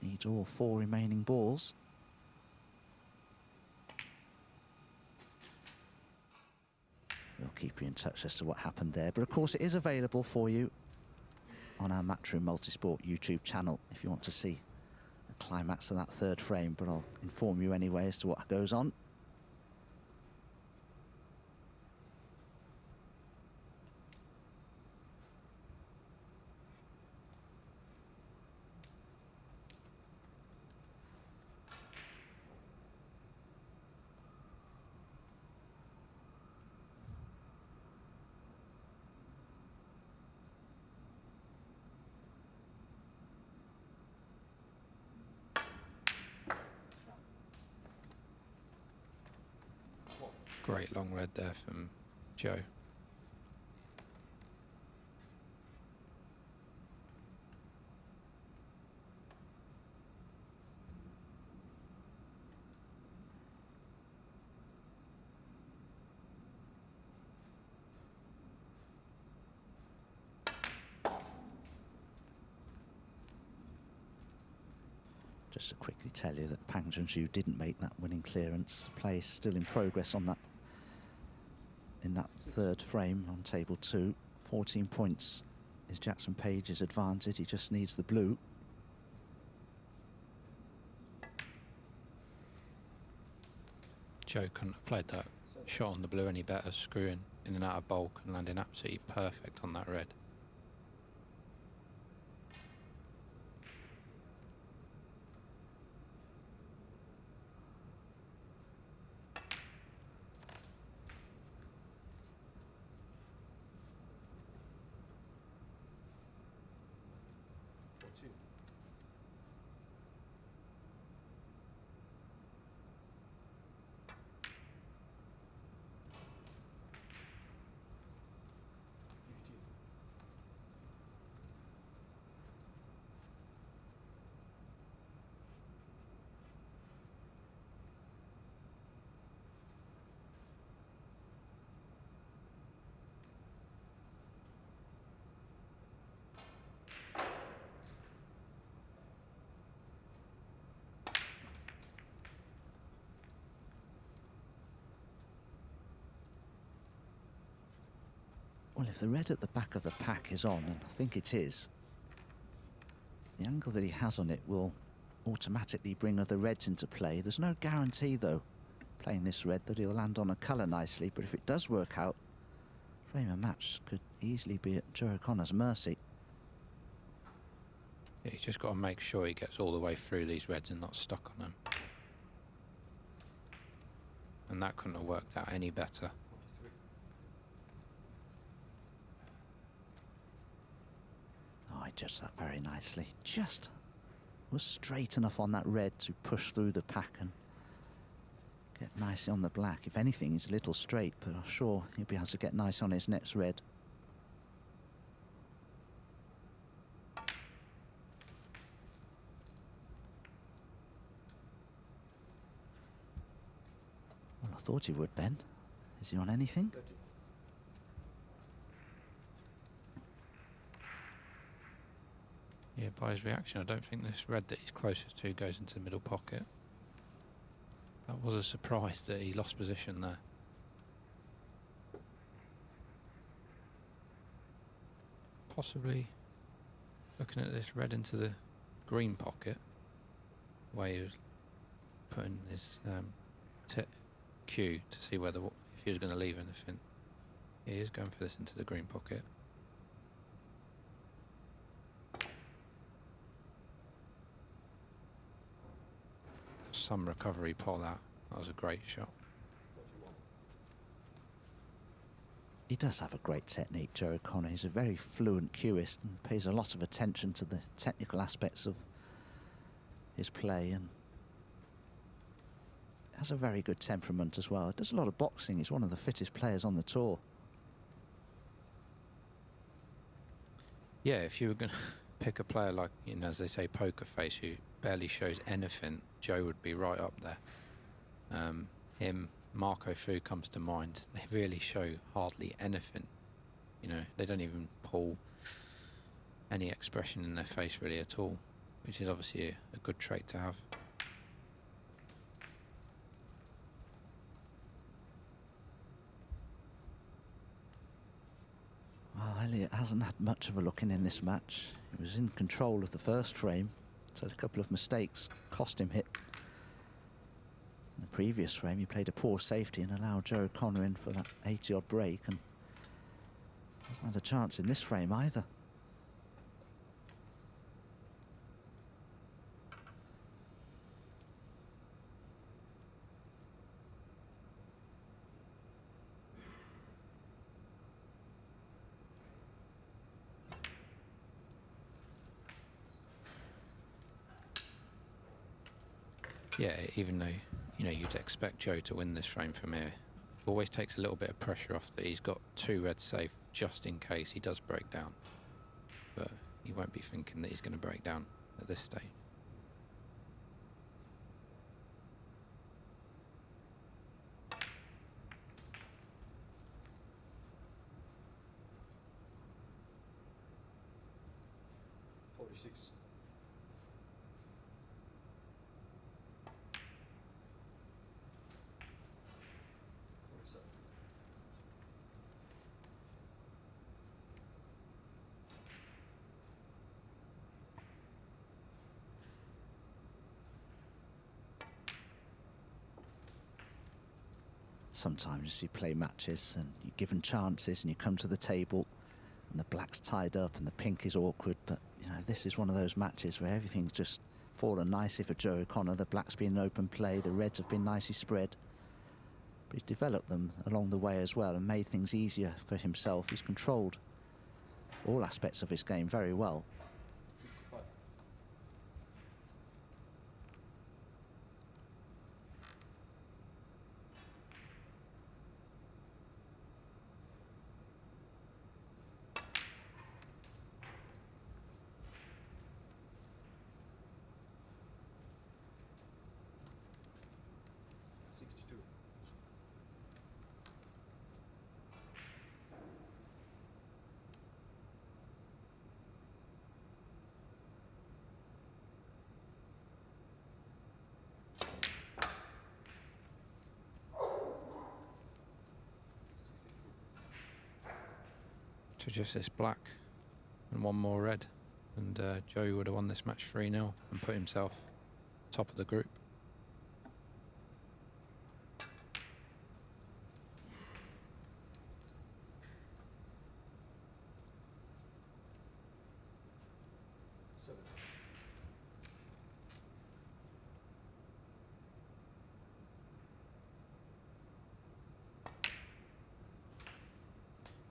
Needs all 4 remaining balls. We'll keep you in touch as to what happened there. But of course it is available for you on our Matchroom Multisport YouTube channel if you want to see the climax of that 3rd frame. But I'll inform you anyway as to what goes on. Great long red there from Joe. Just to quickly tell you that Pang Junju didn't make that winning clearance. Play is still in progress on that, in that 3rd frame on table 2. 14 points is Jackson Page's advantage. He just needs the blue. Joe couldn't have played that shot on the blue any better, screwing in and out of bulk and landing absolutely perfect on that red. Well, if the red at the back of the pack is on, and I think it is, the angle that he has on it will automatically bring other reds into play. There's no guarantee, though, playing this red, that he'll land on a colour nicely, but if it does work out, frame of match could easily be at Joe O'Connor's mercy. Yeah, he's just got to make sure he gets all the way through these reds and not stuck on them. And that couldn't have worked out any better. Oh, I judged that very nicely. Just was straight enough on that red to push through the pack and get nicely on the black. If anything, he's a little straight, but I'm sure he'll be able to get nice on his next red. Well, I thought he would, Ben. Is he on anything? Yeah, by his reaction, I don't think this red that he's closest to goes into the middle pocket. That was a surprise that he lost position there. Possibly looking at this red into the green pocket, where he was putting his cue to see whether if he was going to leave anything. He is going for this into the green pocket. Some recovery pull that. That was a great shot. He does have a great technique, Joe O'Connor. He's a very fluent cueist and pays a lot of attention to the technical aspects of his play, and has a very good temperament as well. Does a lot of boxing. He's one of the fittest players on the tour. Yeah, if you were going to pick a player like, you know, as they say, poker face, who barely shows anything, Joe would be right up there. Him, Marco Fu comes to mind. They really show hardly anything. You know, they don't even pull any expression in their face really at all, which is obviously a good trait to have. Well, Elliott hasn't had much of a look in this match. He was in control of the first frame, so a couple of mistakes cost him hit. In the previous frame, he played a poor safety and allowed Joe O'Connor in for that 80-odd break, and hasn't had a chance in this frame either. Yeah, even though, you know, you'd expect Joe to win this frame from here, it always takes a little bit of pressure off that he's got two reds safe just in case he does break down. But he won't be thinking that he's going to break down at this stage. Sometimes you play matches and you're given chances and you come to the table and the black's tied up and the pink is awkward, but you know, this is one of those matches where everything's just fallen nicely for Joe O'Connor. The black's been an open play, the reds have been nicely spread, but he's developed them along the way as well and made things easier for himself. He's controlled all aspects of his game very well. To just this black and one more red, and Joe would have won this match 3-0 and put himself top of the group.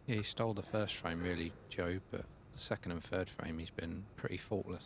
Yeah, he stole the first frame really, Joe, but the second and third frame he's been pretty faultless.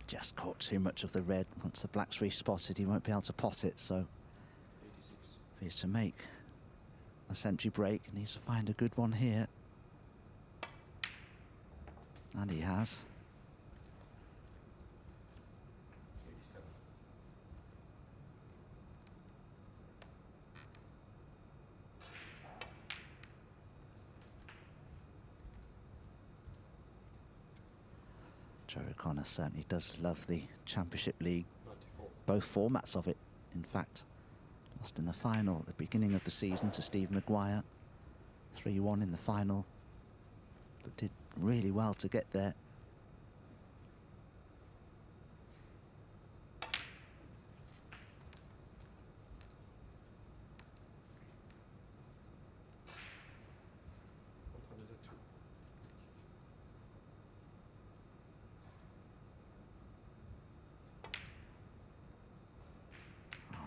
Just caught too much of the red. Once the black's respotted, he won't be able to pot it, so 86. if he's to make a century break, he needs to find a good one here. And he has. 87. Joe O'Connor certainly does love the Championship League, 94. both formats of it, in fact. Lost in the final at the beginning of the season to Steve Maguire, 3-1 in the final, but did really well to get there.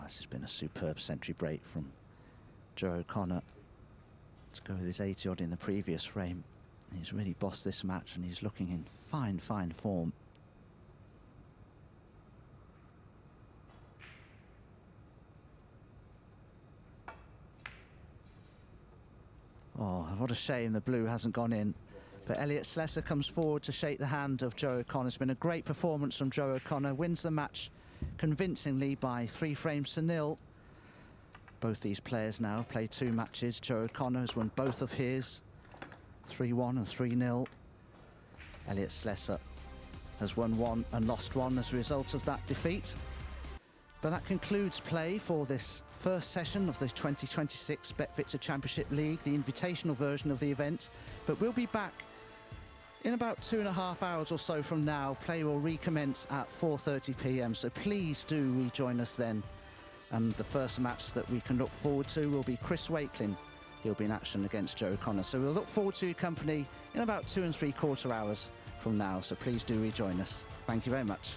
This has been a superb century break from Joe O'Connor to go with his 80-odd in the previous frame. He's really bossed this match and he's looking in fine, fine form. Oh, what a shame the blue hasn't gone in. But Elliot Slessor comes forward to shake the hand of Joe O'Connor. It's been a great performance from Joe O'Connor. Wins the match convincingly by 3-0. Both these players now have played 2 matches. Joe O'Connor has won both of his, 3-1 and 3-0. Elliot Slessor has won 1 and lost 1 as a result of that defeat. But that concludes play for this first session of the 2026 BetVictor Championship League, the invitational version of the event. But we'll be back in about 2.5 hours or so from now. Play will recommence at 4:30 p.m. So please do rejoin us then. And the first match that we can look forward to will be Chris Wakelin. He'll be in action against Joe O'Connor. So we'll look forward to your company in about 2 3/4 hours from now. So please do rejoin us. Thank you very much.